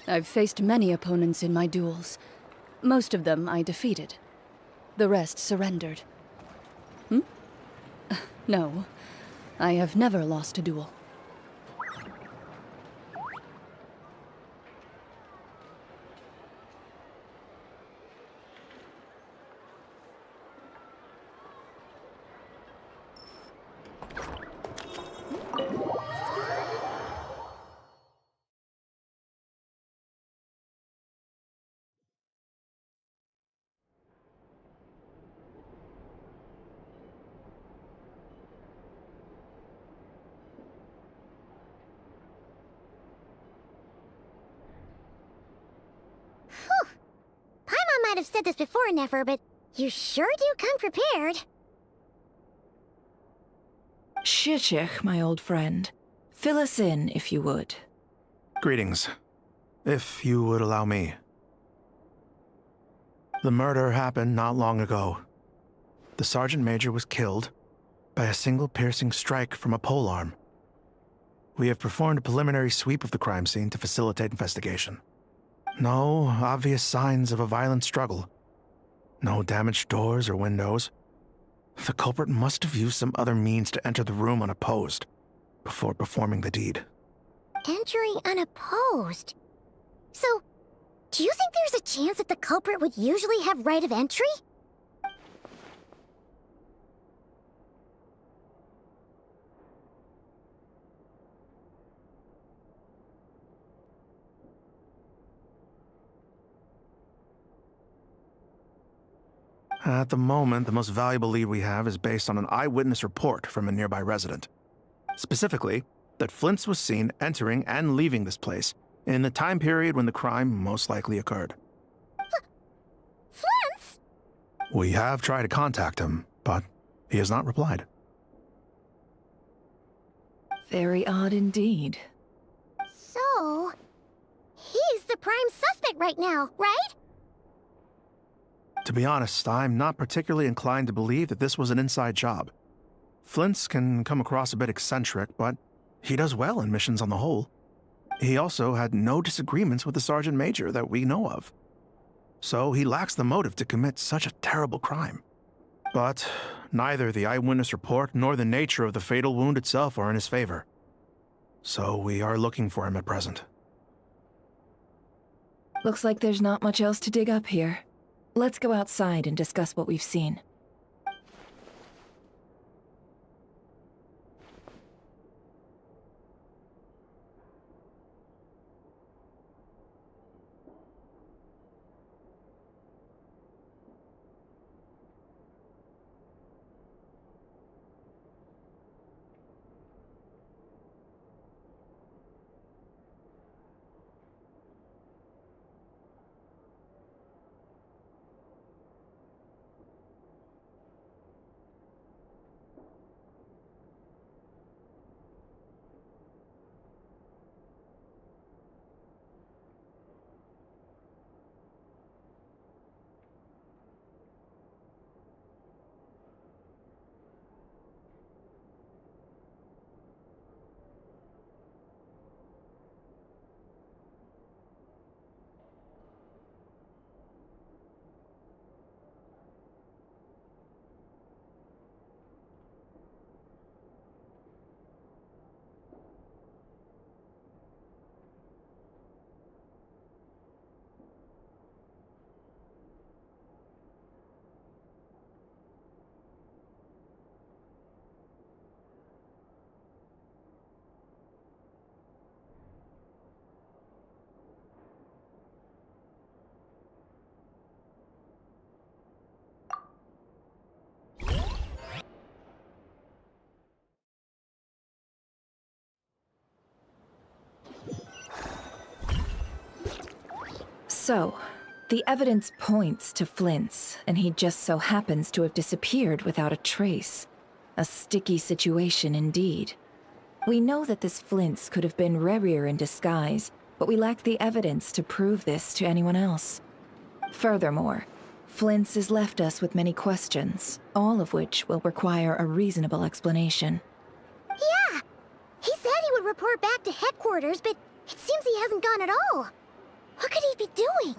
I've faced many opponents in my duels. Most of them I defeated. The rest surrendered. No, I have never lost a duel. Paimon might have said this before, Nefer, but you sure do come prepared. Shishich, my old friend. Fill us in, if you would. Greetings. If you would allow me. The murder happened not long ago. The Sergeant Major was killed by a single piercing strike from a polearm. We have performed a preliminary sweep of the crime scene to facilitate investigation. No obvious signs of a violent struggle. No damaged doors or windows. The culprit must have used some other means to enter the room unopposed before performing the deed. Entering unopposed. So, do you think there's a chance that the culprit would usually have right of entry? At the moment, the most valuable lead we have is based on an eyewitness report from a nearby resident. Specifically, that Flint's was seen entering and leaving this place in the time period when the crime most likely occurred. Flint's? We have tried to contact him, but he has not replied. Very odd indeed. So, he's the prime suspect right now, right? To be honest, I'm not particularly inclined to believe that this was an inside job. Flint's can come across a bit eccentric, but he does well in missions on the whole. He also had no disagreements with the Sergeant Major that we know of. So he lacks the motive to commit such a terrible crime. But neither the eyewitness report nor the nature of the fatal wound itself are in his favor. So we are looking for him at present. Looks like there's not much else to dig up here. Let's go outside and discuss what we've seen. So, the evidence points to Flint's, and he just so happens to have disappeared without a trace. A sticky situation indeed. We know that this Flint's could have been Rerir in disguise, but we lack the evidence to prove this to anyone else. Furthermore, Flint's has left us with many questions, all of which will require a reasonable explanation. Yeah! He said he would report back to headquarters, but it seems he hasn't gone at all. What could he be doing?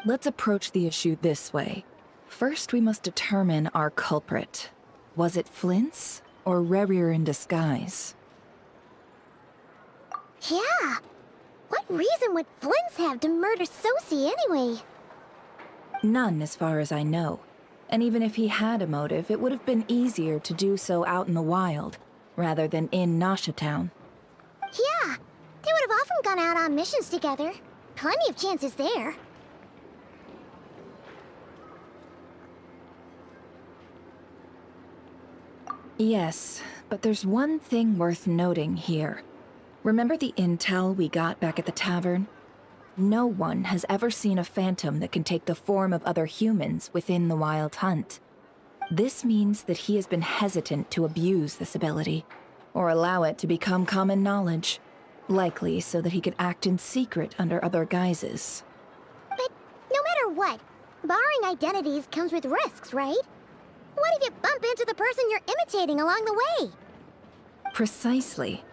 Let's approach the issue this way. First, we must determine our culprit. Was it Flint's or Rerir in disguise? Yeah! What reason would Flint's have to murder Sosie anyway? None, as far as I know. And even if he had a motive, it would have been easier to do so out in the wild, rather than in Nasha Town. Yeah! They would have often gone out on missions together. Plenty of chances there. Yes, but there's one thing worth noting here. Remember the intel we got back at the tavern? No one has ever seen a phantom that can take the form of other humans within the Wild Hunt. This means that he has been hesitant to abuse this ability, or allow it to become common knowledge, likely so that he could act in secret under other guises. But no matter what, borrowing identities comes with risks, right? What if you bump into the person you're imitating along the way? Precisely.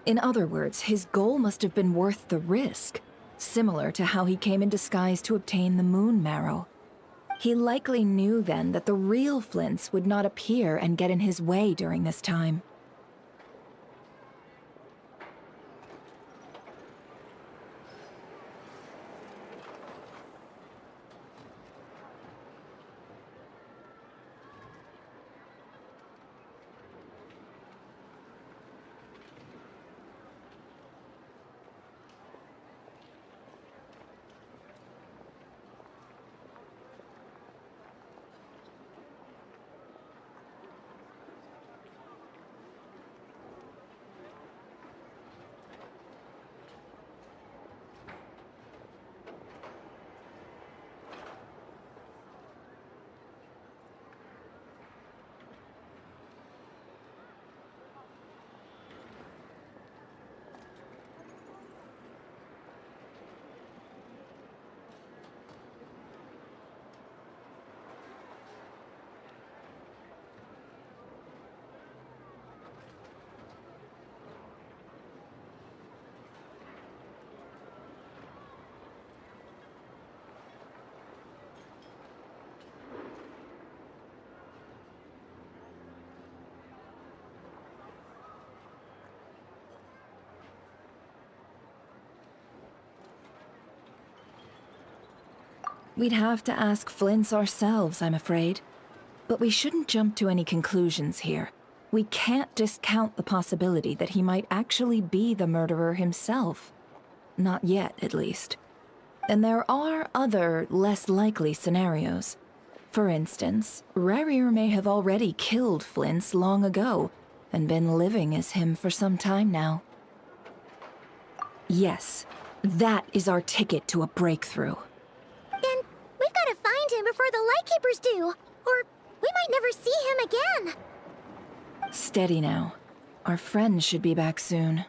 In other words, his goal must have been worth the risk, similar to how he came in disguise to obtain the moon marrow. He likely knew then that the real Flints would not appear and get in his way during this time. We'd have to ask Flint's ourselves, I'm afraid. But we shouldn't jump to any conclusions here. We can't discount the possibility that he might actually be the murderer himself. Not yet, at least. And there are other, less likely scenarios. For instance, Rerir may have already killed Flint's long ago, and been living as him for some time now. Yes, that is our ticket to a breakthrough. Then we've got to find him before the Lightkeepers do, or we might never see him again. Steady now. Our friend should be back soon.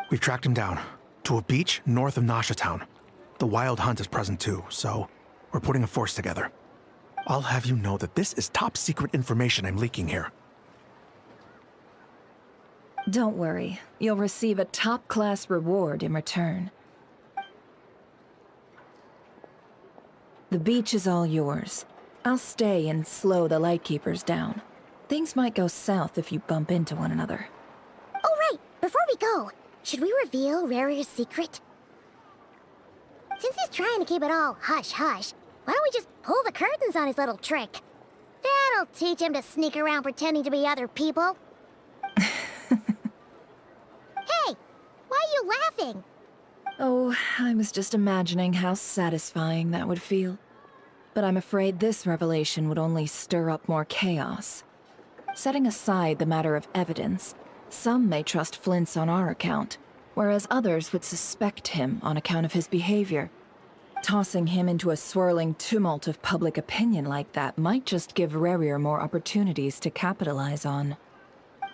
We've tracked him down to a beach north of Nasha Town. The Wild Hunt is present too, so we're putting a force together. I'll have you know that this is top secret information I'm leaking here. Don't worry. You'll receive a top-class reward in return. The beach is all yours. I'll stay and slow the Lightkeepers down. Things might go south if you bump into one another. Oh, right. Before we go, should we reveal Rarier's secret? Since he's trying to keep it all hush-hush, why don't we just pull the curtains on his little trick? That'll teach him to sneak around pretending to be other people. Hey, why are you laughing? Oh, I was just imagining how satisfying that would feel. But I'm afraid this revelation would only stir up more chaos. Setting aside the matter of evidence, some may trust Flint's on our account, whereas others would suspect him on account of his behavior. Tossing him into a swirling tumult of public opinion like that might just give Rarier more opportunities to capitalize on.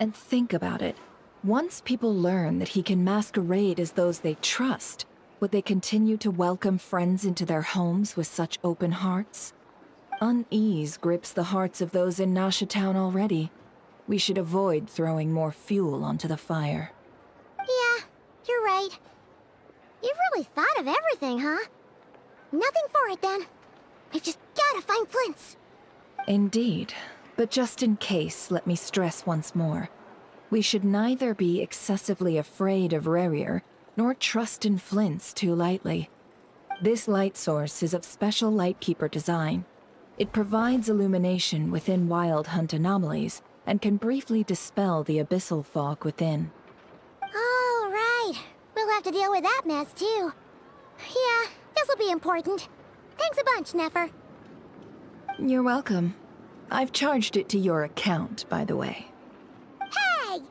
And think about it. Once people learn that he can masquerade as those they trust, would they continue to welcome friends into their homes with such open hearts? Unease grips the hearts of those in Nasha Town already. We should avoid throwing more fuel onto the fire. Yeah, you're right. You've really thought of everything, huh? Nothing for it, then. We've just gotta find Flint's. Indeed. But just in case, let me stress once more. We should neither be excessively afraid of Rarier, nor trust in Flint's too lightly. This light source is of special Lightkeeper design. It provides illumination within Wild Hunt anomalies, and can briefly dispel the abyssal fog within. All right. We'll have to deal with that mess, too. Yeah, this'll be important. Thanks a bunch, Nefer. You're welcome. I've charged it to your account, by the way. Hey, you!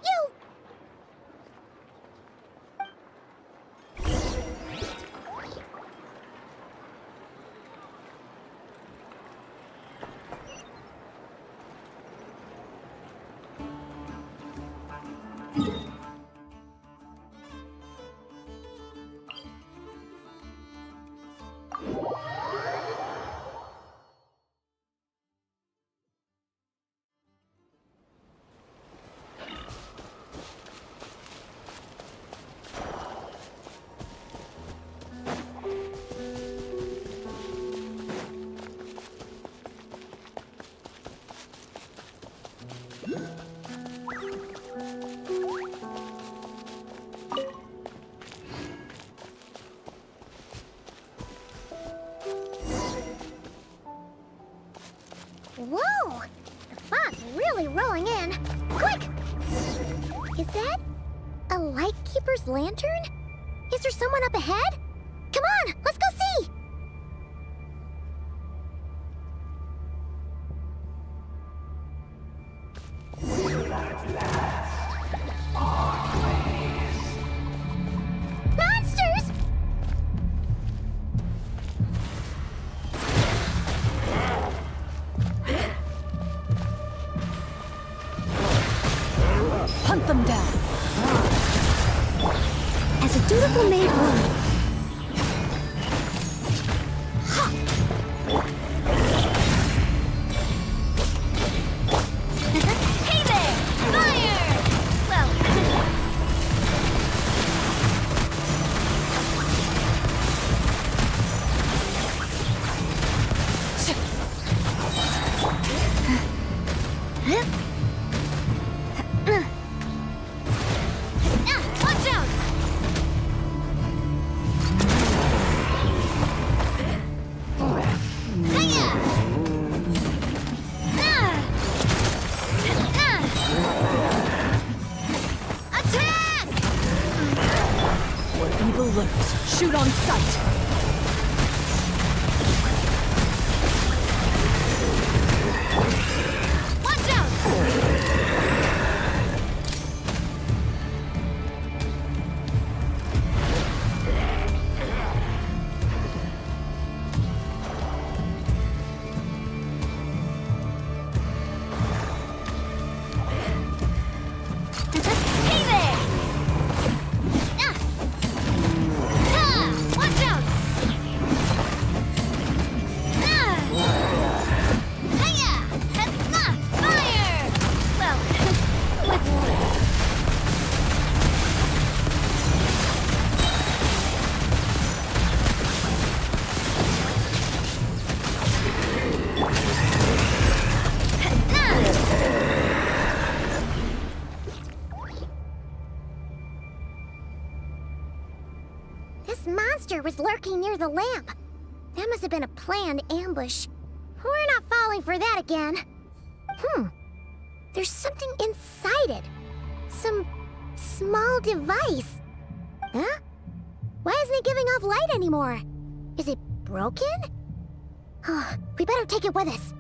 Whoa! The fog's really rolling in. Quick! Is that a Lightkeeper's lantern? Is there someone up ahead? Come on, let's go see! Monsters! Hunt them down. As a dutiful maid would. Hey there! Fire! Well, watch out! Attack! Where evil lurks, shoot on sight. Watch out! Hey there! Watch out! This monster was lurking near the lamp. That must have been a planned ambush. We're not falling for that again. There's something inside it. Some small device. Huh? Why isn't it giving off light anymore? Is it broken? Oh, we better take it with us.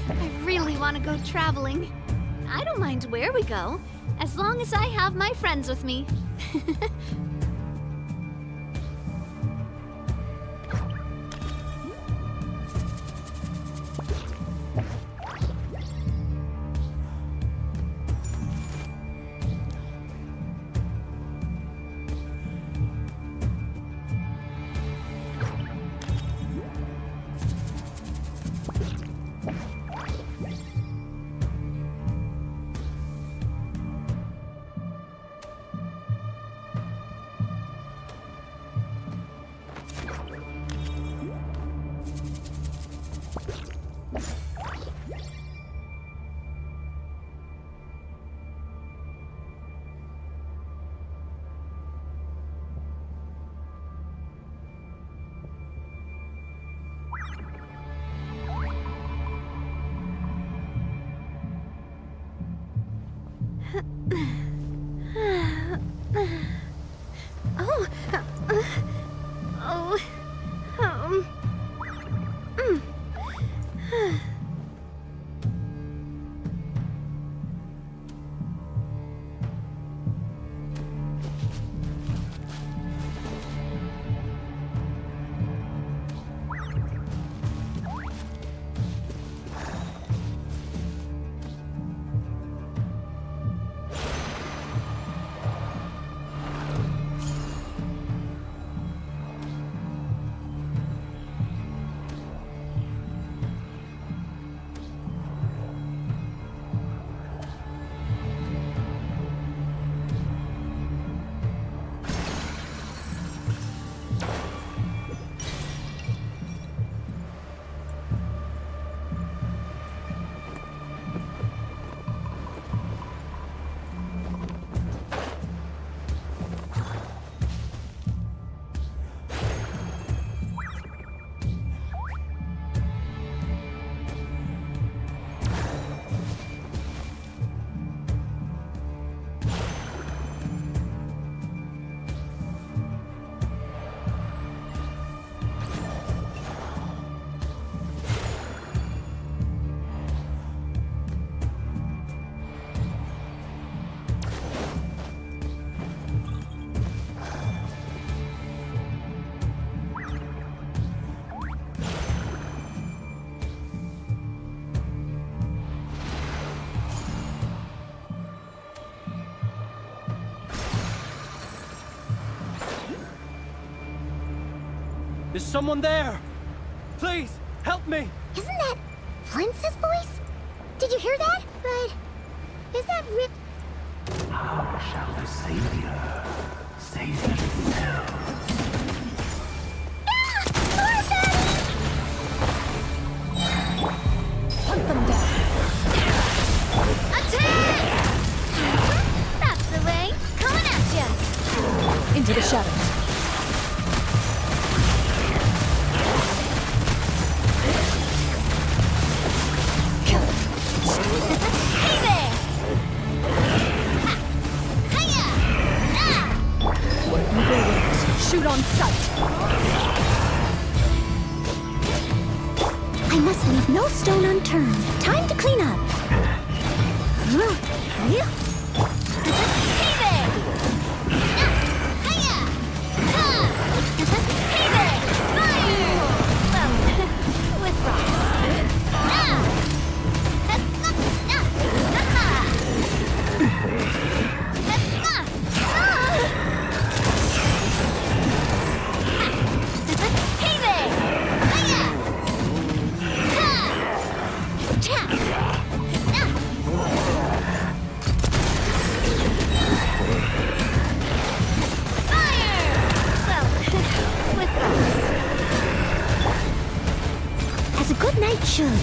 I really want to go traveling. I don't mind where we go, as long as I have my friends with me. Is someone there? Please, help me! Isn't that Flint's voice? Did you hear that? But is that Rip? How shall the Savior save you now? Hunt them down. Attack! That's the way. Coming at ya. Into the shadows. Hey there! turn. Time to clean up. Hey there! Hiya! Hey there! Fire! Well, with rocks. Hey there! Hiya! As a good knight should.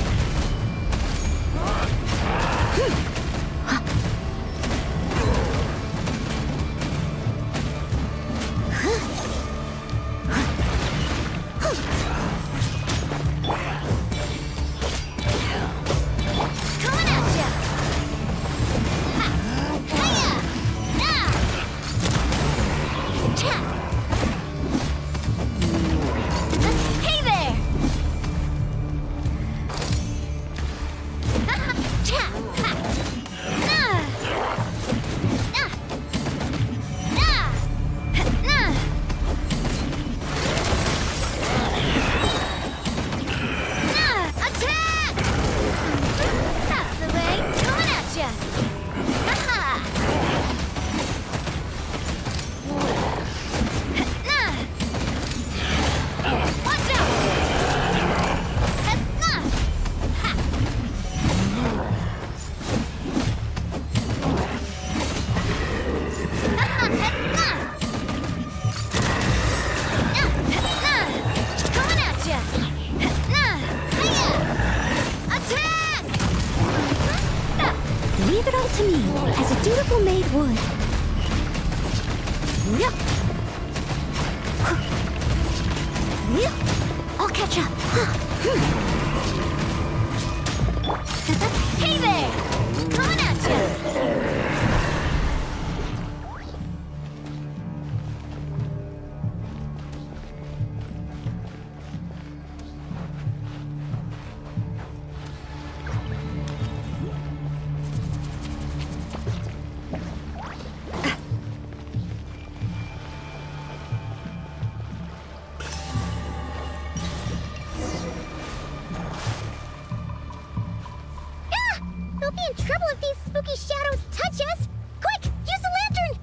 Coming at ya! Hiya! Hey there! Attack! That's the way. Coming at ya! Watch out! Coming at ya! Attack! Leave it all to me, as a dutiful maid would. I'll catch up. Hey there! Coming at ya! We'll be in trouble if these spooky shadows touch us! Quick, use the lantern!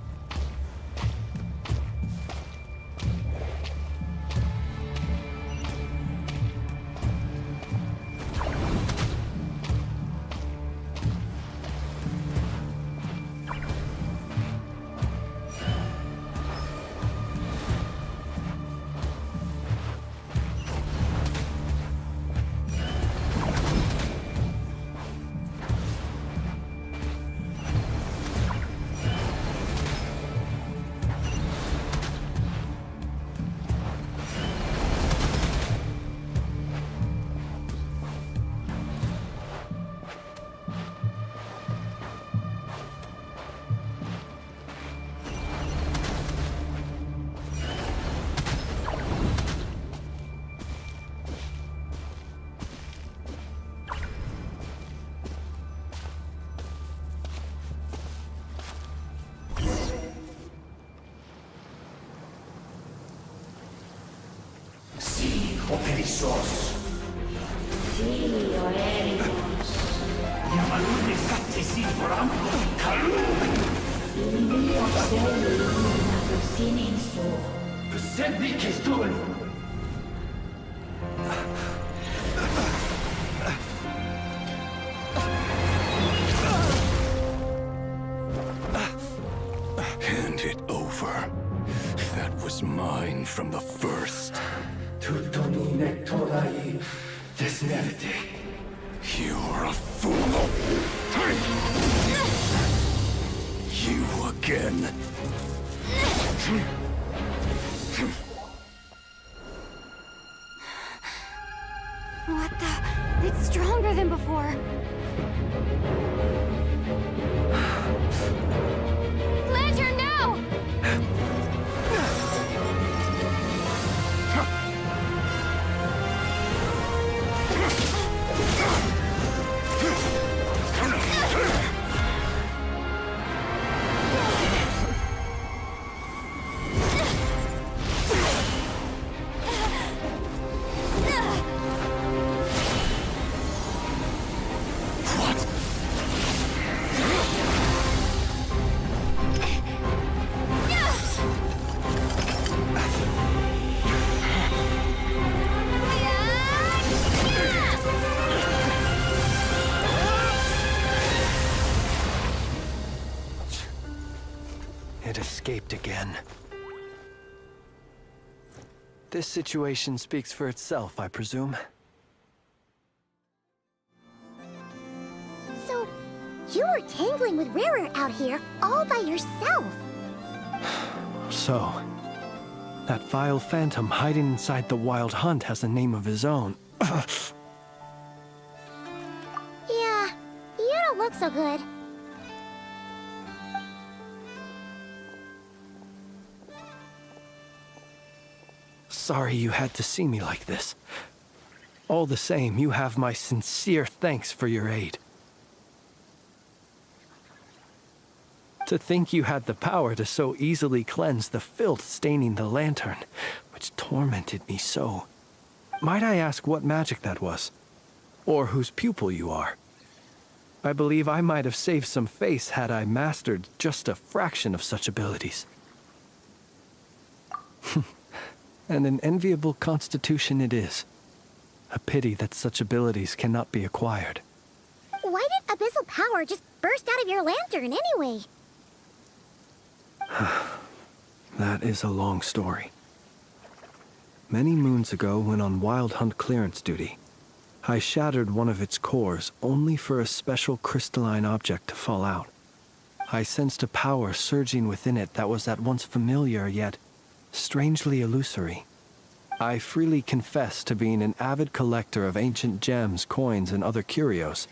Operissos. Yamalune sattesi forampo kalu. Besenni kestun. Hand it over. That was mine from the first. Tutoni nektorai desmerte. You're a fool. You again. What the? It's stronger than before. Lantern, now! It escaped again. This situation speaks for itself, I presume. So, you were tangling with Rarer out here all by yourself. So, that vile phantom hiding inside the Wild Hunt has a name of his own. Yeah, you don't look so good. Sorry you had to see me like this. All the same, you have my sincere thanks for your aid. To think you had the power to so easily cleanse the filth staining the lantern, which tormented me so. Might I ask what magic that was? Or whose pupil you are? I believe I might have saved some face had I mastered just a fraction of such abilities. And an enviable constitution it is. A pity that such abilities cannot be acquired. Why did abyssal power just burst out of your lantern anyway? That is a long story. Many moons ago, when on Wild Hunt clearance duty, I shattered one of its cores only for a special crystalline object to fall out. I sensed a power surging within it that was at once familiar yet strangely illusory. I freely confess to being an avid collector of ancient gems, coins, and other curios.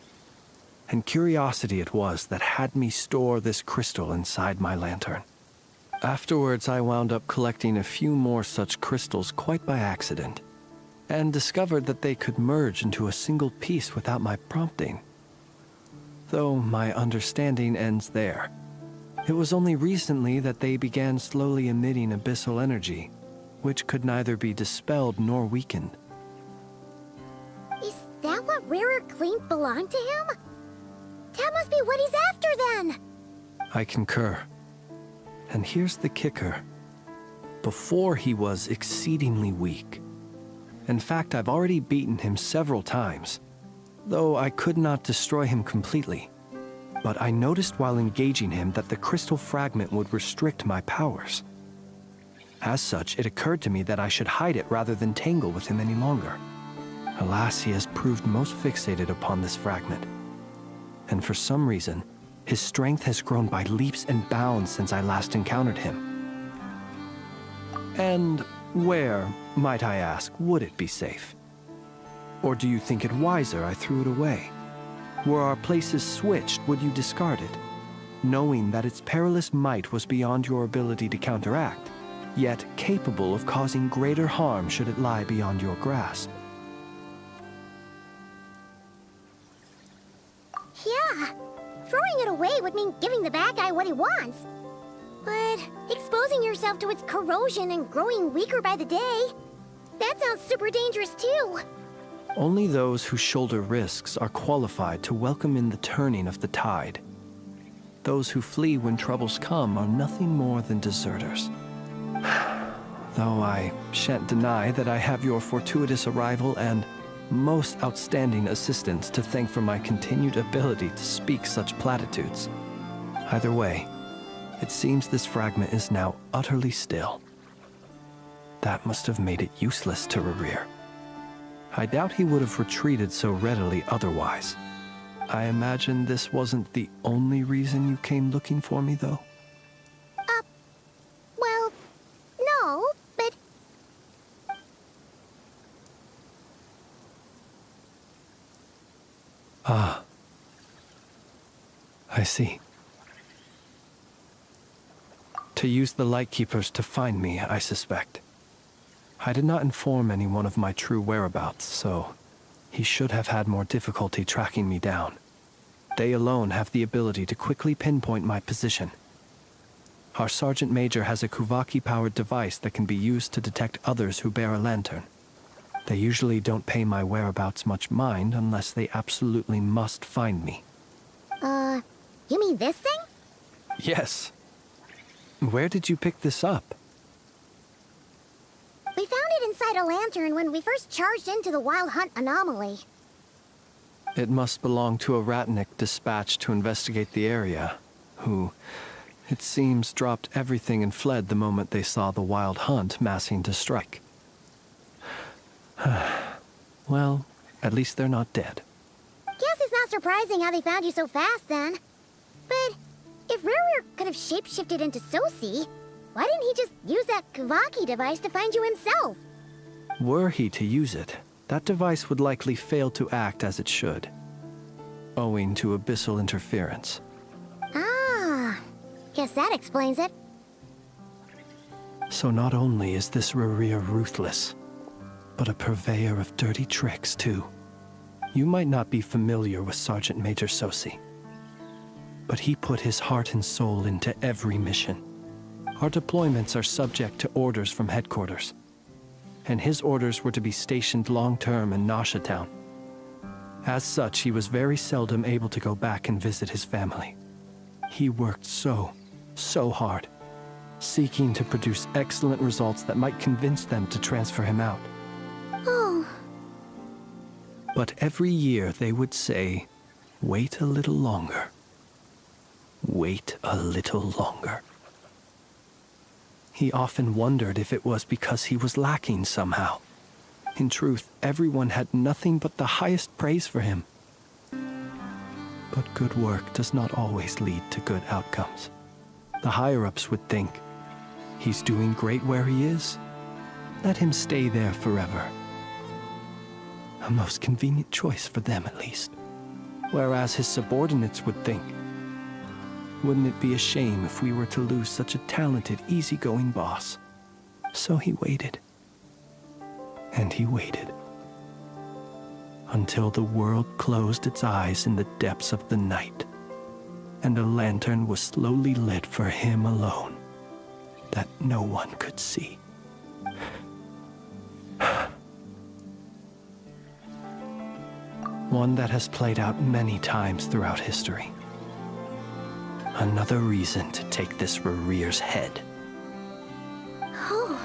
And curiosity it was that had me store this crystal inside my lantern. Afterwards, I wound up collecting a few more such crystals quite by accident, and discovered that they could merge into a single piece without my prompting. Though my understanding ends there. It was only recently that they began slowly emitting abyssal energy, which could neither be dispelled nor weakened. Is that what Rarer claimed belonged to him? That must be what he's after then! I concur. And here's the kicker. Before he was exceedingly weak. In fact, I've already beaten him several times, though I could not destroy him completely. But I noticed while engaging him that the crystal fragment would restrict my powers. As such, it occurred to me that I should hide it rather than tangle with him any longer. Alas, he has proved most fixated upon this fragment. And for some reason, his strength has grown by leaps and bounds since I last encountered him. And where, might I ask, would it be safe? Or do you think it wiser I threw it away? Were our places switched, would you discard it, knowing that its perilous might was beyond your ability to counteract, yet capable of causing greater harm should it lie beyond your grasp? Yeah, throwing it away would mean giving the bad guy what he wants. But exposing yourself to its corrosion and growing weaker by the day, that sounds super dangerous too. Only those who shoulder risks are qualified to welcome in the turning of the tide. Those who flee when troubles come are nothing more than deserters. Though I shan't deny that I have your fortuitous arrival and most outstanding assistance to thank for my continued ability to speak such platitudes. Either way, it seems this fragment is now utterly still. That must have made it useless to Rarer. I doubt he would have retreated so readily otherwise. I imagine this wasn't the only reason you came looking for me, though? Well, no, but... Ah. I see. To use the Lightkeepers to find me, I suspect. I did not inform anyone of my true whereabouts, so he should have had more difficulty tracking me down. They alone have the ability to quickly pinpoint my position. Our Sergeant Major has a Kuvaki-powered device that can be used to detect others who bear a lantern. They usually don't pay my whereabouts much mind unless they absolutely must find me. You mean this thing? Yes. Where did you pick this up? We found it inside a lantern when we first charged into the Wild Hunt anomaly. It must belong to a Ratnik dispatched to investigate the area, who it seems, dropped everything and fled the moment they saw the wild hunt massing to strike. Well, at least they're not dead. Guess it's not surprising how they found you so fast, then. But if Ruru could have shapeshifted into Sosi, why didn't he just use that Kavaki device to find you himself? Were he to use it, that device would likely fail to act as it should, owing to abyssal interference. Ah, guess that explains it. So not only is this Rurir ruthless, but a purveyor of dirty tricks, too. You might not be familiar with Sergeant Major Sosi, but he put his heart and soul into every mission. Our deployments are subject to orders from headquarters, and his orders were to be stationed long-term in Nasha Town. As such, he was very seldom able to go back and visit his family. He worked so hard, seeking to produce excellent results that might convince them to transfer him out. Oh. But every year they would say, "Wait a little longer. Wait a little longer." He often wondered if it was because he was lacking somehow. In truth, everyone had nothing but the highest praise for him. But good work does not always lead to good outcomes. The higher-ups would think, he's doing great where he is. Let him stay there forever. A most convenient choice for them, at least. Whereas his subordinates would think, wouldn't it be a shame if we were to lose such a talented, easygoing boss? So he waited. And he waited. Until the world closed its eyes in the depths of the night, and a lantern was slowly lit for him alone, that no one could see. One that has played out many times throughout history. Another reason to take this Rurir's head. Oh.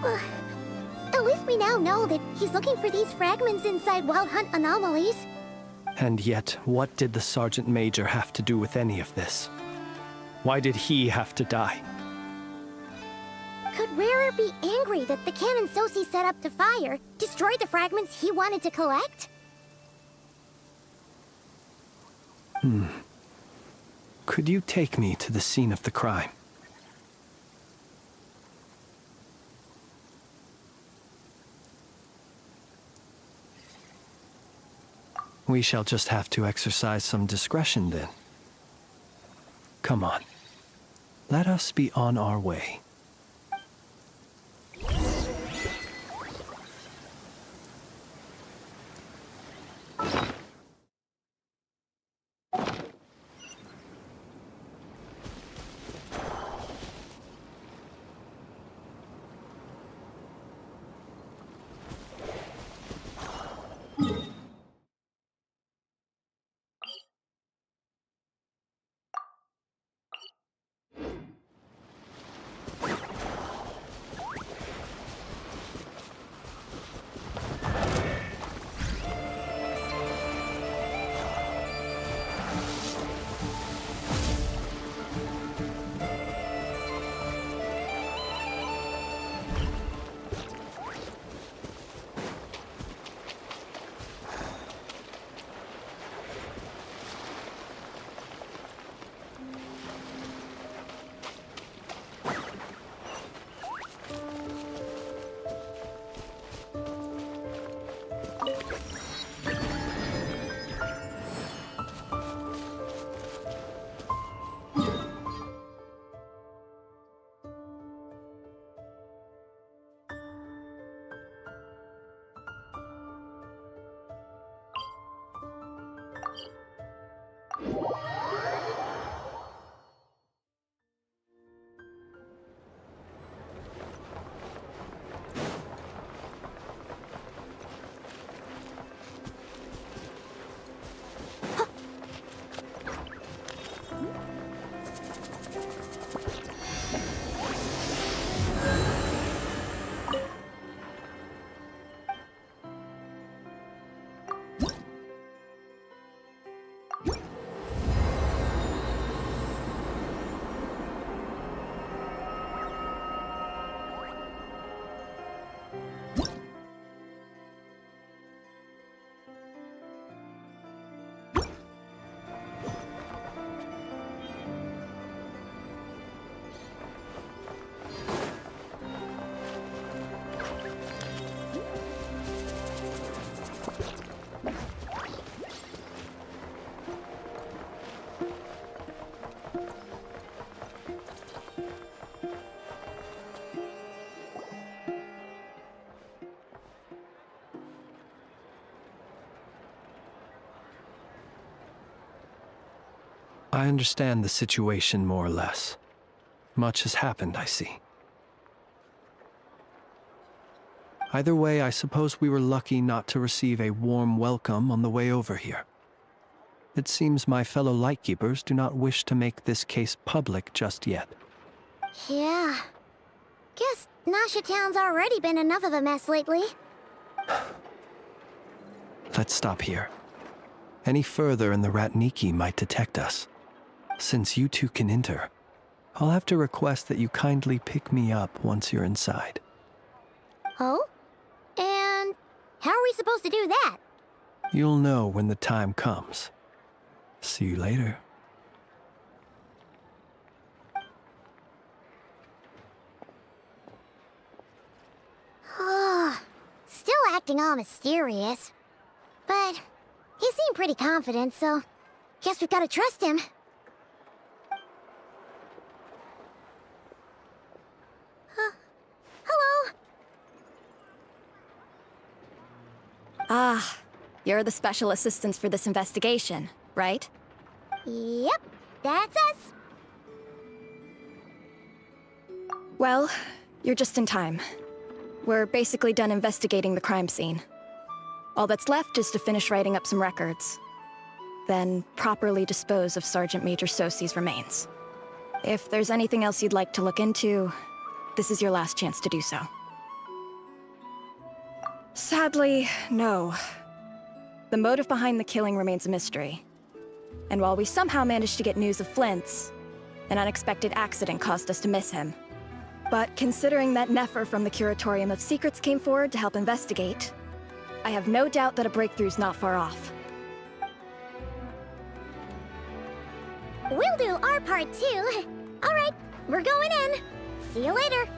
Well, at least we now know that he's looking for these fragments inside Wild Hunt anomalies. And yet, what did the Sergeant Major have to do with any of this? Why did he have to die? Could Rarer be angry that the cannon Sosi set up to fire destroyed the fragments he wanted to collect? Could you take me to the scene of the crime? We shall just have to exercise some discretion then. Come on. Let us be on our way. I understand the situation more or less. Much has happened, I see. Either way, I suppose we were lucky not to receive a warm welcome on the way over here. It seems my fellow Lightkeepers do not wish to make this case public just yet. Yeah. Guess Nasha Town's already been enough of a mess lately. Let's stop here. Any further and the Ratniki might detect us. Since you two can enter, I'll have to request that you kindly pick me up once you're inside. Oh? And how are we supposed to do that? You'll know when the time comes. See you later. Still acting all mysterious. But he seemed pretty confident, so guess we've got to trust him. Hello? Ah, you're the special assistants for this investigation, right? Yep, that's us. Well, you're just in time. We're basically done investigating the crime scene. All that's left is to finish writing up some records. Then properly dispose of Sergeant Major Sosi's remains. If there's anything else you'd like to look into, this is your last chance to do so. Sadly, no. The motive behind the killing remains a mystery. And while we somehow managed to get news of Flint's, an unexpected accident caused us to miss him. But considering that Nefer from the Curatorium of Secrets came forward to help investigate, I have no doubt that a breakthrough's not far off. We'll do our part too. All right, we're going in. See you later.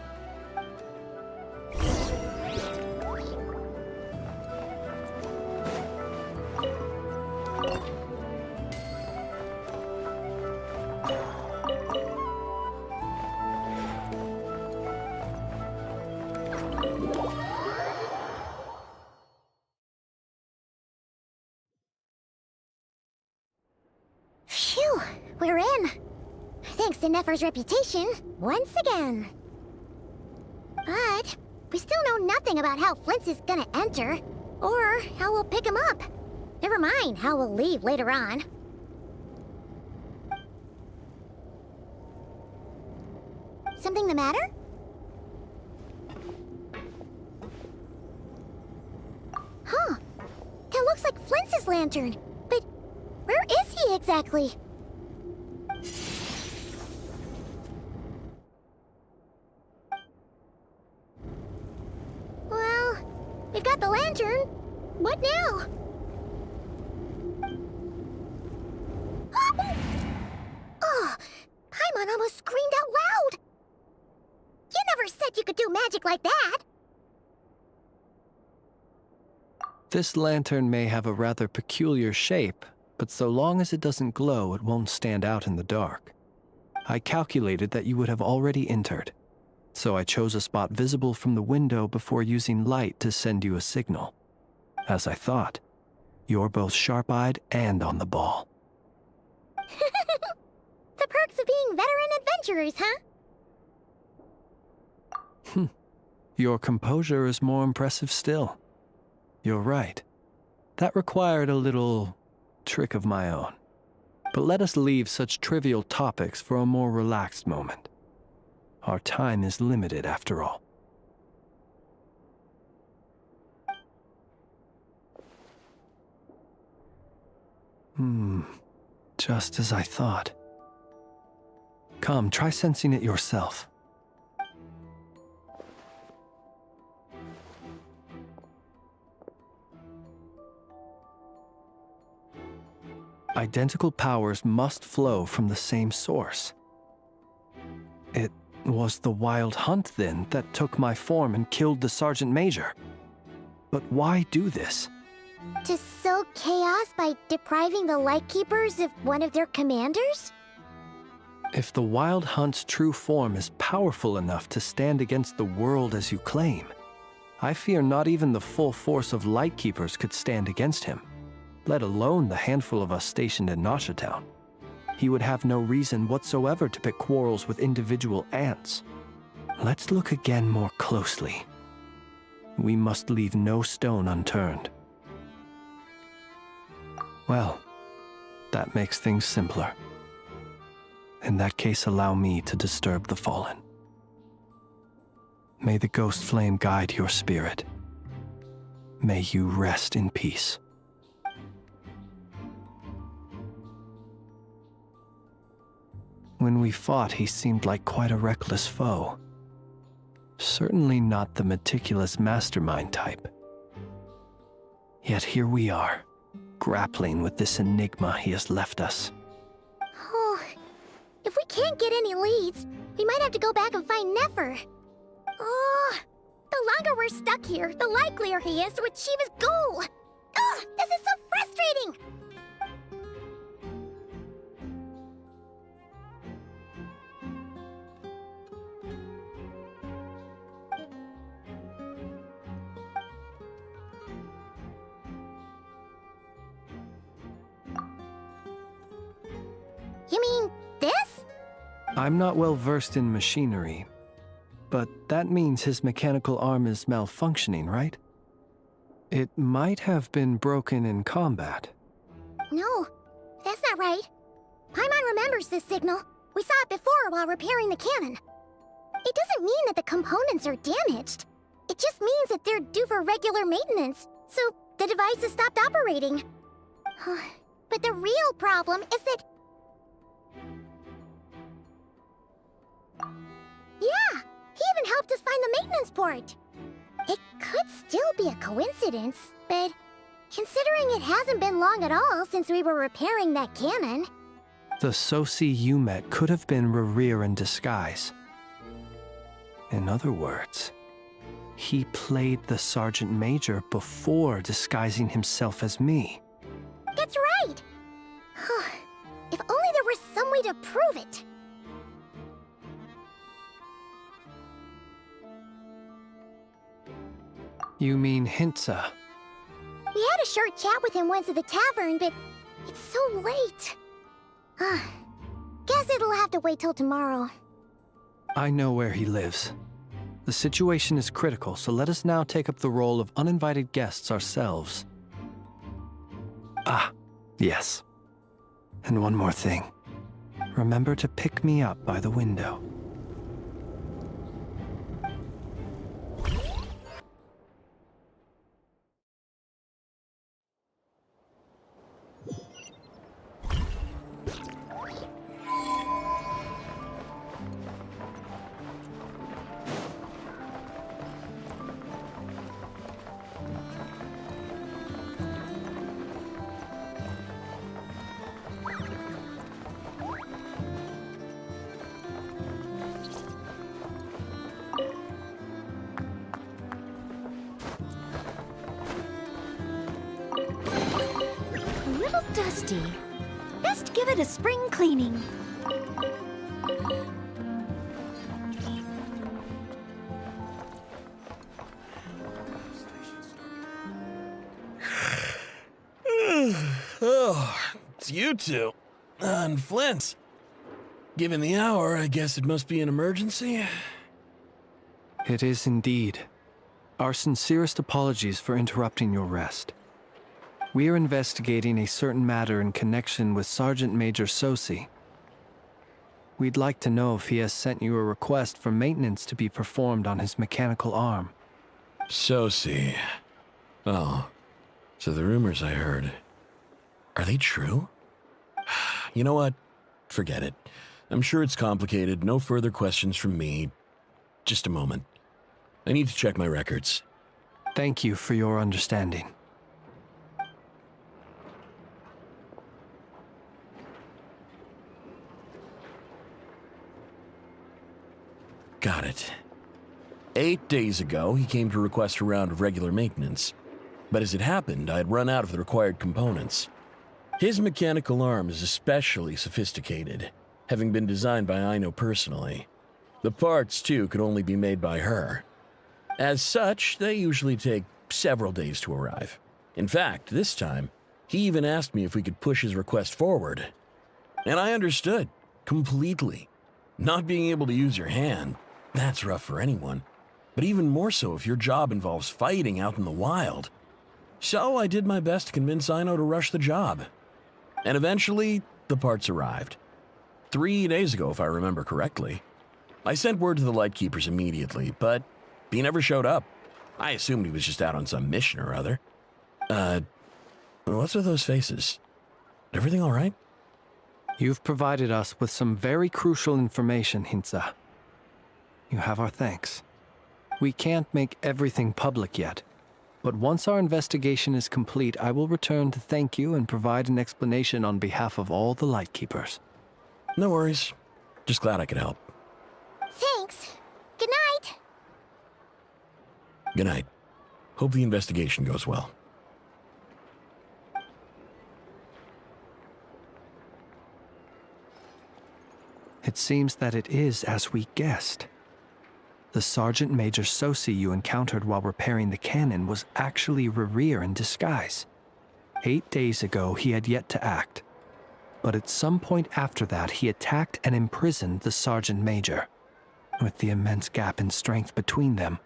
Phew, we're in. Thanks to Nefer's reputation, once again. But we still know nothing about how Flint's is gonna enter, or how we'll pick him up. Never mind how we'll leave later on. Something the matter? Huh. That looks like Flint's lantern. But where is he exactly? Well, we've got the lantern. What now? Oh, Paimon almost screamed out loud. You never said you could do magic like that. This lantern may have a rather peculiar shape, but so long as it doesn't glow, it won't stand out in the dark. I calculated that you would have already entered, so I chose a spot visible from the window before using light to send you a signal. As I thought, you're both sharp-eyed and on the ball. The perks of being veteran adventurers, huh? Your composure is more impressive still. You're right. That required a little trick of my own. But let us leave such trivial topics for a more relaxed moment. Our time is limited, after all. Just as I thought. Come, try sensing it yourself. Identical powers must flow from the same source. It was the Wild Hunt, then, that took my form and killed the Sergeant Major. But why do this? To sow chaos by depriving the Lightkeepers of one of their commanders? If the Wild Hunt's true form is powerful enough to stand against the world as you claim, I fear not even the full force of Lightkeepers could stand against him, let alone the handful of us stationed in Noshatown. He would have no reason whatsoever to pick quarrels with individual ants. Let's look again more closely. We must leave no stone unturned. Well, that makes things simpler. In that case, allow me to disturb the fallen. May the ghost flame guide your spirit. May you rest in peace. When we fought, he seemed like quite a reckless foe. Certainly not the meticulous mastermind type. Yet here we are, grappling with this enigma he has left us. Oh, if we can't get any leads, we might have to go back and find Nefer. Oh, the longer we're stuck here, the likelier he is to achieve his goal. Oh, this is so frustrating! You mean this? I'm not well versed in machinery, but that means his mechanical arm is malfunctioning, right? It might have been broken in combat. No, that's not right. Paimon remembers this signal. We saw it before while repairing the cannon. It doesn't mean that the components are damaged. It just means that they're due for regular maintenance, so the device has stopped operating. But the real problem is that... Yeah, he even helped us find the maintenance port. It could still be a coincidence, but considering it hasn't been long at all since we were repairing that cannon... The Sosi you met could have been Rerir in disguise. In other words, he played the Sergeant Major before disguising himself as me. That's right! If only there was some way to prove it. You mean Hintsa? We had a short chat with him once at the tavern, but it's so late. Guess it'll have to wait till tomorrow. I know where he lives. The situation is critical, so let us now take up the role of uninvited guests ourselves. Ah, yes. And one more thing. Remember to pick me up by the window. Dusty. Best give it a spring cleaning. Oh, it's you two. And Flint. Given the hour, I guess it must be an emergency. It is indeed. Our sincerest apologies for interrupting your rest. We are investigating a certain matter in connection with Sergeant Major Sosi. We'd like to know if he has sent you a request for maintenance to be performed on his mechanical arm. Sosi. Oh, so the rumors I heard, are they true? You know what? Forget it. I'm sure it's complicated. No further questions from me. Just a moment. I need to check my records. Thank you for your understanding. Got it. 8 days ago, he came to request a round of regular maintenance. But as it happened, I had run out of the required components. His mechanical arm is especially sophisticated. having been designed by Aino personally. The parts, too, could only be made by her. As such, they usually take several days to arrive. In fact, this time, he even asked me if we could push his request forward. And I understood, completely. Not being able to use your hand, that's rough for anyone. But even more so if your job involves fighting out in the wild. So I did my best to convince Aino to rush the job. And eventually, the parts arrived. 3 days ago, if I remember correctly. I sent word to the Lightkeepers immediately, but he never showed up. I assumed he was just out on some mission or other. What's with those faces? Everything all right? You've provided us with some very crucial information, Hintsa. You have our thanks. We can't make everything public yet, but once our investigation is complete, I will return to thank you and provide an explanation on behalf of all the Lightkeepers. No worries. Just glad I could help. Thanks. Good night. Good night. Hope the investigation goes well. It seems that it is as we guessed. The Sergeant Major Sosi you encountered while repairing the cannon was actually Rerir in disguise. 8 days ago, he had yet to act. But at some point after that, he attacked and imprisoned the Sergeant Major. With the immense gap in strength between them,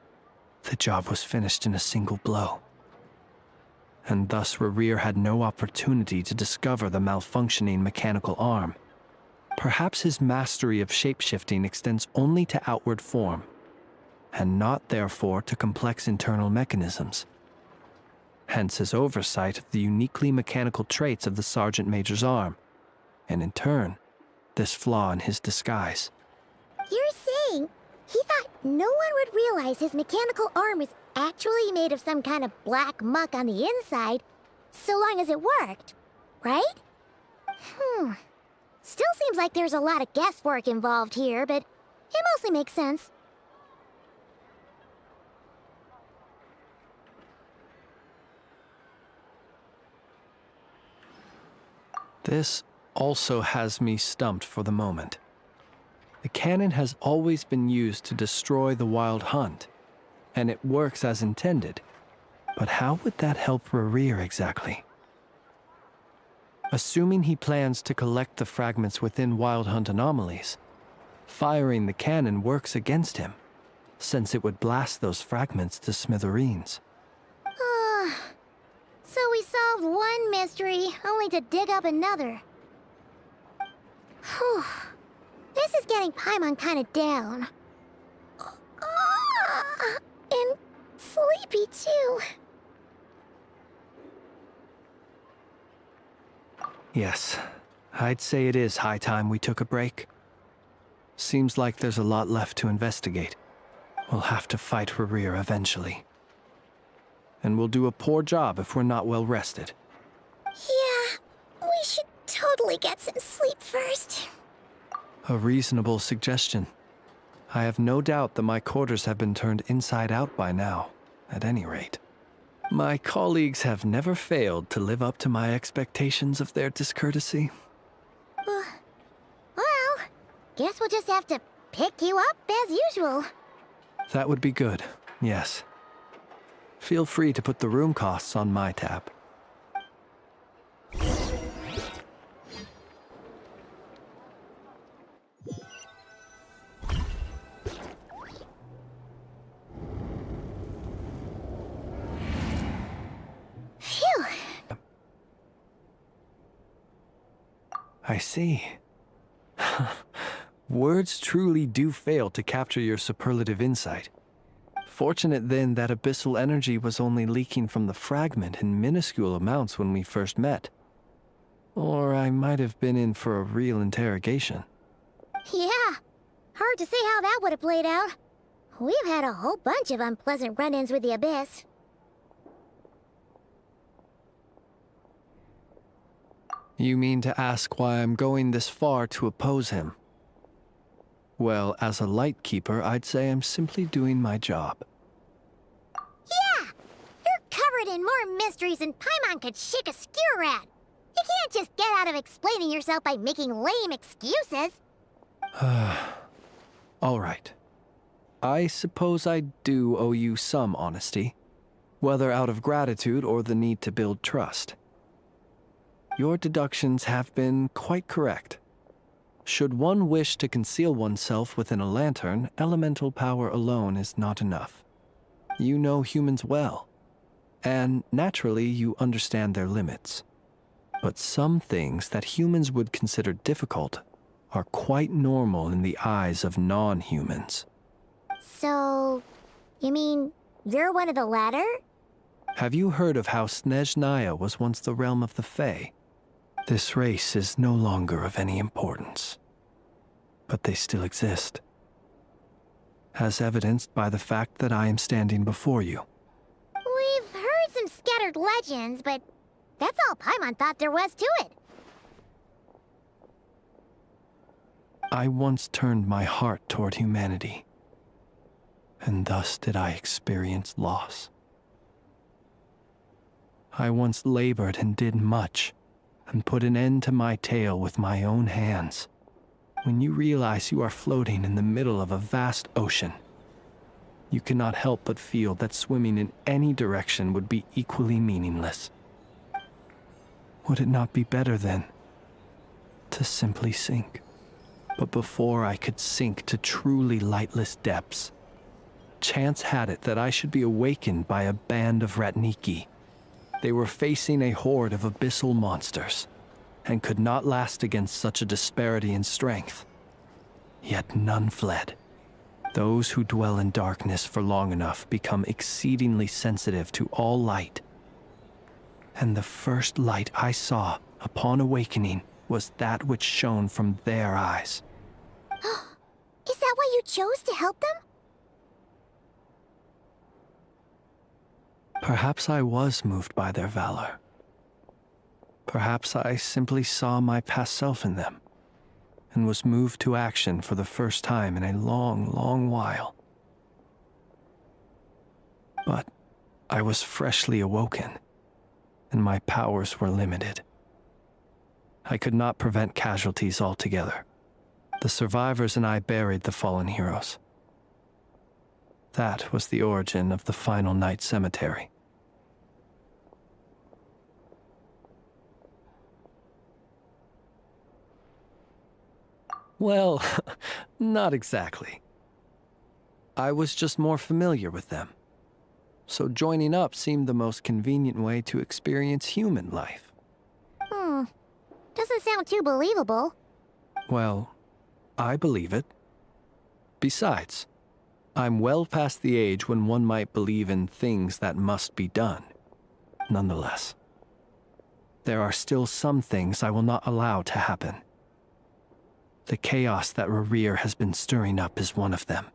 the job was finished in a single blow. And thus Rerir had no opportunity to discover the malfunctioning mechanical arm. Perhaps his mastery of shapeshifting extends only to outward form, and not therefore to complex internal mechanisms. Hence his oversight of the uniquely mechanical traits of the Sergeant Major's arm, and in turn, this flaw in his disguise. You're saying he thought no one would realize his mechanical arm is actually made of some kind of black muck on the inside, so long as it worked, right? Still seems like there's a lot of guesswork involved here, but it mostly makes sense. This also has me stumped for the moment. The cannon has always been used to destroy the wild hunt, and it works as intended. But how would that help Rerir exactly? Assuming he plans to collect the fragments within wild hunt anomalies, firing the cannon works against him, since it would blast those fragments to smithereens. So we solved one mystery, only to dig up another. Whew. This is getting Paimon kind of down. And sleepy, too. Yes, I'd say it is high time we took a break. Seems like there's a lot left to investigate. We'll have to fight Rerir eventually. And we'll do a poor job if we're not well rested. Yeah, we should totally get some sleep first. A reasonable suggestion. I have no doubt that my quarters have been turned inside out by now, at any rate. My colleagues have never failed to live up to my expectations of their discourtesy. Well, guess we'll just have to pick you up as usual. That would be good, yes. Feel free to put the room costs on my tab. Phew. I see. Words truly do fail to capture your superlative insight. Fortunate then that abyssal energy was only leaking from the fragment in minuscule amounts when we first met. Or I might have been in for a real interrogation. Yeah, hard to say how that would have played out. We've had a whole bunch of unpleasant run-ins with the Abyss. You mean to ask why I'm going this far to oppose him? Well, as a Lightkeeper, I'd say I'm simply doing my job. Yeah! You're covered in more mysteries than Paimon could shake a skewer at. You can't just get out of explaining yourself by making lame excuses. All right. I suppose I do owe you some honesty, whether out of gratitude or the need to build trust. Your deductions have been quite correct. Should one wish to conceal oneself within a lantern, elemental power alone is not enough. You know humans well, and naturally you understand their limits. But some things that humans would consider difficult are quite normal in the eyes of non-humans. So, you mean you're one of the latter? Have you heard of how Snezhnaya was once the realm of the Fae? This race is no longer of any importance, but they still exist, as evidenced by the fact that I am standing before you. We've heard some scattered legends, but that's all Paimon thought there was to it. I once turned my heart toward humanity, and thus did I experience loss. I once labored and did much, and put an end to my tale with my own hands. When you realize you are floating in the middle of a vast ocean, you cannot help but feel that swimming in any direction would be equally meaningless. Would it not be better, then, to simply sink? But before I could sink to truly lightless depths, chance had it that I should be awakened by a band of Ratniki. They were facing a horde of abyssal monsters, and could not last against such a disparity in strength. Yet none fled. Those who dwell in darkness for long enough become exceedingly sensitive to all light. And the first light I saw upon awakening was that which shone from their eyes. Is that why you chose to help them? Perhaps I was moved by their valor. Perhaps I simply saw my past self in them, and was moved to action for the first time in a long, long while. But I was freshly awoken, and my powers were limited. I could not prevent casualties altogether. The survivors and I buried the fallen heroes. That was the origin of the final night cemetery. Well, not exactly. I was just more familiar with them. So joining up seemed the most convenient way to experience human life. Doesn't sound too believable. Well, I believe it. Besides, I'm well past the age when one might believe in things that must be done. Nonetheless, there are still some things I will not allow to happen. The chaos that Rerir has been stirring up is one of them.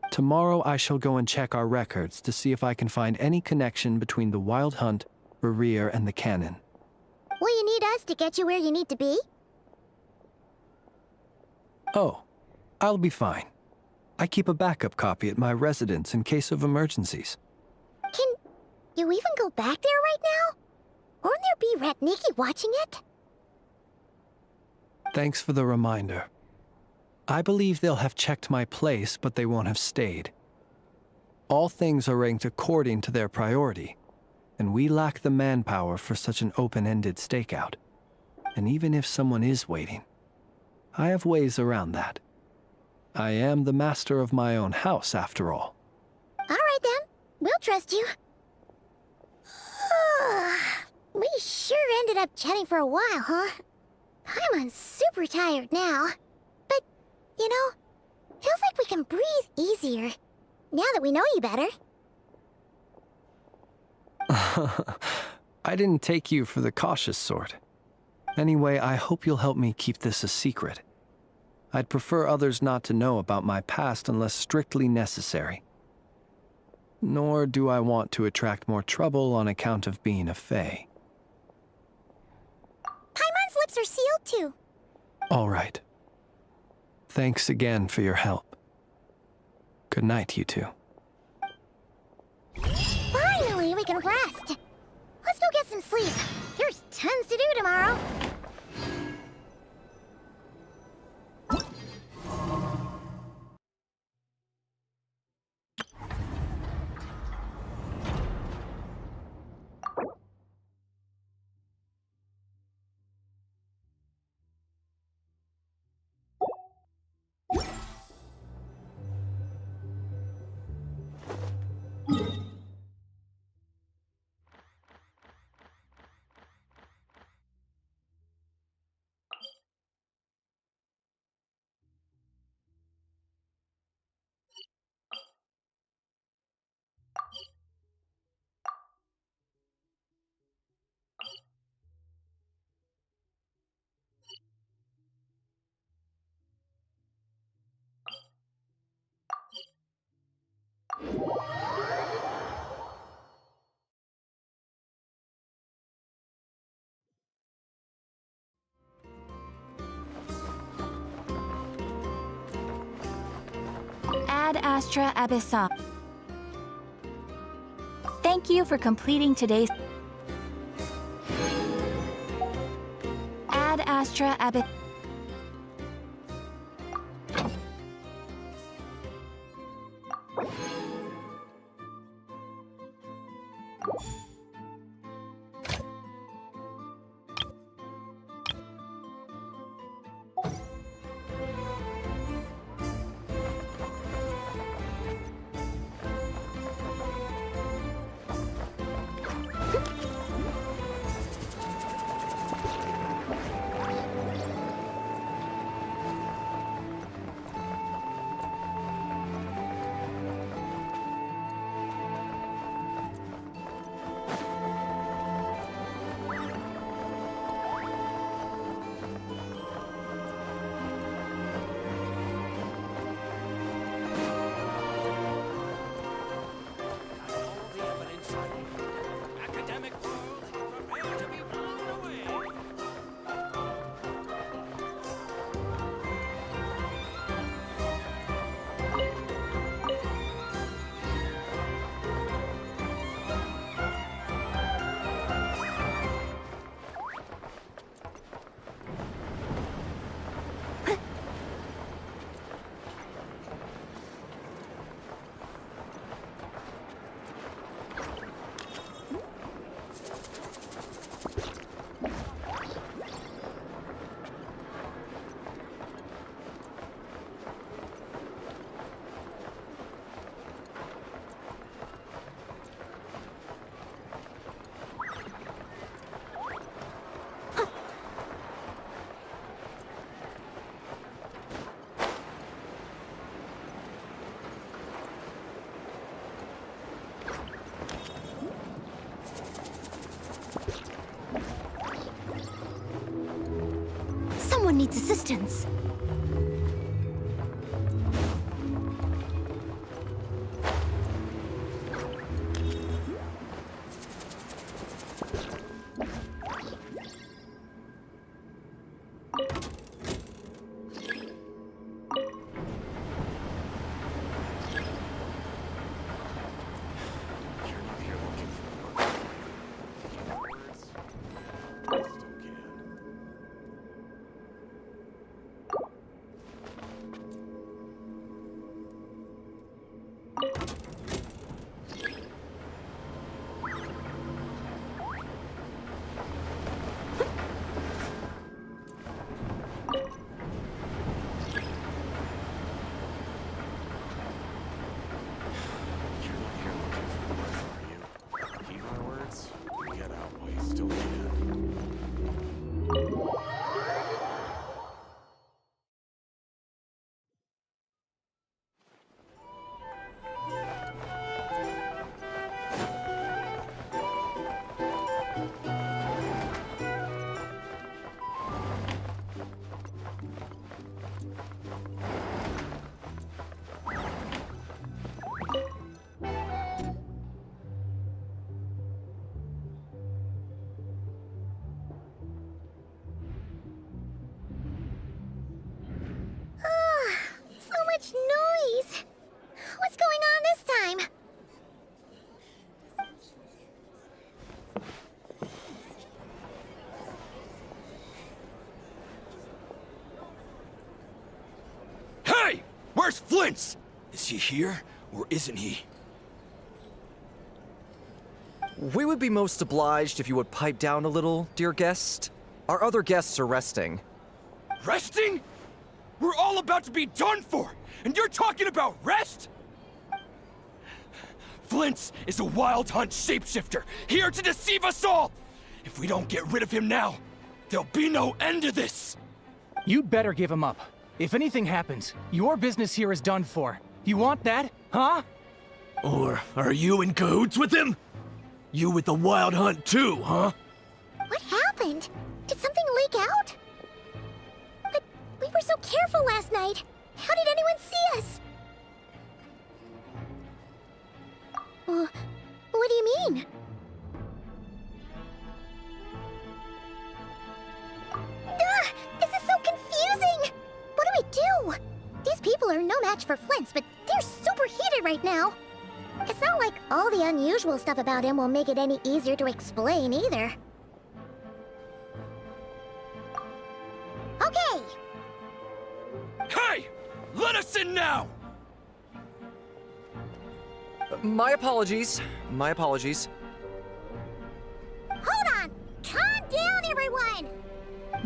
Tomorrow I shall go and check our records to see if I can find any connection between the Wild Hunt, Rerir, and the Canon. Will you need us to get you where you need to be? Oh, I'll be fine. I keep a backup copy at my residence in case of emergencies. Can you even go back there right now? Won't there be Ratniki watching it? Thanks for the reminder. I believe they'll have checked my place, but they won't have stayed. All things are ranked according to their priority, and we lack the manpower for such an open-ended stakeout. And even if someone is waiting, I have ways around that. I am the master of my own house, after all. All right, then. We'll trust you. We sure ended up chatting for a while, huh? I'm super tired now. But, you know, feels like we can breathe easier, now that we know you better. I didn't take you for the cautious sort. Anyway, I hope you'll help me keep this a secret. I'd prefer others not to know about my past unless strictly necessary. Nor do I want to attract more trouble on account of being a Fae. Paimon's lips are sealed too. All right. Thanks again for your help. Good night, you two. Finally, we can rest. Let's go get some sleep. There's tons to do tomorrow. Ad Astra Abyssal. Thank you for completing today's Ad Astra Abyssal. Someone needs assistance. So much noise. What's going on this time? Hey! Where's Flint's? Is he here, or isn't he? We would be most obliged if you would pipe down a little, dear guest. Our other guests are resting. Resting? We're all about to be done for, and you're talking about rest? Flint's is a wild hunt shapeshifter, here to deceive us all! If we don't get rid of him now, there'll be no end to this! You'd better give him up. If anything happens, your business here is done for. You want that, huh? Or are you in cahoots with him? You with the wild hunt too, huh? What happened? Did something leak out? But we were so careful last night. How did anyone see us? What do you mean? This is so confusing! What do we do? These people people are no match for Flint's, but they're super heated right now. It's not like all the unusual stuff about him will make it any easier to explain either. Okay. Hey! Let us in now! My apologies. My apologies. Hold on! Calm down, everyone!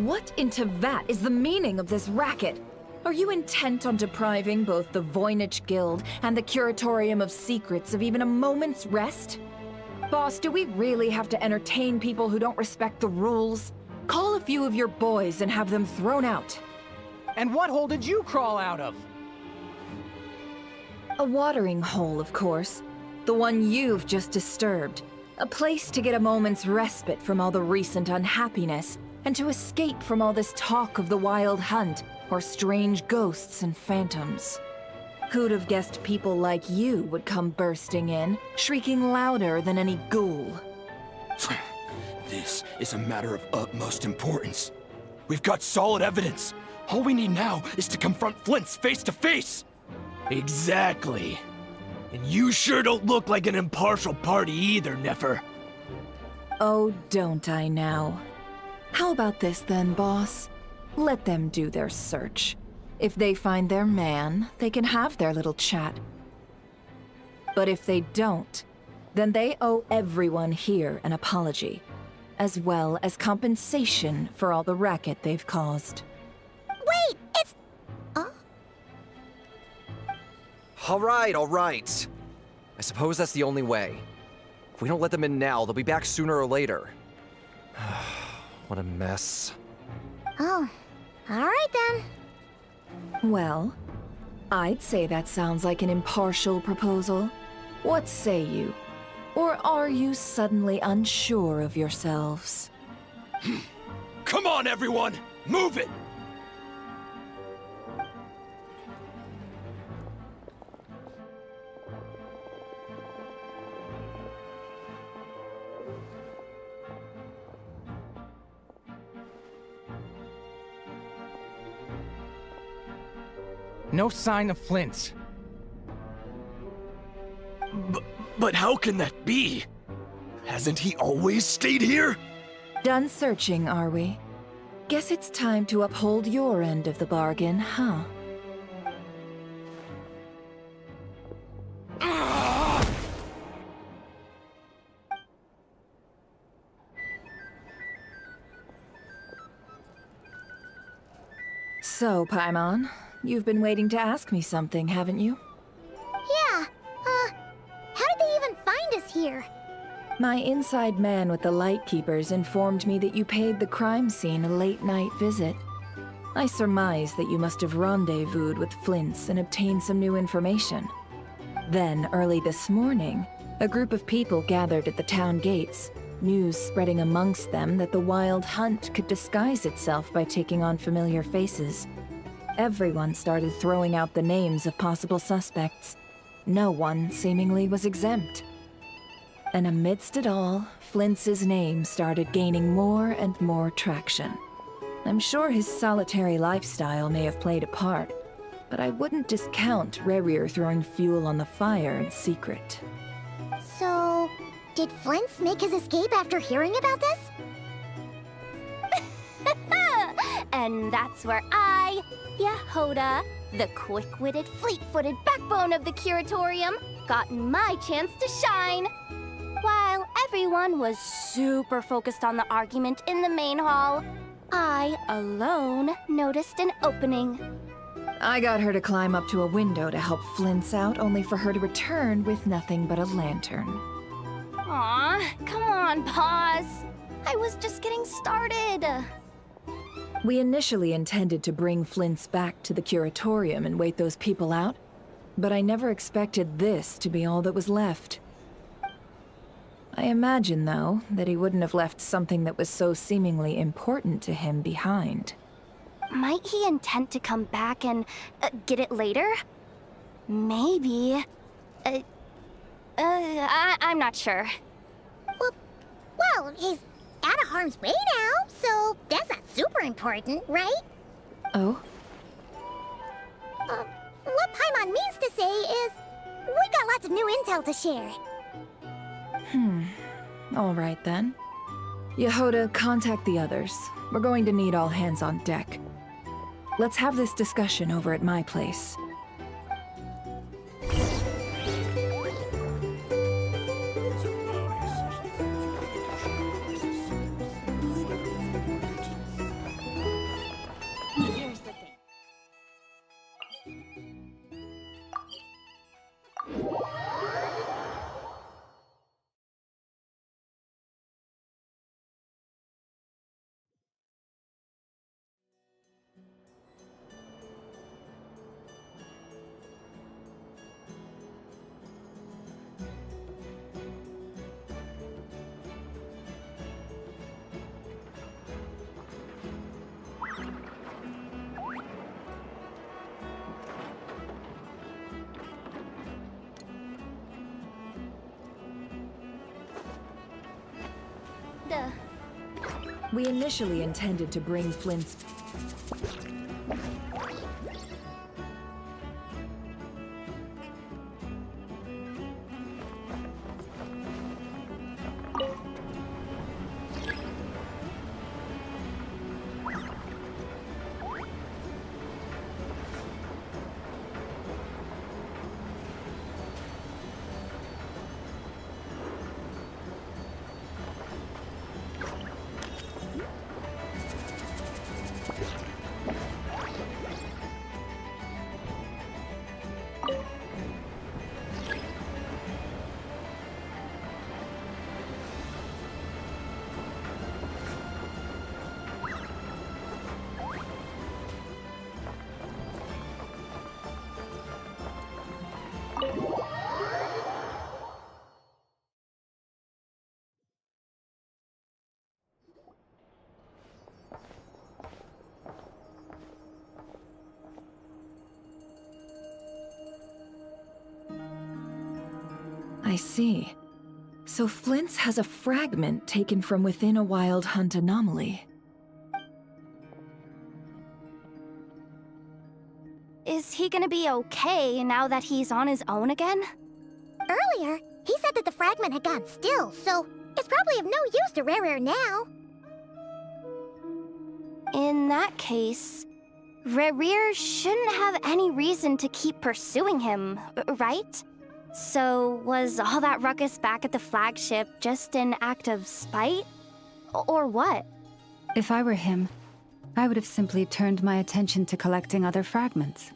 What in Tevat is the meaning of this racket? Are you intent on depriving both the Voynich Guild and the Curatorium of Secrets of even a moment's rest? Boss, do we really have to entertain people who don't respect the rules? Call a few of your boys and have them thrown out. And what hole did you crawl out of? A watering hole, of course. The one you've just disturbed. A place to get a moment's respite from all the recent unhappiness, and to escape from all this talk of the Wild Hunt, or strange ghosts and phantoms. Who'd have guessed people like you would come bursting in, shrieking louder than any ghoul? This is a matter of utmost importance. We've got solid evidence. All we need now is to confront Flint's face to face. Exactly. And you sure don't look like an impartial party either, Nefer. Oh, don't I now? How about this then, boss? Let them do their search. If they find their man, they can have their little chat. But if they don't, then they owe everyone here an apology, as well as compensation for all the racket they've caused. Wait, it's... All right. I suppose that's the only way. If we don't let them in now, they'll be back sooner or later. What a mess. Oh, alright then. Well, I'd say that sounds like an impartial proposal. What say you? Or are you suddenly unsure of yourselves? Come on, everyone! Move it! No sign of Flint. But how can that be? Hasn't he always stayed here? Done searching, are we? Guess it's time to uphold your end of the bargain, huh? So, Paimon, you've been waiting to ask me something, haven't you? Yeah, how did they even find us here? My inside man with the Lightkeepers informed me that you paid the crime scene a late-night visit. I surmise that you must have rendezvoused with Flint's and obtained some new information. Then, early this morning, a group of people gathered at the town gates, news spreading amongst them that the Wild Hunt could disguise itself by taking on familiar faces. Everyone started throwing out the names of possible suspects. No one, seemingly, was exempt. And amidst it all, Flint's name started gaining more and more traction. I'm sure his solitary lifestyle may have played a part, but I wouldn't discount Rerir throwing fuel on the fire in secret. So, did Flint's make his escape after hearing about this? And that's where I, Yehoda, the quick-witted, fleet-footed backbone of the Curatorium, got my chance to shine. While everyone was super focused on the argument in the main hall, I alone noticed an opening. I got her to climb up to a window to help Flint's out, only for her to return with nothing but a lantern. Aw, come on, pause. I was just getting started. We initially intended to bring Flint's back to the Curatorium and wait those people out, but I never expected this to be all that was left. I imagine, though, that he wouldn't have left something that was so seemingly important to him behind. Might he intend to come back and get it later? Maybe. I'm not sure. Well, he's out of harm's way now, so that's not super important, right? Oh? Look, Paimon means to say is, we got lots of new intel to share. All right then. Yehoda, contact the others. We're going to need all hands on deck. Let's have this discussion over at my place. Here's the thing. We initially intended to bring Flint's... I see. So Flint's has a fragment taken from within a wild hunt anomaly. Is he gonna be okay now that he's on his own again? Earlier, he said that the fragment had gone still, so it's probably of no use to Rare now. In that case, Rare shouldn't have any reason to keep pursuing him, right? So, was all that ruckus back at the flagship just an act of spite? Or what? If I were him, I would have simply turned my attention to collecting other fragments.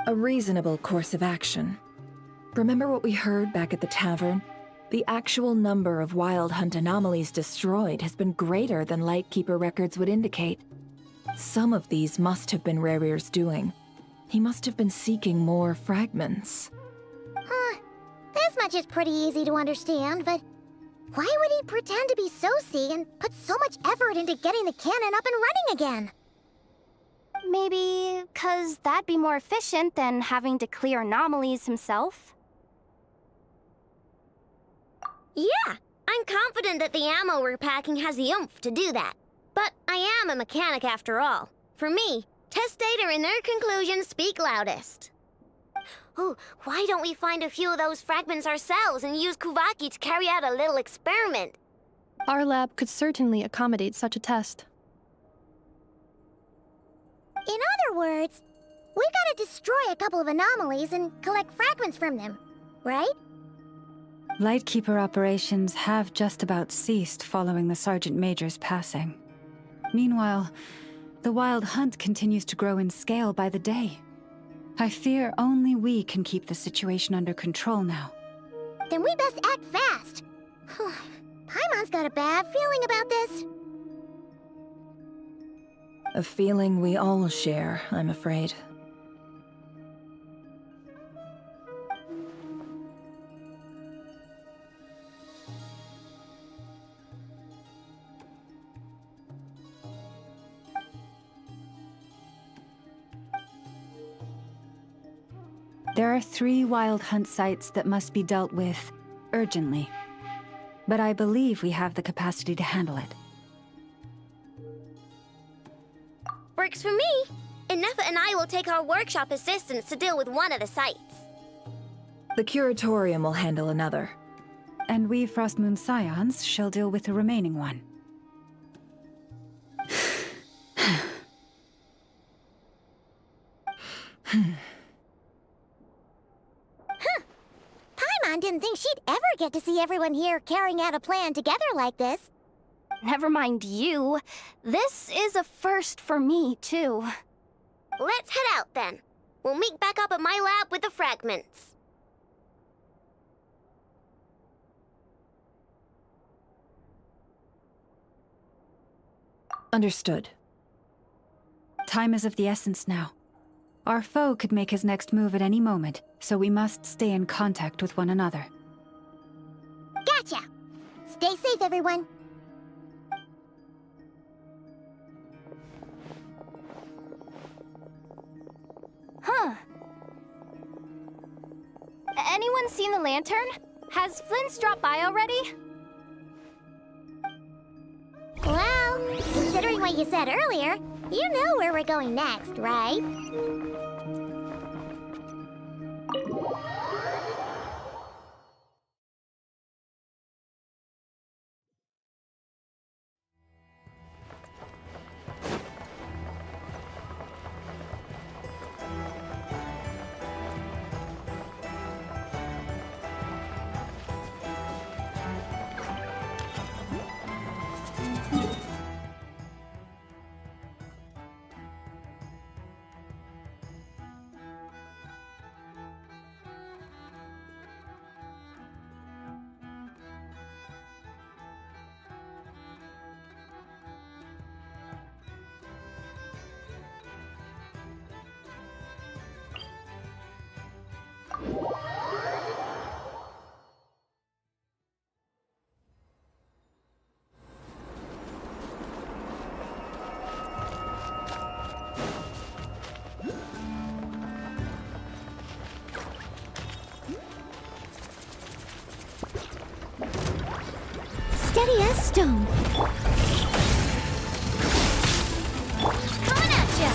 A reasonable course of action. Remember what we heard back at the tavern? The actual number of wild hunt anomalies destroyed has been greater than Lightkeeper records would indicate. Some of these must have been Rare's doing. He must have been seeking more fragments. Huh. This much is pretty easy to understand, but why would he pretend to be Soci and put so much effort into getting the cannon up and running again? Maybe 'cause that'd be more efficient than having to clear anomalies himself? Yeah, I'm confident that the ammo we're packing has the oomph to do that. But I am a mechanic after all. For me, test data and their conclusions speak loudest. Oh, why don't we find a few of those fragments ourselves and use Kuvaki to carry out a little experiment? Our lab could certainly accommodate such a test. In other words, we gotta destroy a couple of anomalies and collect fragments from them, right? Lightkeeper operations have just about ceased following the Sergeant Major's passing. Meanwhile, the wild hunt continues to grow in scale by the day. I fear only we can keep the situation under control now. Then we best act fast. Paimon's got a bad feeling about this. A feeling we all share, I'm afraid. There are 3 wild hunt sites that must be dealt with urgently. But I believe we have the capacity to handle it. Works for me. Nefa and I will take our workshop assistants to deal with one of the sites. The curatorium will handle another. And we Frostmoon Scions shall deal with the remaining one. Paimon didn't think she'd ever get to see everyone here carrying out a plan together like this. Never mind you. This is a first for me, too. Let's head out then. We'll meet back up at my lab with the fragments. Understood. Time is of the essence now. Our foe could make his next move at any moment, so we must stay in contact with one another. Gotcha! Stay safe, everyone. Huh. Anyone seen the lantern? Has Flint's dropped by already? Well, considering what you said earlier, you know where we're going next, right? Steady as stone. Coming at ya!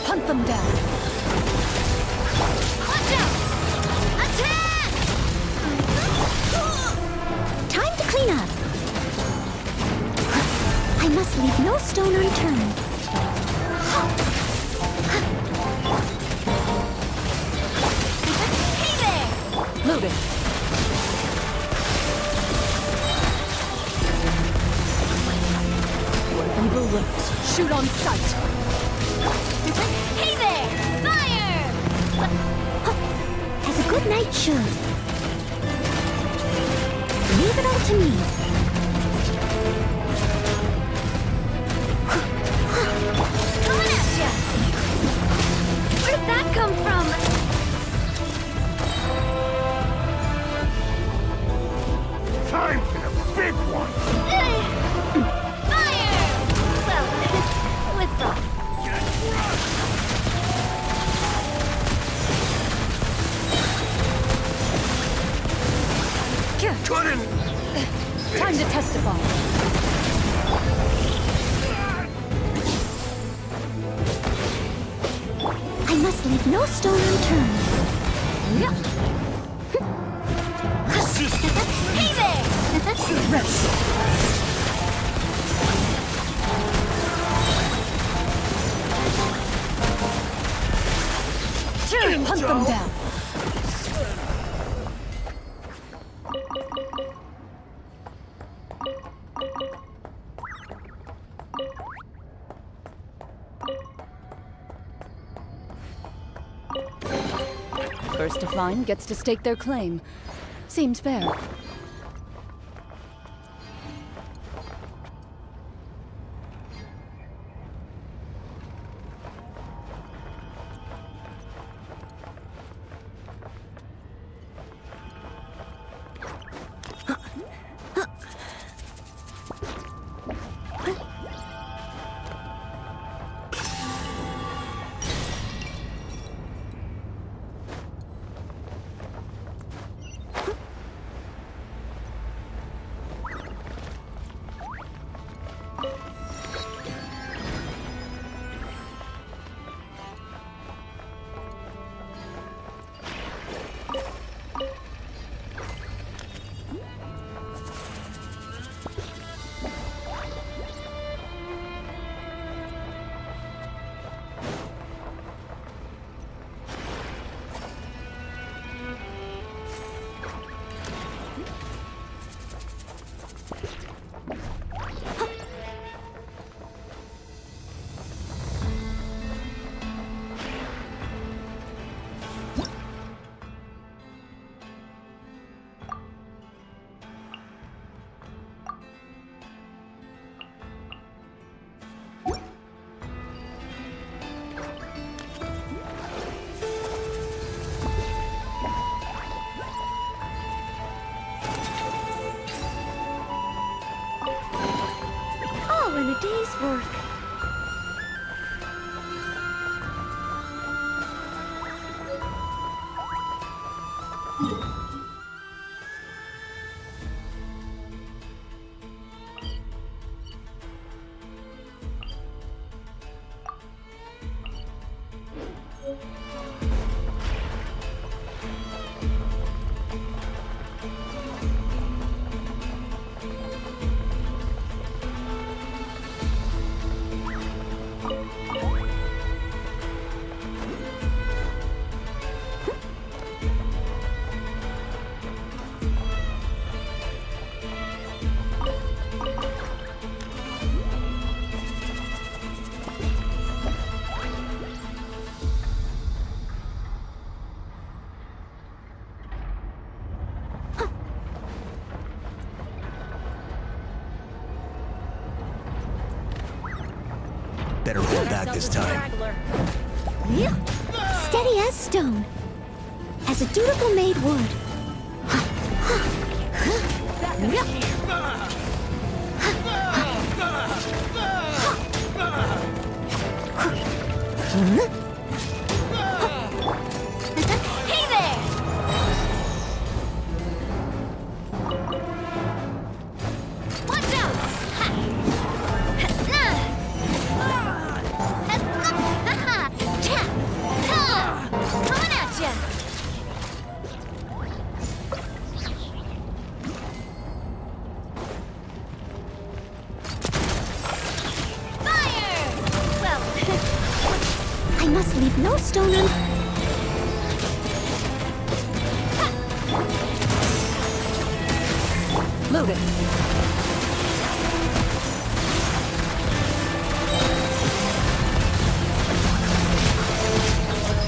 Hunt them down. Watch out! Attack! Time to clean up. I must leave no stone unturned. Hey there! Loading. Where evil lurks, shoot on sight. Hey there! Fire! As a good knight should. Leave it all to me. Coming at ya! Where'd that come from? Time for the big one! Fire! Well, withdraw. Couldn't! Time to testify. I must leave no stone unturned. Hey there! Rest. Hunt them down. First to find gets to stake their claim. Seems fair. day's work. Better hold back this time. Steady as stone. As a dutiful maid would. Hey there! Watch out! Coming at ya! Fire! Well, I must leave no stone un... Load it.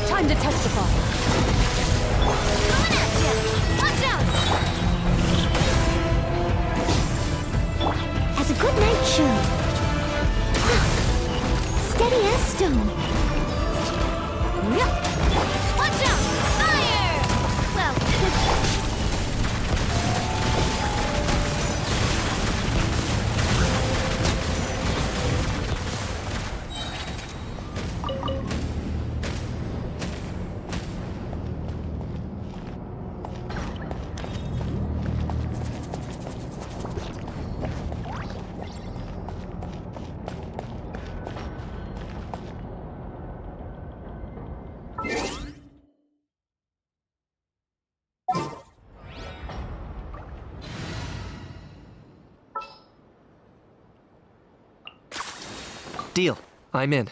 Time to testify. coming at ya! Watch out! As a good knight should. Steady as stone. Watch out! Fire! Well, Deal. I'm in.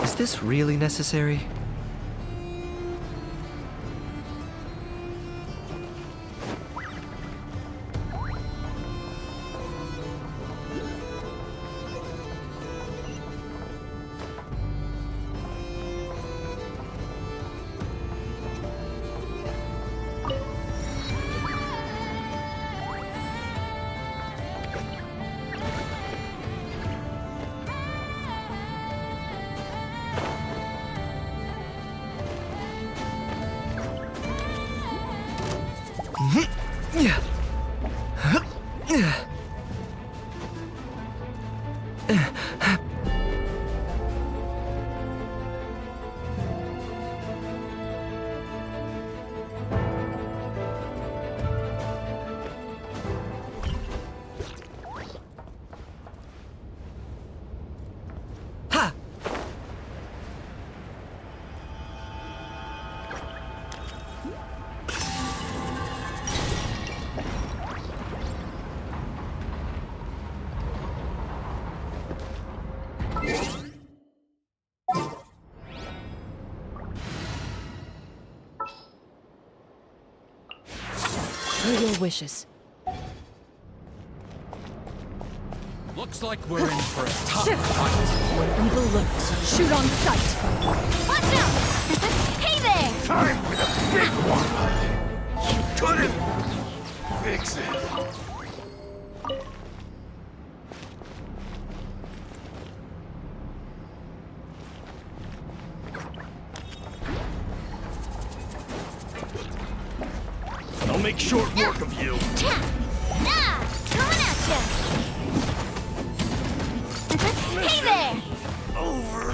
Is this really necessary? Whatever your wishes. Looks like we're in for a tough Shift. fight. Where evil lurks, shoot on sight. Watch out! Hey there! Time for the big one! You couldn't fix it. I'll make short work of you. Nah! Coming at ya! Hey there! Over.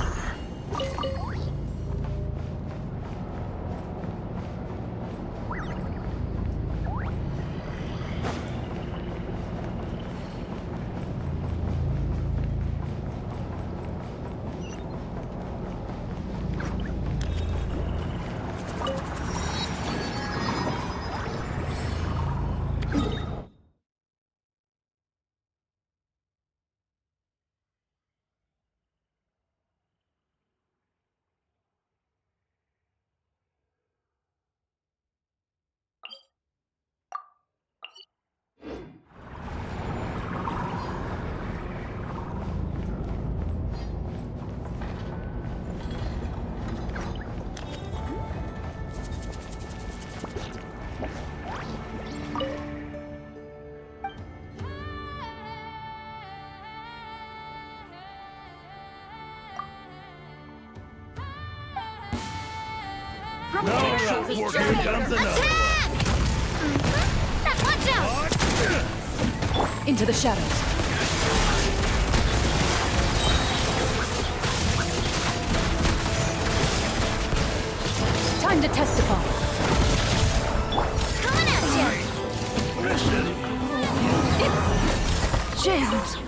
Now short work, here comes another Watch out! Into the shadows. Time to testify. Coming at ya! It's jammed.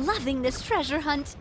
loving this treasure hunt.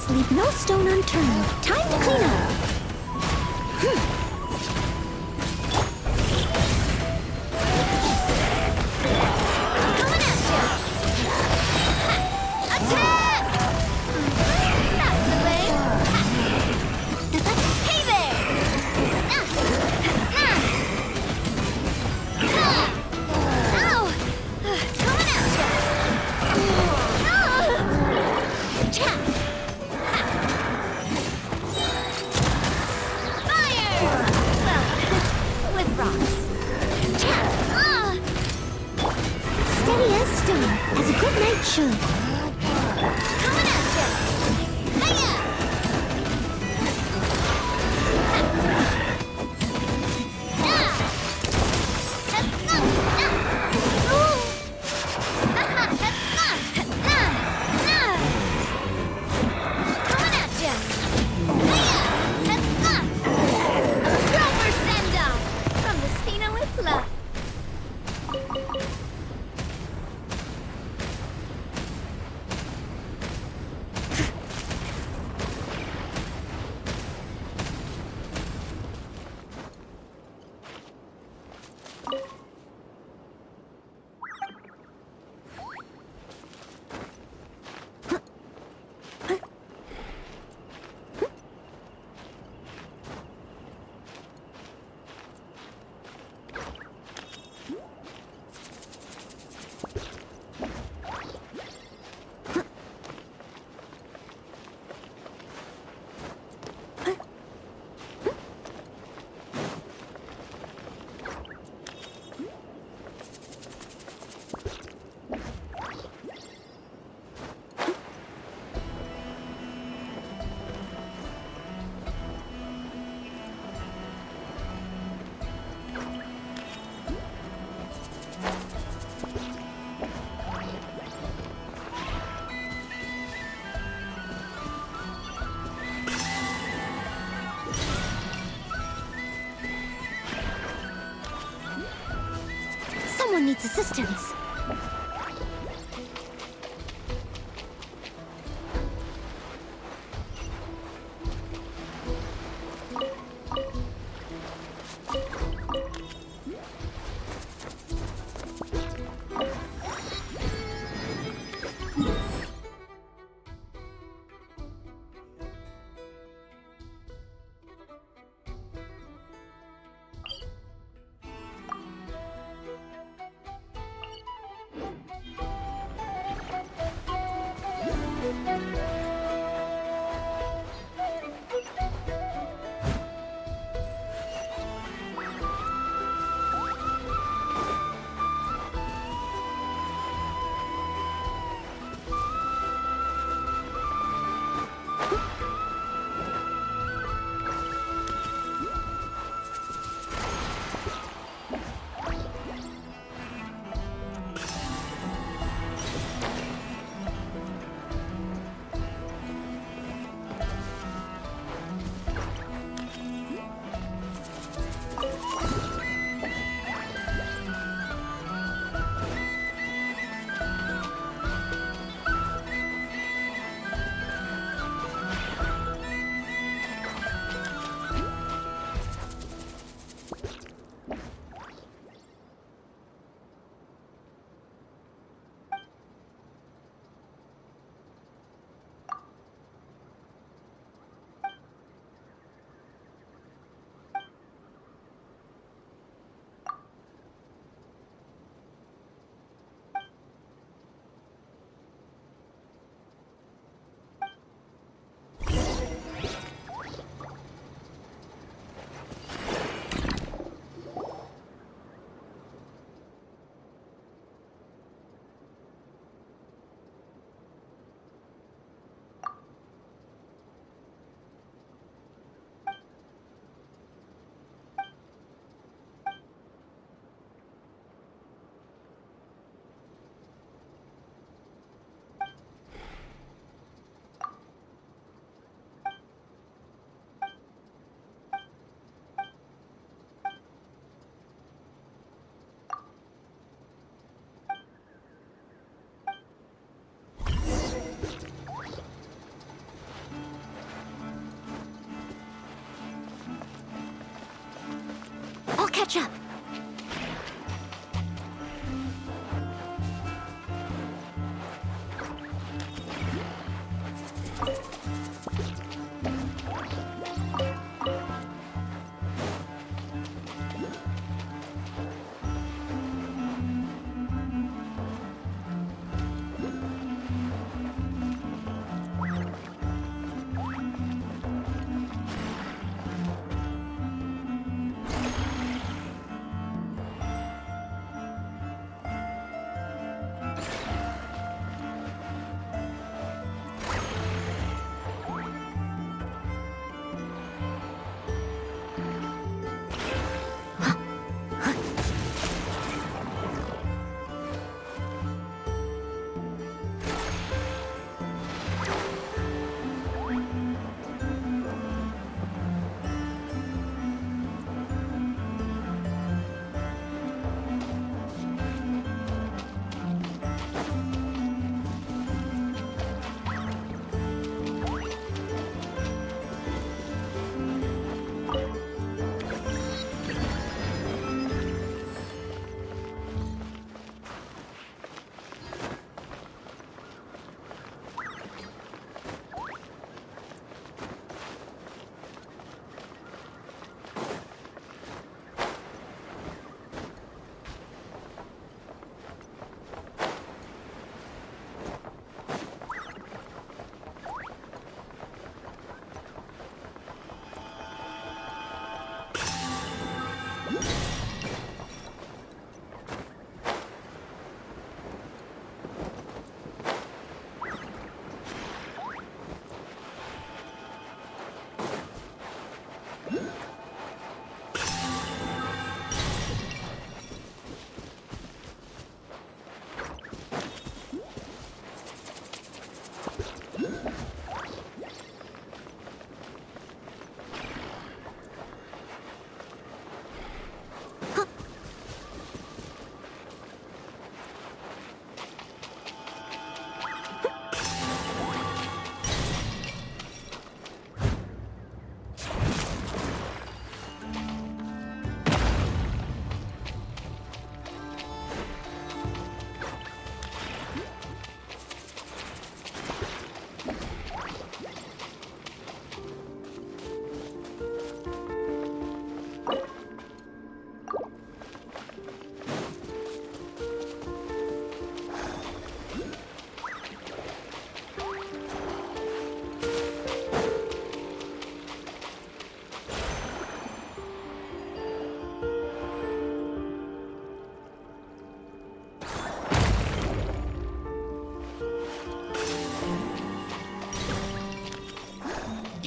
Leave no stone unturned. Time to clean up. Coming at you! Attack! That's the way. Hey there! Ow! Coming at you! With rocks. Steady as stone, as a good knight should. Coming at you! Hiya! Coming at you! Hiya! Rover send-off! From the Spina with love. its assistance. I'll catch up.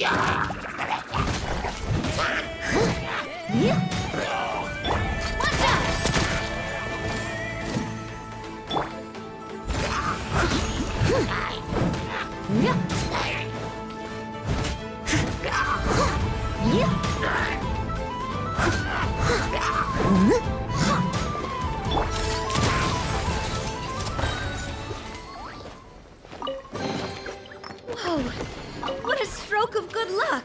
Whoa! What a stroke of good luck!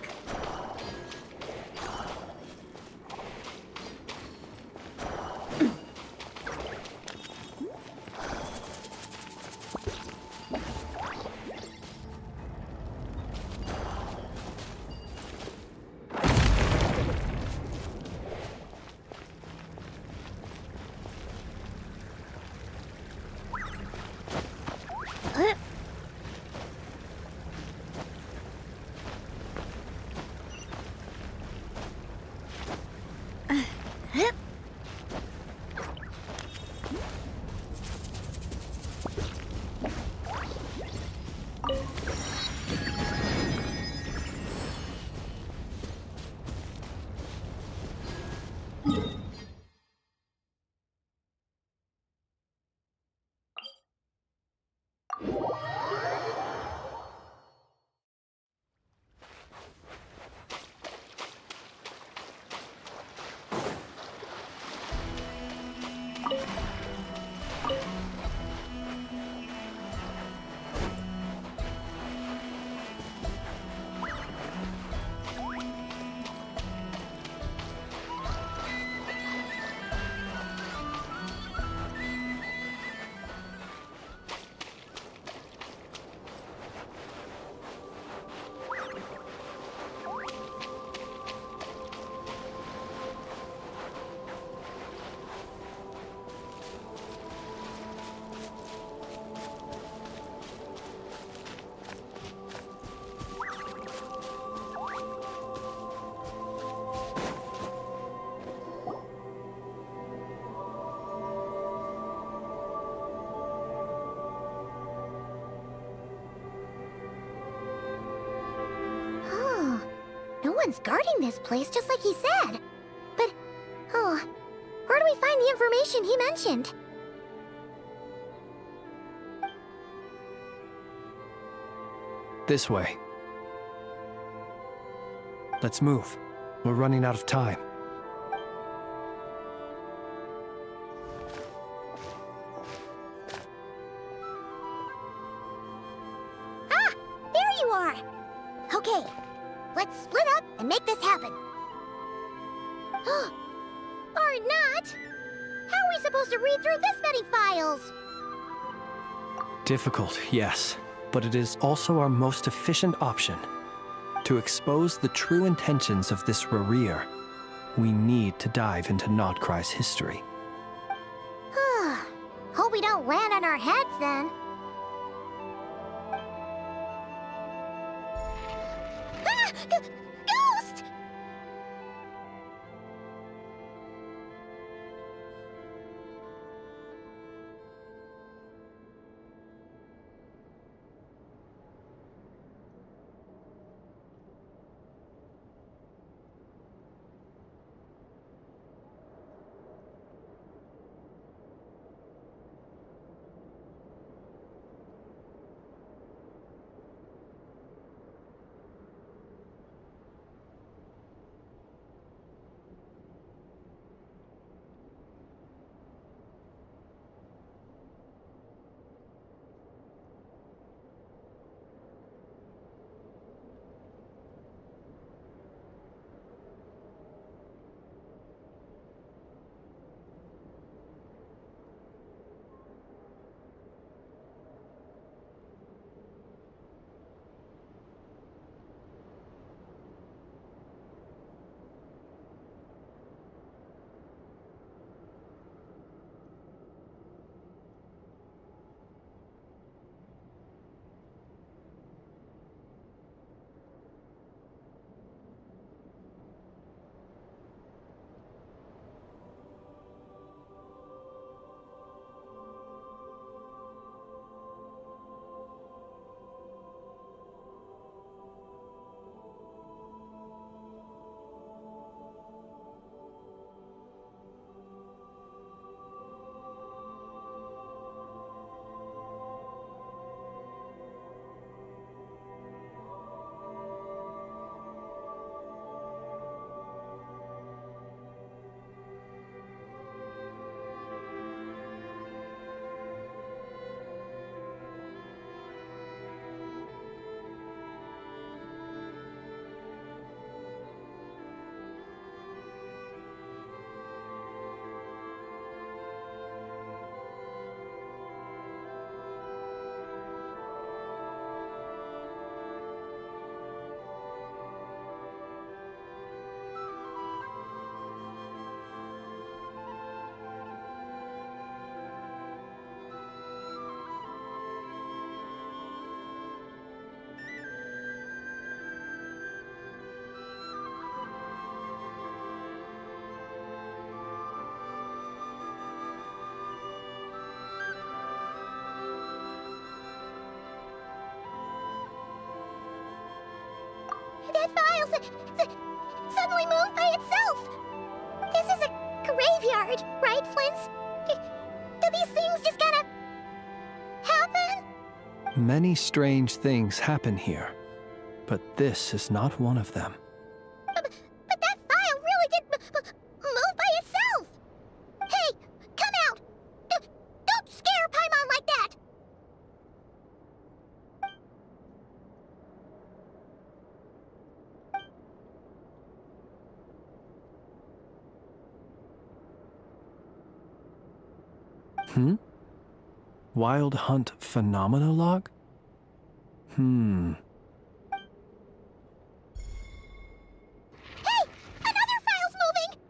No one's guarding this place, just like he said. But, where do we find the information he mentioned? This way. Let's move. We're running out of time. Ah! There you are! Okay, let's split up and make this happen. Or not! How are we supposed to read through this many files? Difficult, yes, but it is also our most efficient option. To expose the true intentions of this Rereer, we need to dive into Notcry's history. Hope we don't land on our heads then. Ah! Ghost! the file suddenly moved by itself. This is a graveyard, right, Flints? Do these things just kind of happen? Many strange things happen here, but this is not one of them. But that file really did move by itself. Hey, come out! Don't scare Paimon like that! Wild Hunt Phenomenologue? Hey! Another file's moving!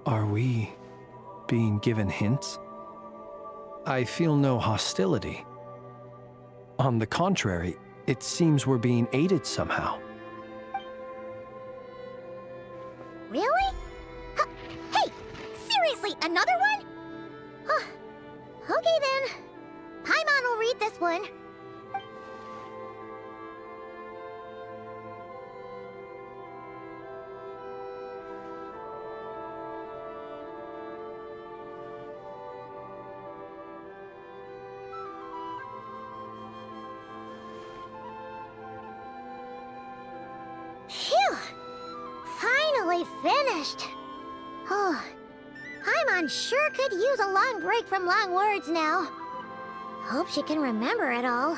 Are we being given hints? I feel no hostility. On the contrary, it seems we're being aided somehow. Really? Hey! Seriously, another one? Okay then. Paimon will read this one. Phew! Finally finished. Oh, Paimon sure could use a long break from long words now. Hope she can remember it all.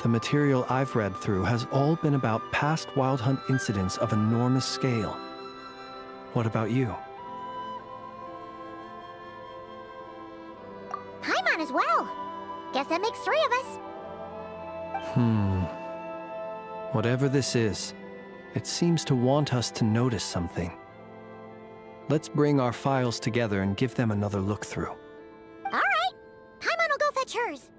The material I've read through has all been about past Wild Hunt incidents of enormous scale. What about you? Paimon as well. Guess that makes 3 of us. Whatever this is, it seems to want us to notice something. Let's bring our files together and give them another look through. All right. Paimon will go fetch hers.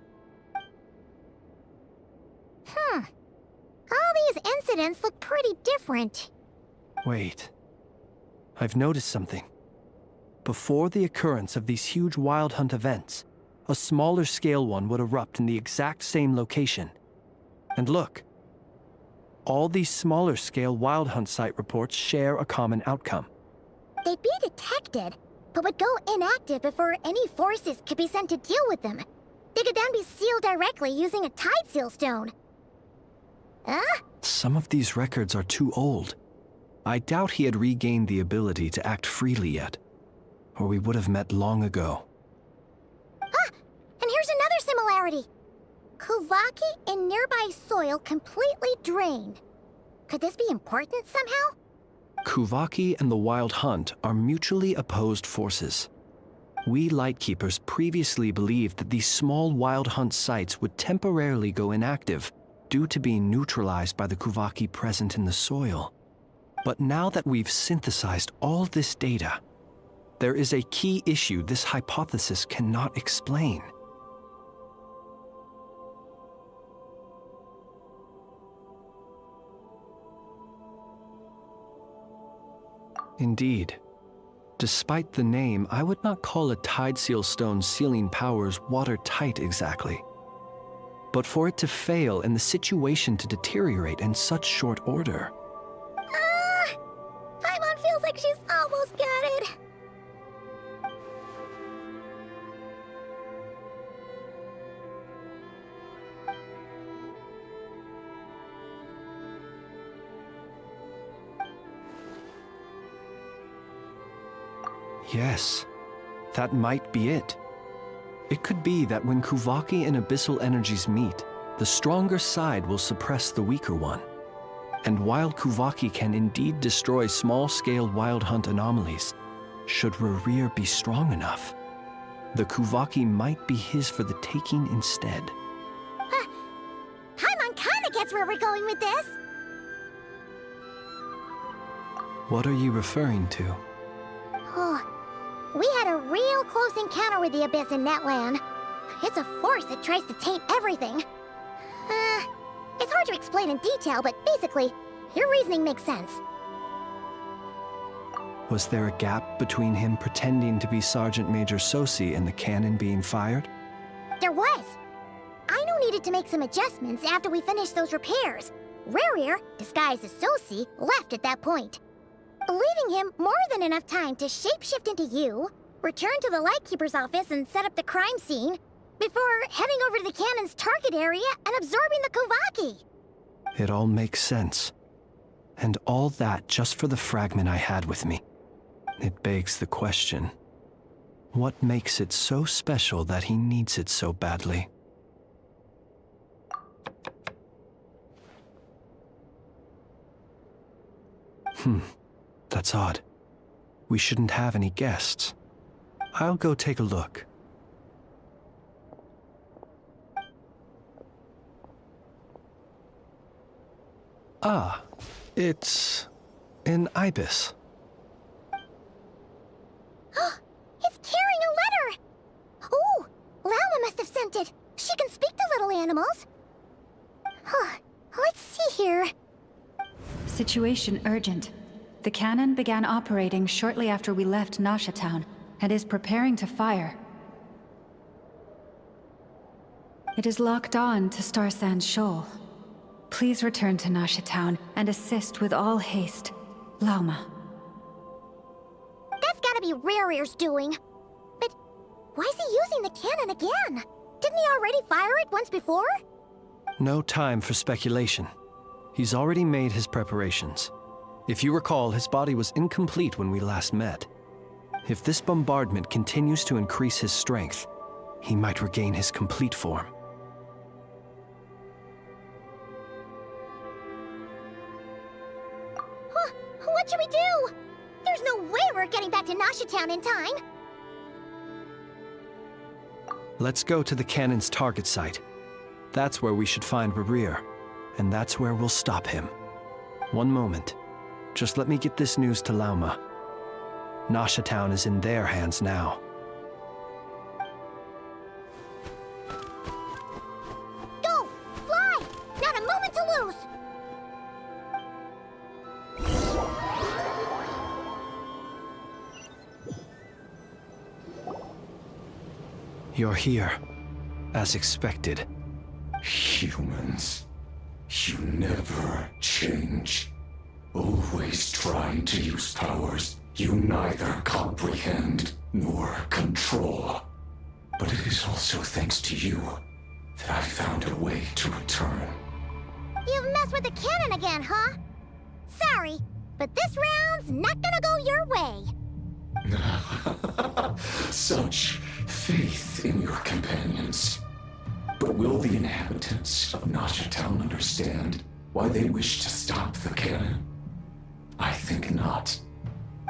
All these incidents look pretty different. Wait. I've noticed something. Before the occurrence of these huge Wild Hunt events, a smaller scale one would erupt in the exact same location. And look. All these smaller scale Wild Hunt site reports share a common outcome. They'd be detected, but would go inactive before any forces could be sent to deal with them. They could then be sealed directly using a tide seal stone. Some of these records are too old. I doubt he had regained the ability to act freely yet, or we would have met long ago. And here's another similarity. Kuvaki and nearby soil completely drained. Could this be important somehow? Kuvaki and the Wild Hunt are mutually opposed forces. We Lightkeepers previously believed that these small Wild Hunt sites would temporarily go inactive due to being neutralized by the Kuvaki present in the soil. But now that we've synthesized all this data, there is a key issue this hypothesis cannot explain. Indeed. Despite the name, I would not call a tide seal stone's sealing powers watertight exactly. But for it to fail and the situation to deteriorate in such short order. Paimon feels like she's almost got it. Yes, that might be it. It could be that when Kuvaki and Abyssal energies meet, the stronger side will suppress the weaker one. And while Kuvaki can indeed destroy small-scale Wild Hunt anomalies, should Rerir be strong enough, the Kuvaki might be his for the taking instead. Paimon kinda gets where we're going with this. What are you referring to? Oh, we had a real close encounter with the Abyss in Netland. It's a force that tries to taint everything. It's hard to explain in detail, but basically, your reasoning makes sense. Was there a gap between him pretending to be Sergeant Major Sosi and the cannon being fired? There was. Aino needed to make some adjustments after we finished those repairs. Rerir, disguised as Sosi, left at that point, leaving him more than enough time to shapeshift into you, return to the Lightkeeper's office and set up the crime scene, before heading over to the cannon's target area and absorbing the Kuvaki. It all makes sense. And all that just for the fragment I had with me. It begs the question, what makes it so special that he needs it so badly? That's odd. We shouldn't have any guests. I'll go take a look. Ah, it's an ibis. It's carrying a letter! Oh, Lala must have sent it. She can speak to little animals. Let's see here. Situation urgent. The cannon began operating shortly after we left Nasha Town and is preparing to fire. It is locked on to Star Sand Shoal. Please return to Nasha Town and assist with all haste. Lauma. That's gotta be Rerear's doing. But why is he using the cannon again? Didn't he already fire it once before? No time for speculation. He's already made his preparations. If you recall, his body was incomplete when we last met. If this bombardment continues to increase his strength, he might regain his complete form. Huh, what should we do? There's no way we're getting back to Nasha Town in time. Let's go to the cannon's target site. That's where we should find Rerear, and that's where we'll stop him. One moment. Just let me get this news to Lauma. Nasha Town is in their hands now. Go! Fly! Not a moment to lose! You're here, as expected. Humans, you never change. Always trying to use powers you neither comprehend nor control. But it is also thanks to you that I found a way to return. You've messed with the cannon again, huh? Sorry, but this round's not gonna go your way. Such faith in your companions. But will the inhabitants of Nasha Town understand why they wish to stop the cannon? I think not.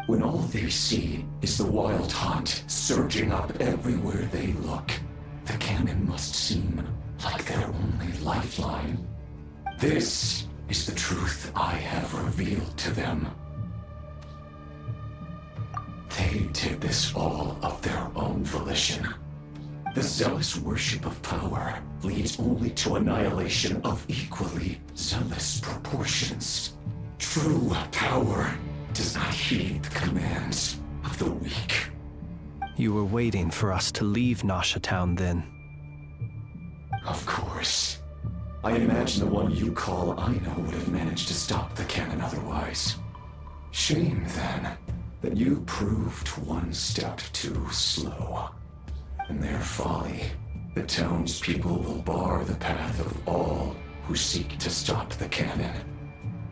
When all they see is the wild hunt surging up everywhere they look, the cannon must seem like their only lifeline. This is the truth I have revealed to them. They did this all of their own volition. The zealous worship of power leads only to annihilation of equally zealous proportions. True power does not heed the commands of the weak. You were waiting for us to leave Nasha Town then. Of course. I imagine the one you call Aino would have managed to stop the cannon otherwise. Shame, then, that you proved one step too slow. In their folly, the townspeople will bar the path of all who seek to stop the cannon.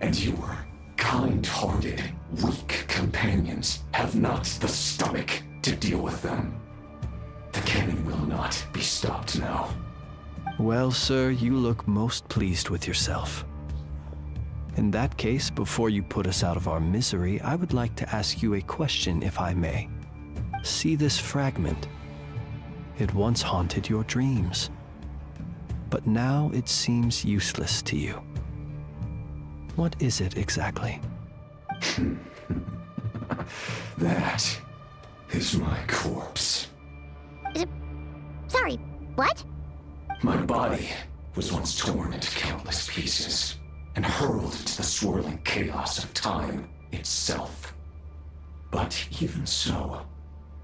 And your kind-hearted, weak companions have not the stomach to deal with them. The cannon will not be stopped now. Well, sir, you look most pleased with yourself. In that case, before you put us out of our misery, I would like to ask you a question, if I may. See this fragment? It once haunted your dreams, but now it seems useless to you. What is it exactly? That is my corpse. Sorry, what? My body was once torn into countless pieces and hurled into the swirling chaos of time itself. But even so,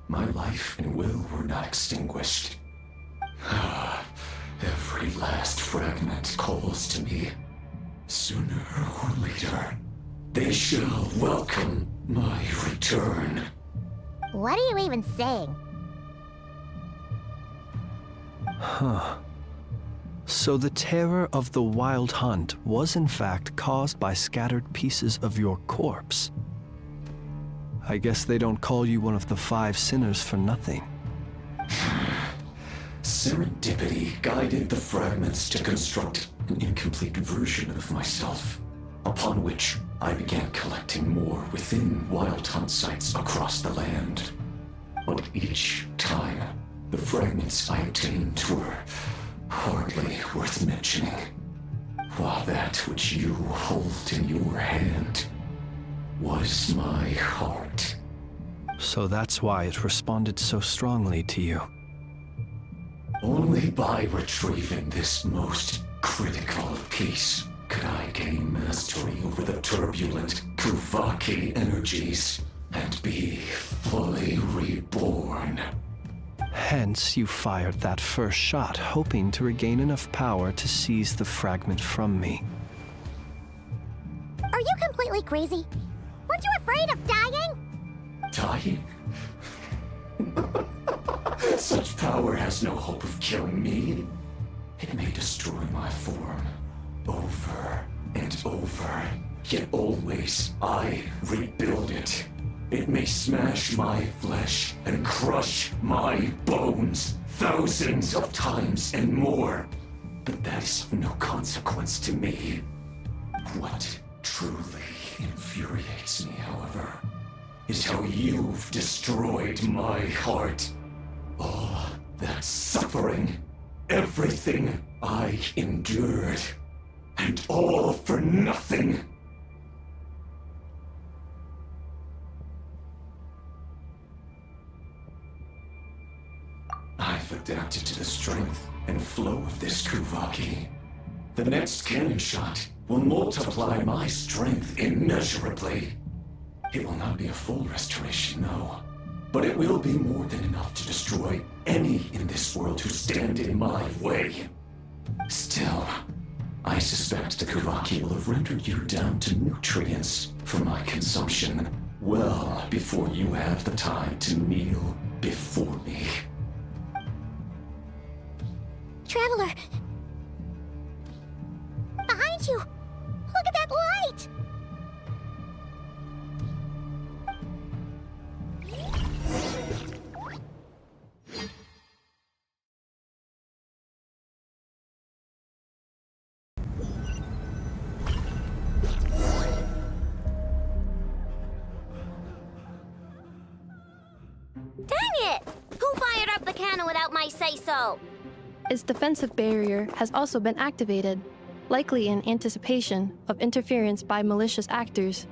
my life and will were not extinguished. Every last fragment calls to me. Sooner or later, they shall welcome my return. What are you even saying? Huh. So the terror of the wild hunt was in fact caused by scattered pieces of your corpse. I guess they don't call you one of the 5 sinners for nothing. Serendipity guided the fragments to construct an incomplete version of myself, upon which I began collecting more within wild hunt sites across the land. But each time, the fragments I obtained were hardly worth mentioning, while that which you hold in your hand was my heart. So that's why it responded so strongly to you. Only by retrieving this most critical piece could I gain mastery over the turbulent Kuvaki energies and be fully reborn. Hence, you fired that first shot, hoping to regain enough power to seize the fragment from me. Are you completely crazy? Weren't you afraid of dying? Dying? Such power has no hope of killing me. It may destroy my form over and over, yet always I rebuild it. It may smash my flesh and crush my bones thousands of times and more, but that is of no consequence to me. What truly infuriates me, however, is how you've destroyed my heart. All that suffering, everything I endured, and all for nothing. I've adapted to the strength and flow of this Kuvaki. The next cannon shot will multiply my strength immeasurably. It will not be a full restoration, no. But it will be more than enough to destroy any in this world who stand in my way. Still, I suspect the Kuvaki will have rendered you down to nutrients for my consumption well before you have the time to kneel before me. Traveler! Behind you! Look at that light! Dang it! Who fired up the cannon without my say-so? Its defensive barrier has also been activated, likely in anticipation of interference by malicious actors.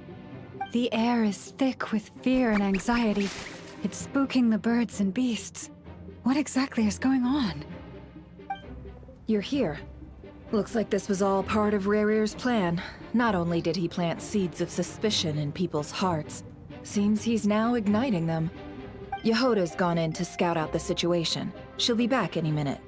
The air is thick with fear and anxiety. It's spooking the birds and beasts. What exactly is going on? You're here. Looks like this was all part of Rerir's plan. Not only did he plant seeds of suspicion in people's hearts, seems he's now igniting them. Yehoda's gone in to scout out the situation. She'll be back any minute.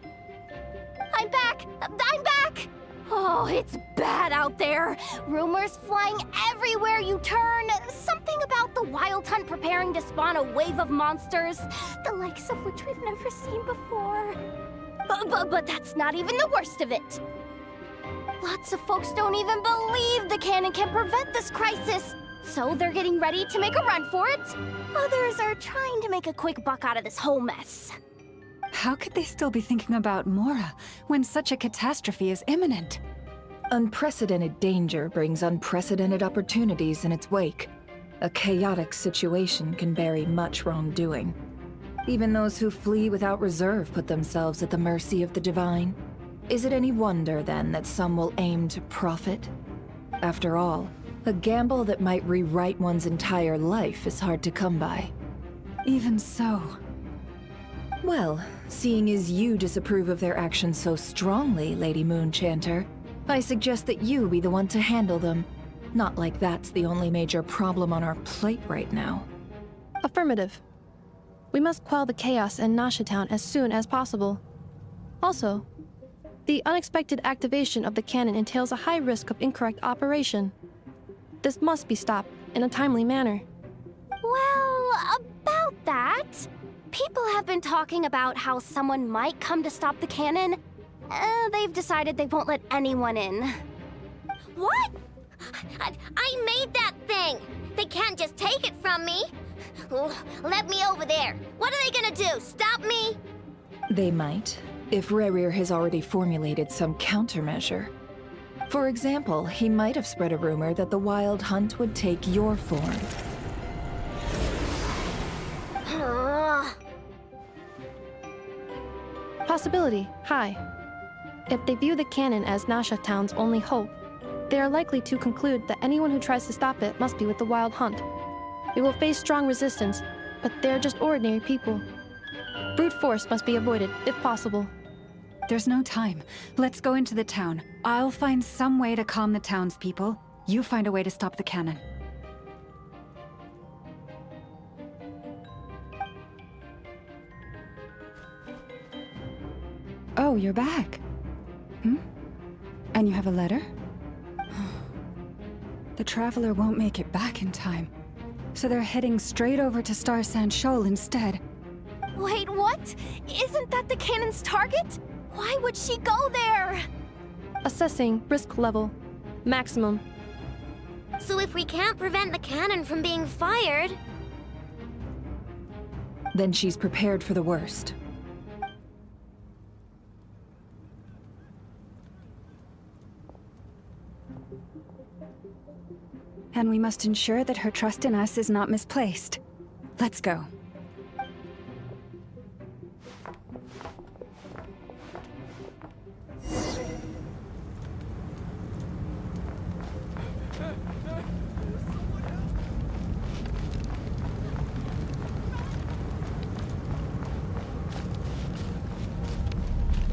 I'm back! I'm back! Oh, it's bad out there. Rumors flying everywhere you turn. Something about the Wild Hunt preparing to spawn a wave of monsters, the likes of which we've never seen before. But that's not even the worst of it. Lots of folks don't even believe the cannon can prevent this crisis, so they're getting ready to make a run for it. Others are trying to make a quick buck out of this whole mess. How could they still be thinking about Mora when such a catastrophe is imminent? Unprecedented danger brings unprecedented opportunities in its wake. A chaotic situation can bury much wrongdoing. Even those who flee without reserve put themselves at the mercy of the divine. Is it any wonder, then, that some will aim to profit? After all, a gamble that might rewrite one's entire life is hard to come by. Even so. Well, seeing as you disapprove of their actions so strongly, Lady Moonchanter, I suggest that you be the one to handle them. Not like that's the only major problem on our plate right now. Affirmative. We must quell the chaos in Nasha Town as soon as possible. Also, the unexpected activation of the cannon entails a high risk of incorrect operation. This must be stopped in a timely manner. Well, about that, people have been talking about how someone might come to stop the cannon. They've decided they won't let anyone in. What? I made that thing! They can't just take it from me! Let me over there! What are they gonna do? Stop me? They might, if Rerir has already formulated some countermeasure. For example, he might have spread a rumor that the Wild Hunt would take your form. Possibility high. If they view the cannon as Nasha Town's only hope, they are likely to conclude that anyone who tries to stop it must be with the Wild Hunt. We will face strong resistance, but they're just ordinary people. Brute force must be avoided, if possible. There's no time. Let's go into the town. I'll find some way to calm the townspeople. You find a way to stop the cannon. So, you're back. And you have a letter? The Traveler won't make it back in time. So they're heading straight over to Star Sand Shoal instead. Wait, what? Isn't that the cannon's target? Why would she go there? Assessing risk level. Maximum. So if we can't prevent the cannon from being fired... Then she's prepared for the worst. And we must ensure that her trust in us is not misplaced. Let's go.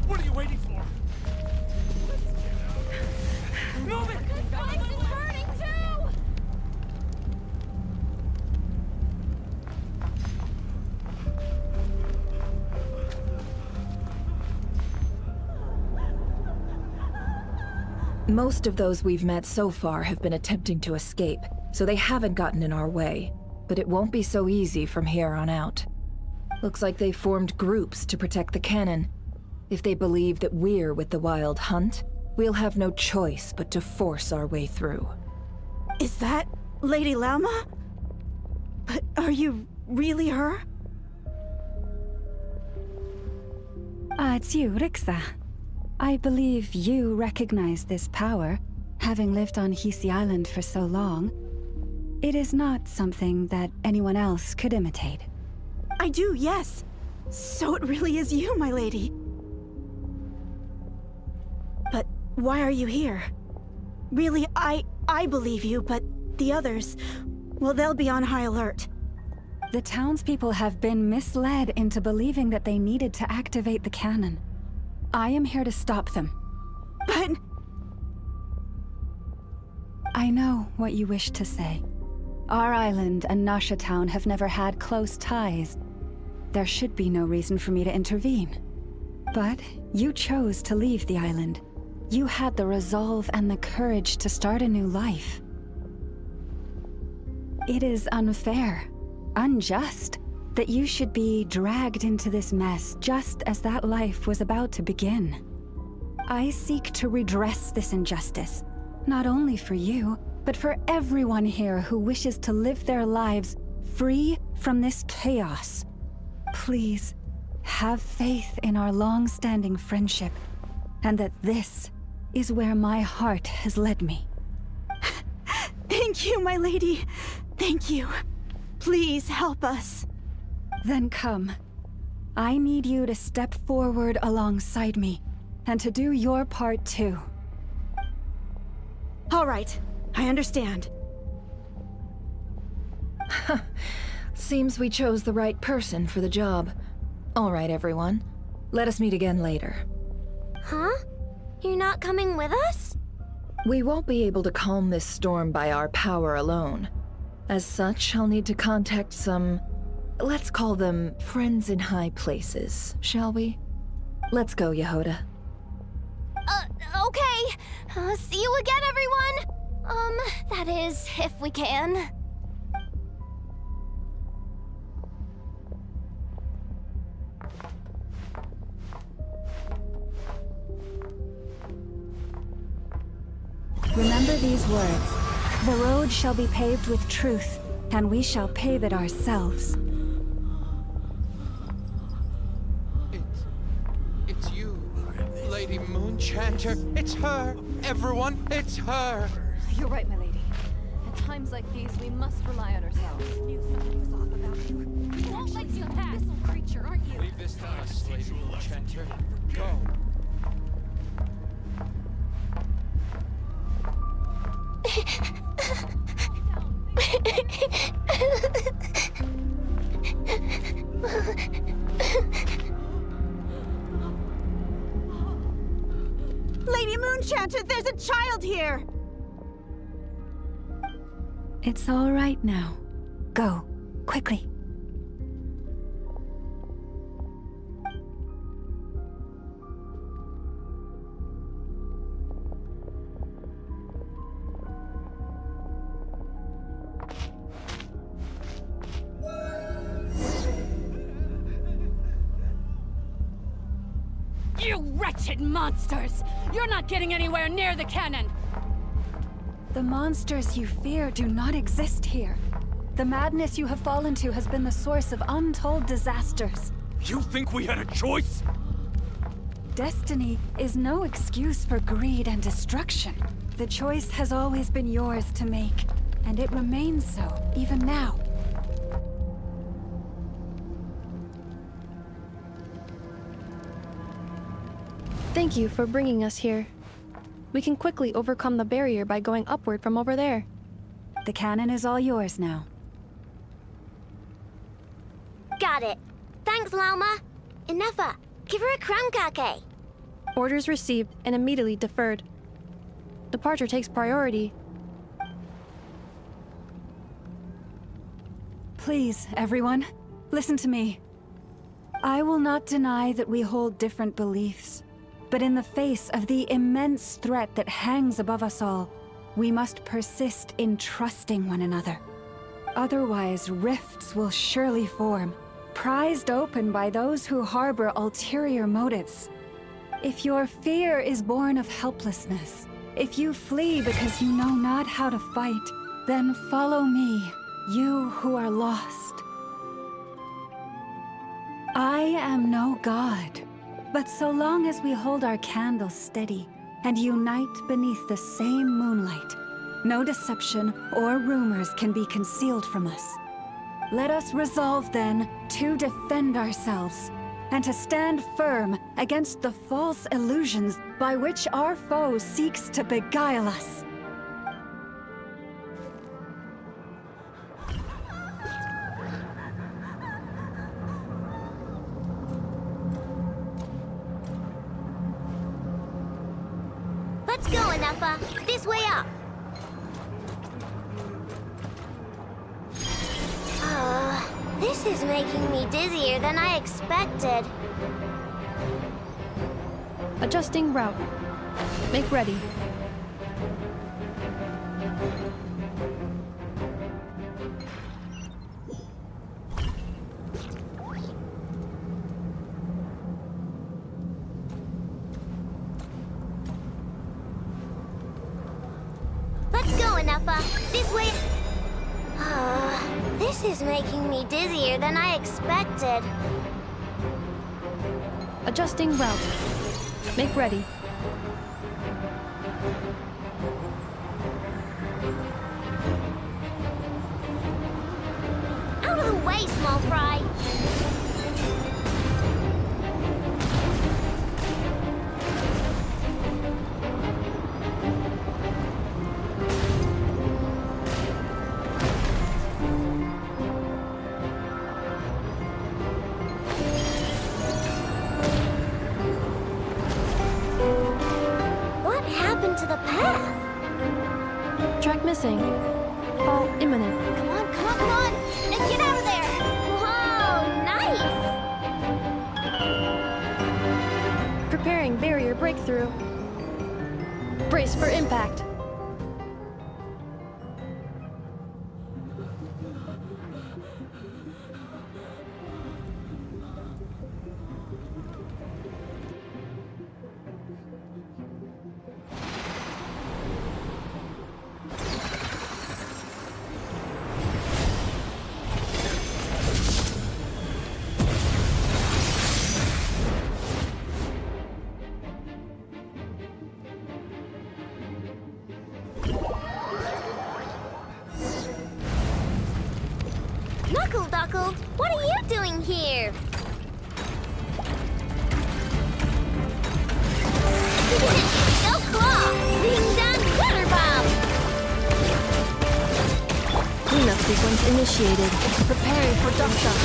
What are you waiting for? Move it! This place is burning too! Most of those we've met so far have been attempting to escape, so they haven't gotten in our way. But it won't be so easy from here on out. Looks like they formed groups to protect the cannon. If they believe that we're with the Wild Hunt, we'll have no choice but to force our way through. Is that Lady Lauma? But are you really her? It's you, Rixa. I believe you recognize this power, having lived on Hisi Island for so long. It is not something that anyone else could imitate. I do, yes. So it really is you, my lady. But why are you here? Really, I believe you, but the others, well, they'll be on high alert. The townspeople have been misled into believing that they needed to activate the cannon. I am here to stop them. But... I know what you wish to say. Our island and Nasha Town have never had close ties. There should be no reason for me to intervene. But you chose to leave the island. You had the resolve and the courage to start a new life. It is unfair, unjust, that you should be dragged into this mess just as that life was about to begin. I seek to redress this injustice, not only for you, but for everyone here who wishes to live their lives free from this chaos. Please, have faith in our long-standing friendship, and that this is where my heart has led me. Thank you, my lady. Thank you. Please help us. Then come. I need you to step forward alongside me, and to do your part too. All right, I understand. Seems we chose the right person for the job. All right, everyone. Let us meet again later. Huh? You're not coming with us? We won't be able to calm this storm by our power alone. As such, I'll need to contact some... let's call them friends in high places, shall we? Let's go, Yehoda. Okay. See you again, everyone! That is, if we can. Remember these words. The road shall be paved with truth, and we shall pave it ourselves. It's you, Lady Moonchanter. It's her! Everyone, it's her! You're right, my lady. At times like these, we must rely on ourselves. Knew something was off about you. You won't let you pass, this creature, aren't you? Leave this to us, Lady Moonchanter. Go. Lady Moonchanter, there's a child here! It's all right now. Go, quickly. You wretched monsters! You're not getting anywhere near the cannon! The monsters you fear do not exist here. The madness you have fallen to has been the source of untold disasters. You think we had a choice? Destiny is no excuse for greed and destruction. The choice has always been yours to make, and it remains so, even now. Thank you for bringing us here. We can quickly overcome the barrier by going upward from over there. The cannon is all yours now. Got it. Thanks, Lauma. Enough. Give her a crumb cake. Orders received and immediately deferred. Departure takes priority. Please, everyone, listen to me. I will not deny that we hold different beliefs, but in the face of the immense threat that hangs above us all, we must persist in trusting one another. Otherwise, rifts will surely form, prized open by those who harbor ulterior motives. If your fear is born of helplessness, if you flee because you know not how to fight, then follow me, you who are lost. I am no god, but so long as we hold our candles steady and unite beneath the same moonlight, no deception or rumors can be concealed from us. Let us resolve then to defend ourselves and to stand firm against the false illusions by which our foe seeks to beguile us. Let's go, Anafa. This way up. This is making me dizzier than I expected. Adjusting route. Make ready. Let's go, Anafa. This way. This is making me dizzier than I expected. Adjusting route. Make ready. Out of the way, small fry. To the path. Track missing. Fall imminent. Come on, come on, come on! And get out of there! Whoa, nice! Preparing barrier breakthrough. Brace for impact. Duckle, what are you doing here? Go claw! Being done water bomb! Cleanup sequence initiated. Preparing for dust up.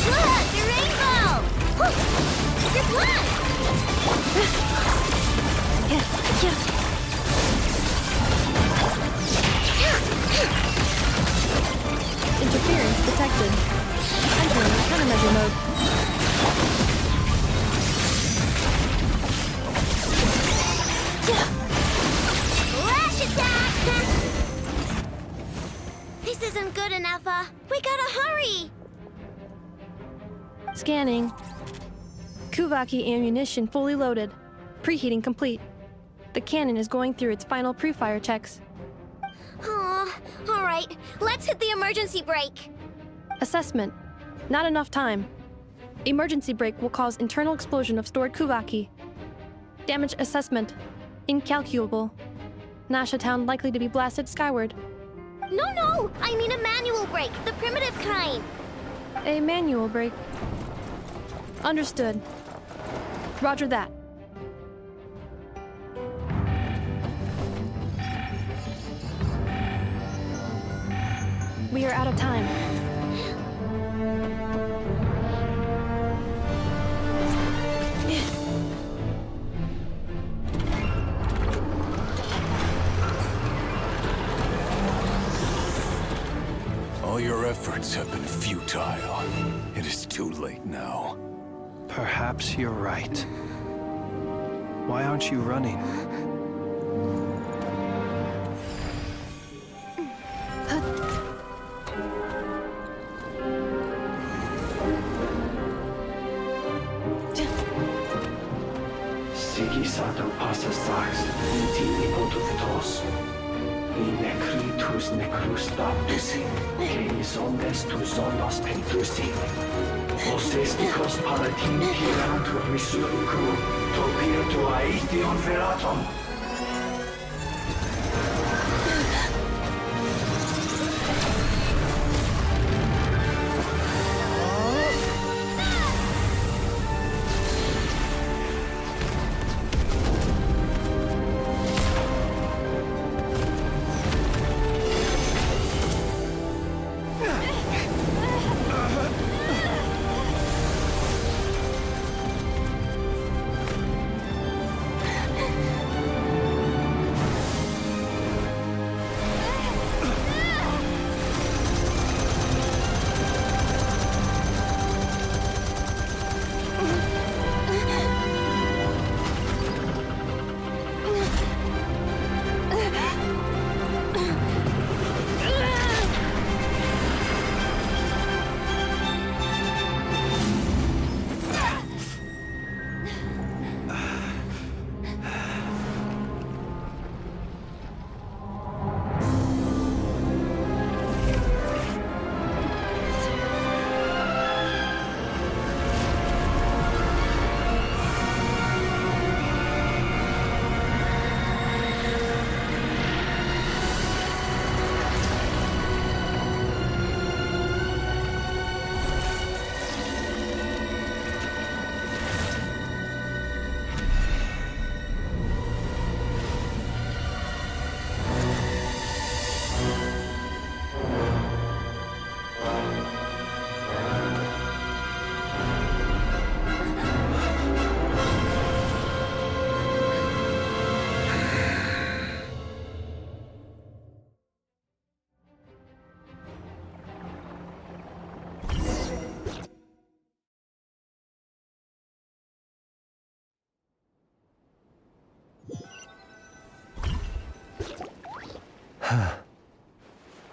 Look, the rainbow! Your blood! Interference detected. Entering countermeasure mode. Lash Scanning. Kuvaki ammunition fully loaded. Preheating complete. The cannon is going through its final pre-fire checks. Aw, all right. Let's hit the emergency brake. Assessment. Not enough time. Emergency brake will cause internal explosion of stored Kuvaki. Damage assessment. Incalculable. Nasha Town likely to be blasted skyward. No! I mean a manual brake, the primitive kind. A manual brake. Understood. Roger that. We are out of time. All your efforts have been futile. It is too late now. Perhaps you're right. Why aren't you running? Sigisato passa sax, intini potus in necritus necrus baptisi, que omnes tu zonos pentusi. Osesticos palatin pirantur resurcu, topirtu aetion veratum.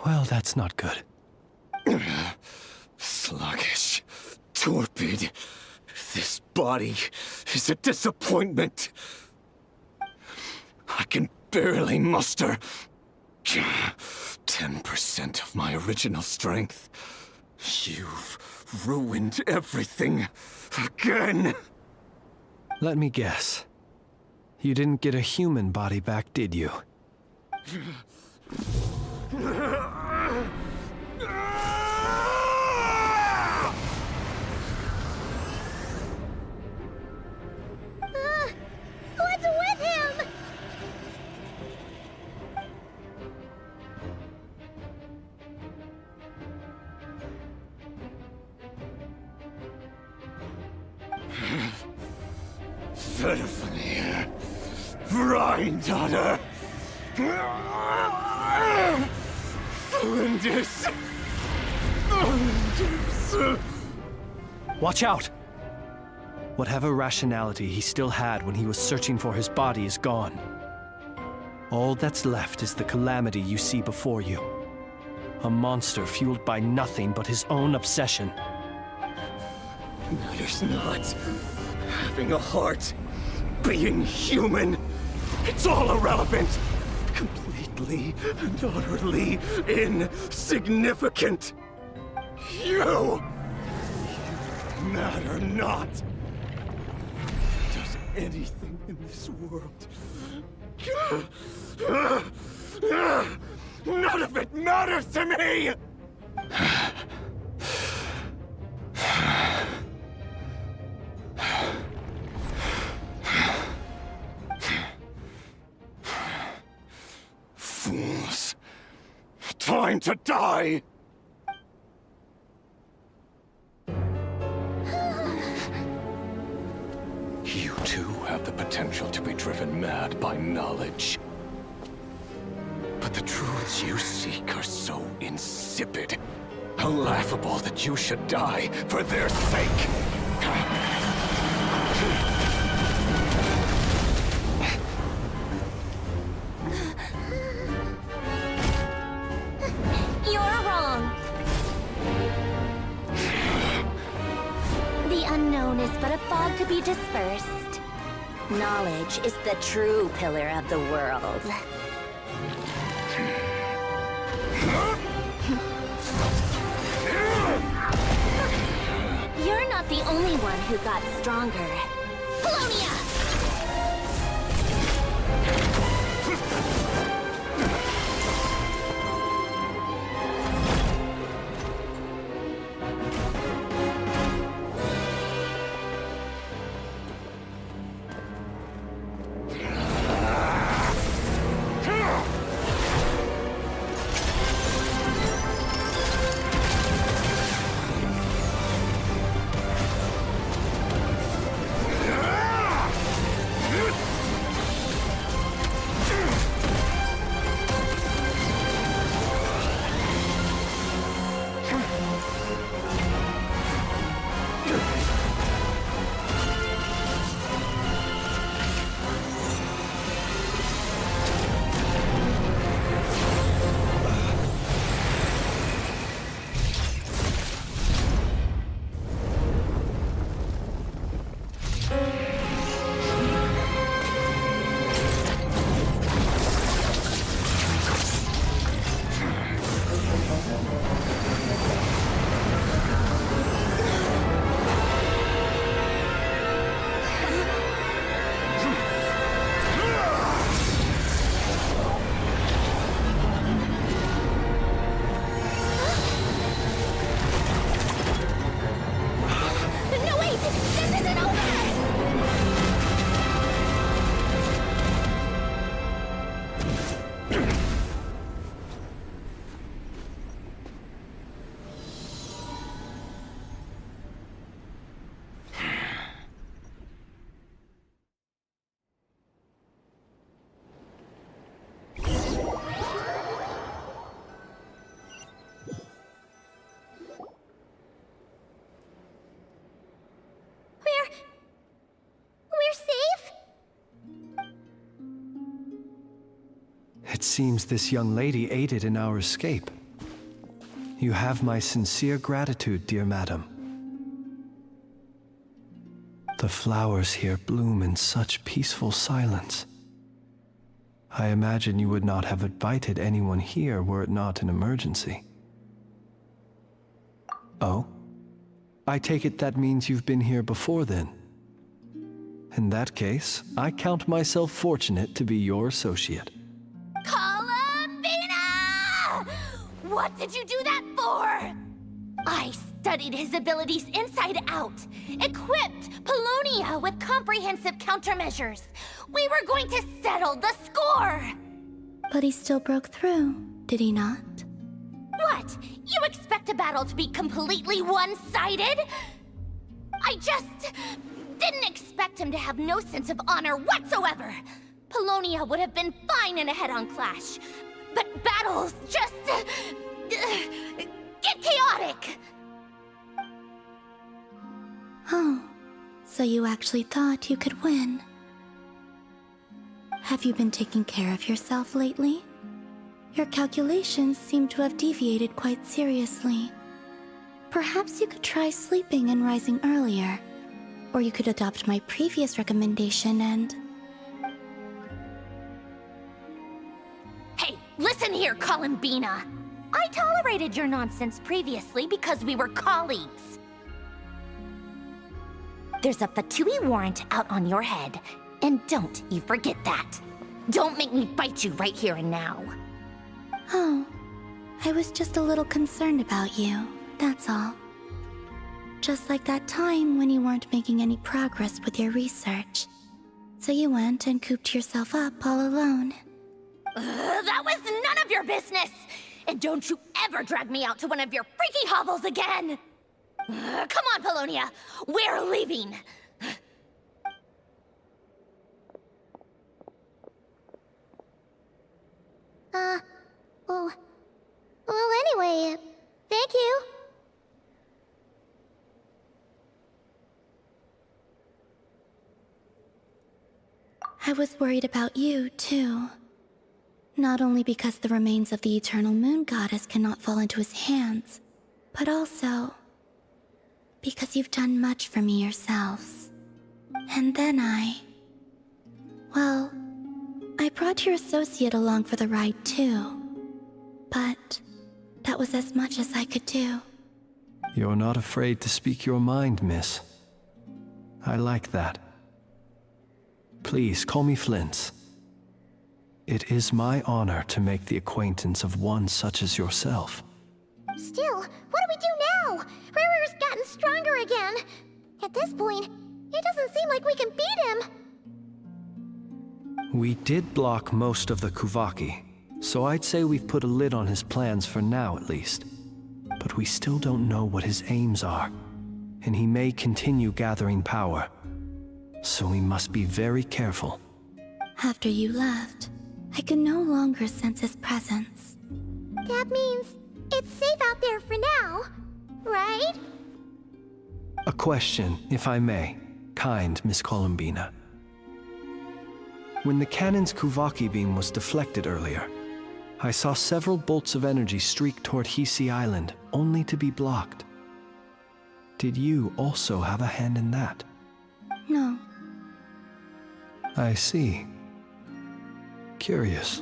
Well, that's not good. Sluggish. Torpid. This body is a disappointment. I can barely muster 10% of my original strength. You've ruined everything again. Let me guess. You didn't get a human body back, did you? What's with him? Verfnir. Rheindotter. Flinders. Watch out! Whatever rationality he still had when he was searching for his body is gone. All that's left is the calamity you see before you. A monster fueled by nothing but his own obsession. Matters not. Having a heart, being human, it's all irrelevant. Completely and utterly insignificant. You matter not. Does anything in this world? None of it matters to me! Fools. Time to die! You too have the potential to be driven mad by knowledge. But the truths you seek are so insipid, laughable that you should die for their sake. You're wrong. The unknown is but a fog to be dispersed. Knowledge is the true pillar of the world. You're not the only one who got stronger. Polonia! It seems this young lady aided in our escape. You have my sincere gratitude, dear madam. The flowers here bloom in such peaceful silence. I imagine you would not have invited anyone here were it not an emergency. Oh? I take it that means you've been here before then. In that case, I count myself fortunate to be your associate. What did you do that for? I studied his abilities inside out, equipped Polonia with comprehensive countermeasures. We were going to settle the score! But he still broke through, did he not? What? You expect a battle to be completely one-sided? I just didn't expect him to have no sense of honor whatsoever. Polonia would have been fine in a head-on clash, but battles just get chaotic! Oh, so you actually thought you could win. Have you been taking care of yourself lately? Your calculations seem to have deviated quite seriously. Perhaps you could try sleeping and rising earlier. Or you could adopt my previous recommendation and... Hey, listen here, Columbina! I tolerated your nonsense previously because we were colleagues. There's a Fatui warrant out on your head, and don't you forget that. Don't make me bite you right here and now. Oh, I was just a little concerned about you, that's all. Just like that time when you weren't making any progress with your research. So you went and cooped yourself up all alone. That was none of your business! And don't you ever drag me out to one of your freaky hovels again! Come on, Polonia! We're leaving! Well, anyway, thank you. I was worried about you, too. Not only because the remains of the Eternal Moon Goddess cannot fall into his hands, but also because you've done much for me yourselves. And then well, I brought your associate along for the ride, too. But that was as much as I could do. You're not afraid to speak your mind, miss. I like that. Please, call me Flint's. It is my honor to make the acquaintance of one such as yourself. Still, what do we do now? Riri's gotten stronger again. At this point, it doesn't seem like we can beat him. We did block most of the Kuvaki, so I'd say we've put a lid on his plans for now at least. But we still don't know what his aims are, and he may continue gathering power. So we must be very careful. After you left, I could no longer sense his presence. That means it's safe out there for now, right? A question, if I may, kind Miss Columbina. When the cannon's Kuvaki beam was deflected earlier, I saw several bolts of energy streak toward Hisi Island, only to be blocked. Did you also have a hand in that? No. I see. Curious.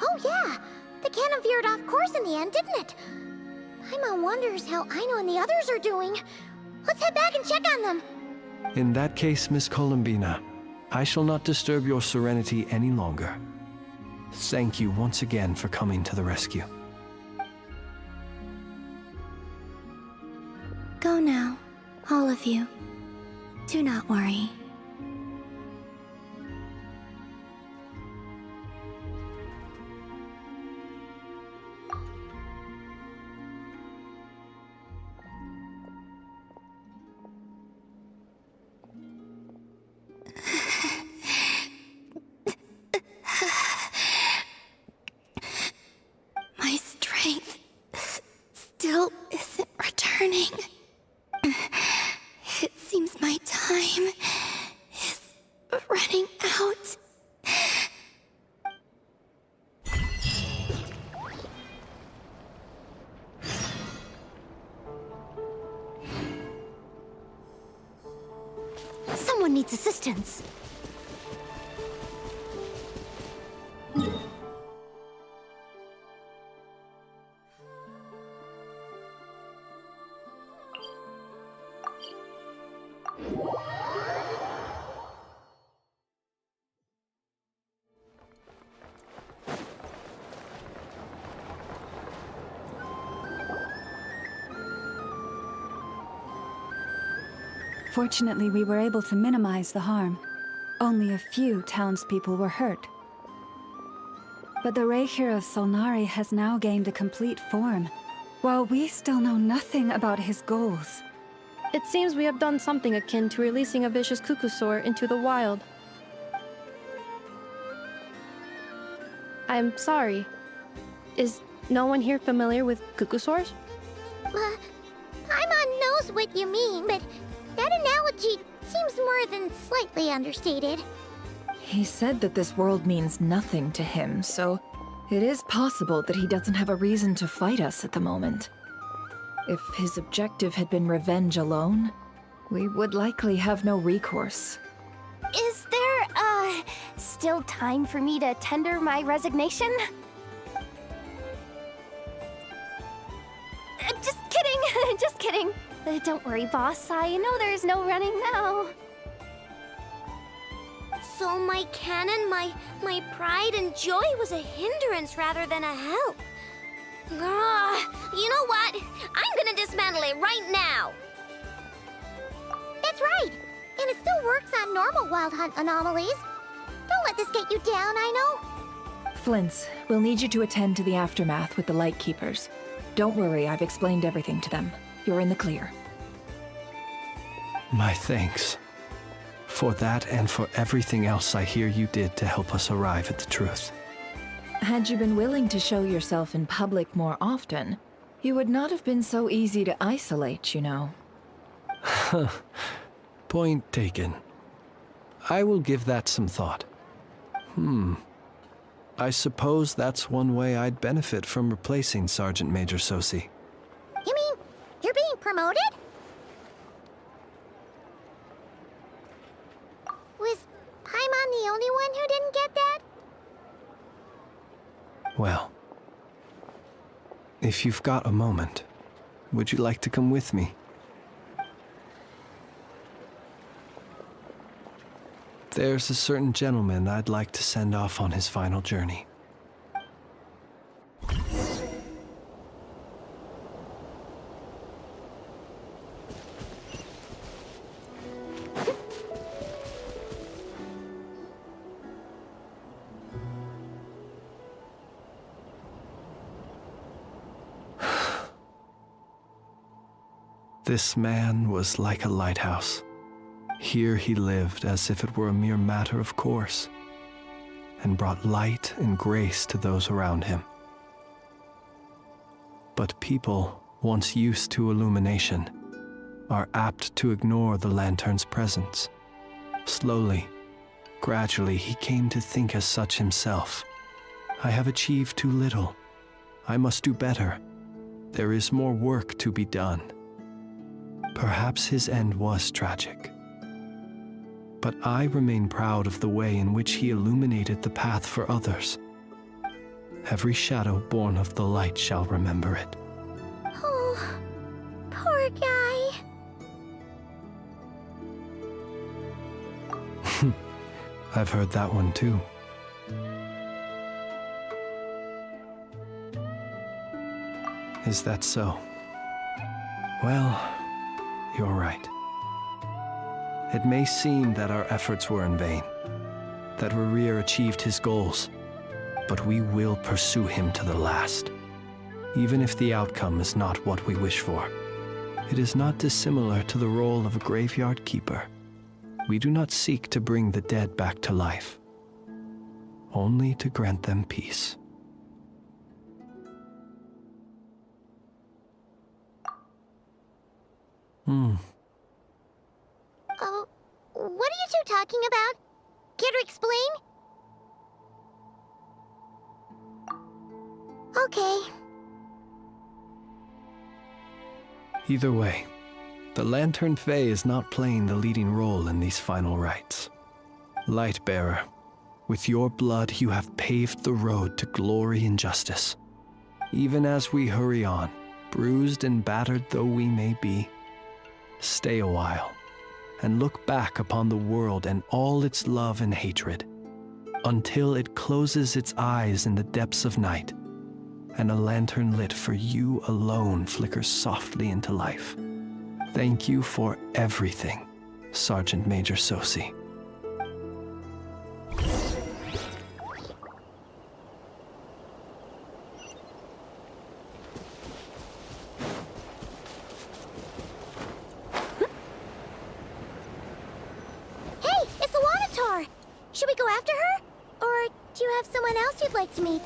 Oh yeah, the cannon veered off course in the end, didn't it? Paimon wonders how Aino and the others are doing. Let's head back and check on them. In that case, Miss Columbina, I shall not disturb your serenity any longer. Thank you once again for coming to the rescue. Go now, all of you. Do not worry. My strength still isn't returning. It seems my time is running out. Someone needs assistance. Fortunately, we were able to minimize the harm. Only a few townspeople were hurt. But the Reikir of Solnari has now gained a complete form, while we still know nothing about his goals. It seems we have done something akin to releasing a vicious Kukusaur into the wild. I'm sorry. Is no one here familiar with Kukusaurs? Paimon knows what you mean, but that analogy seems more than slightly understated. He said that this world means nothing to him, so it is possible that he doesn't have a reason to fight us at the moment. If his objective had been revenge alone, we would likely have no recourse. Is there, still time for me to tender my resignation? Just kidding, just kidding. Don't worry, boss. I know there's no running now. So my cannon, my pride and joy was a hindrance rather than a help. You know what? I'm gonna dismantle it right now. That's right. And it still works on normal wild hunt anomalies. Don't let this get you down, I know. Flints, we'll need you to attend to the aftermath with the Lightkeepers. Don't worry, I've explained everything to them. You're in the clear. My thanks. For that and for everything else I hear you did to help us arrive at the truth. Had you been willing to show yourself in public more often, you would not have been so easy to isolate, you know. Point taken. I will give that some thought. I suppose that's one way I'd benefit from replacing Sergeant Major Sosi. You mean you're being promoted? Was Paimon the only one who didn't get that? Well, if you've got a moment, would you like to come with me? There's a certain gentleman I'd like to send off on his final journey. This man was like a lighthouse. Here he lived as if it were a mere matter of course, and brought light and grace to those around him. But people, once used to illumination, are apt to ignore the lantern's presence. Slowly, gradually, he came to think as such himself. I have achieved too little. I must do better. There is more work to be done. Perhaps his end was tragic. But I remain proud of the way in which he illuminated the path for others. Every shadow born of the light shall remember it. Oh, poor guy. I've heard that one too. Is that so? Well, you're right. It may seem that our efforts were in vain, that Rerir achieved his goals, but we will pursue him to the last, even if the outcome is not what we wish for. It is not dissimilar to the role of a graveyard keeper. We do not seek to bring the dead back to life, only to grant them peace. Oh, what are you two talking about? Care to explain? Okay. Either way, the Lantern Fae is not playing the leading role in these final rites. Lightbearer, with your blood you have paved the road to glory and justice. Even as we hurry on, bruised and battered though we may be, stay a while and look back upon the world and all its love and hatred, until it closes its eyes in the depths of night, and a lantern lit for you alone flickers softly into life. Thank you for everything, Sergeant Major Sosi. Should we go after her? Or do you have someone else you'd like to meet?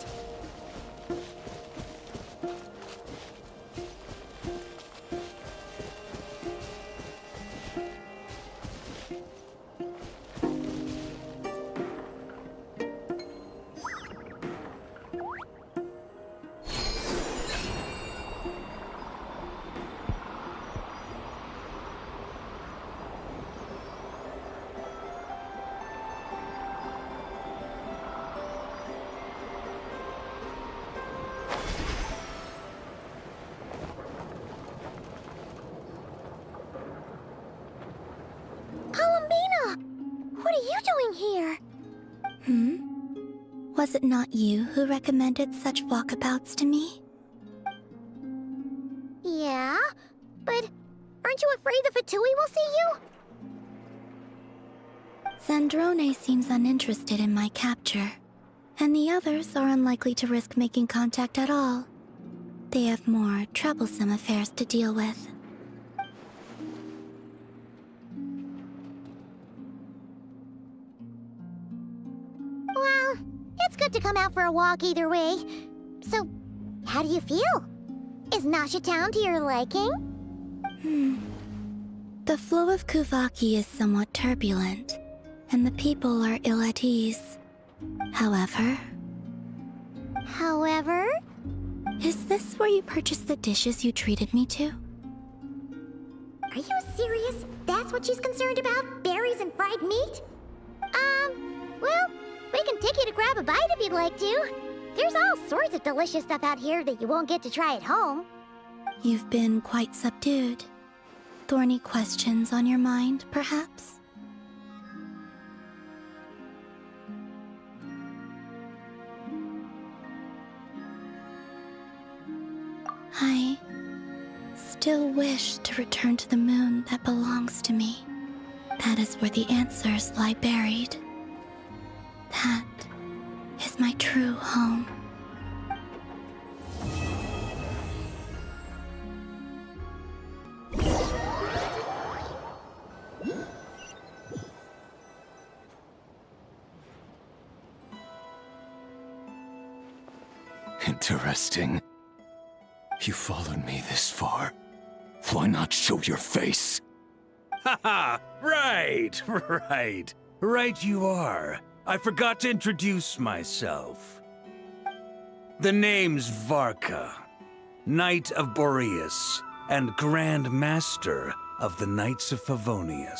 What are you doing here? Was it not you who recommended such walkabouts to me? Yeah, but aren't you afraid the Fatui will see you? Zandrone seems uninterested in my capture, and the others are unlikely to risk making contact at all. They have more troublesome affairs to deal with. Well, it's good to come out for a walk either way. So, how do you feel? Is Nasha Town to your liking? The flow of Kuvaki is somewhat turbulent, and the people are ill at ease. However... Is this where you purchased the dishes you treated me to? Are you serious? That's what she's concerned about? Berries and fried meat? Well, we can take you to grab a bite if you'd like to. There's all sorts of delicious stuff out here that you won't get to try at home. You've been quite subdued. Thorny questions on your mind, perhaps? I still wish to return to the moon that belongs to me. That is where the answers lie buried. That is my true home. Interesting. You followed me this far. Why not show your face? Haha! Right, right. Right you are. I forgot to introduce myself. The name's Varka, Knight of Boreas, and Grand Master of the Knights of Favonius.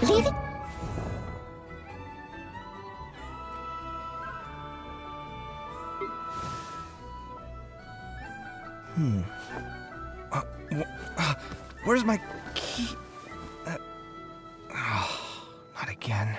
Leave it. Where's my key? Not again.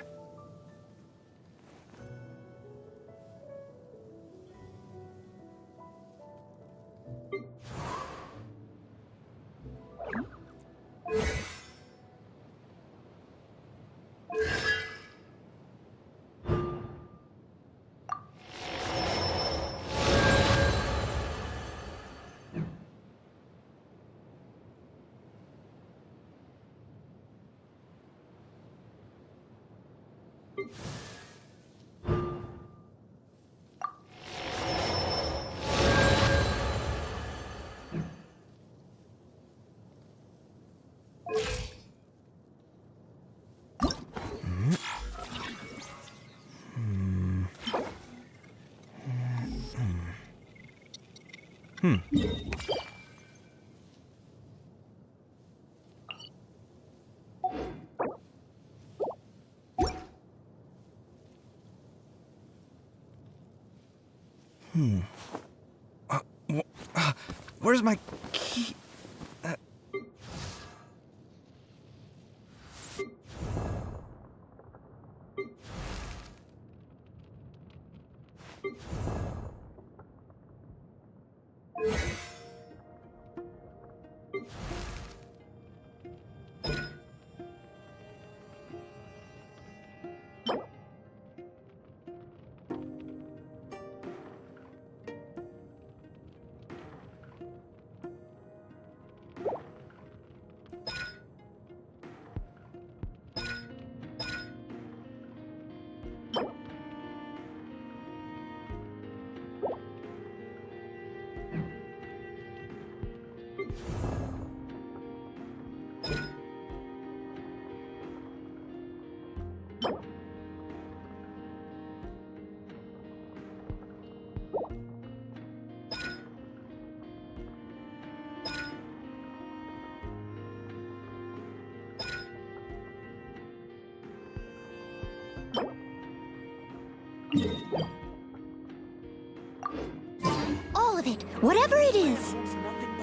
Where's my key? All of it, whatever it is.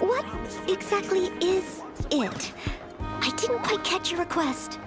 What exactly is it? I didn't quite catch your request.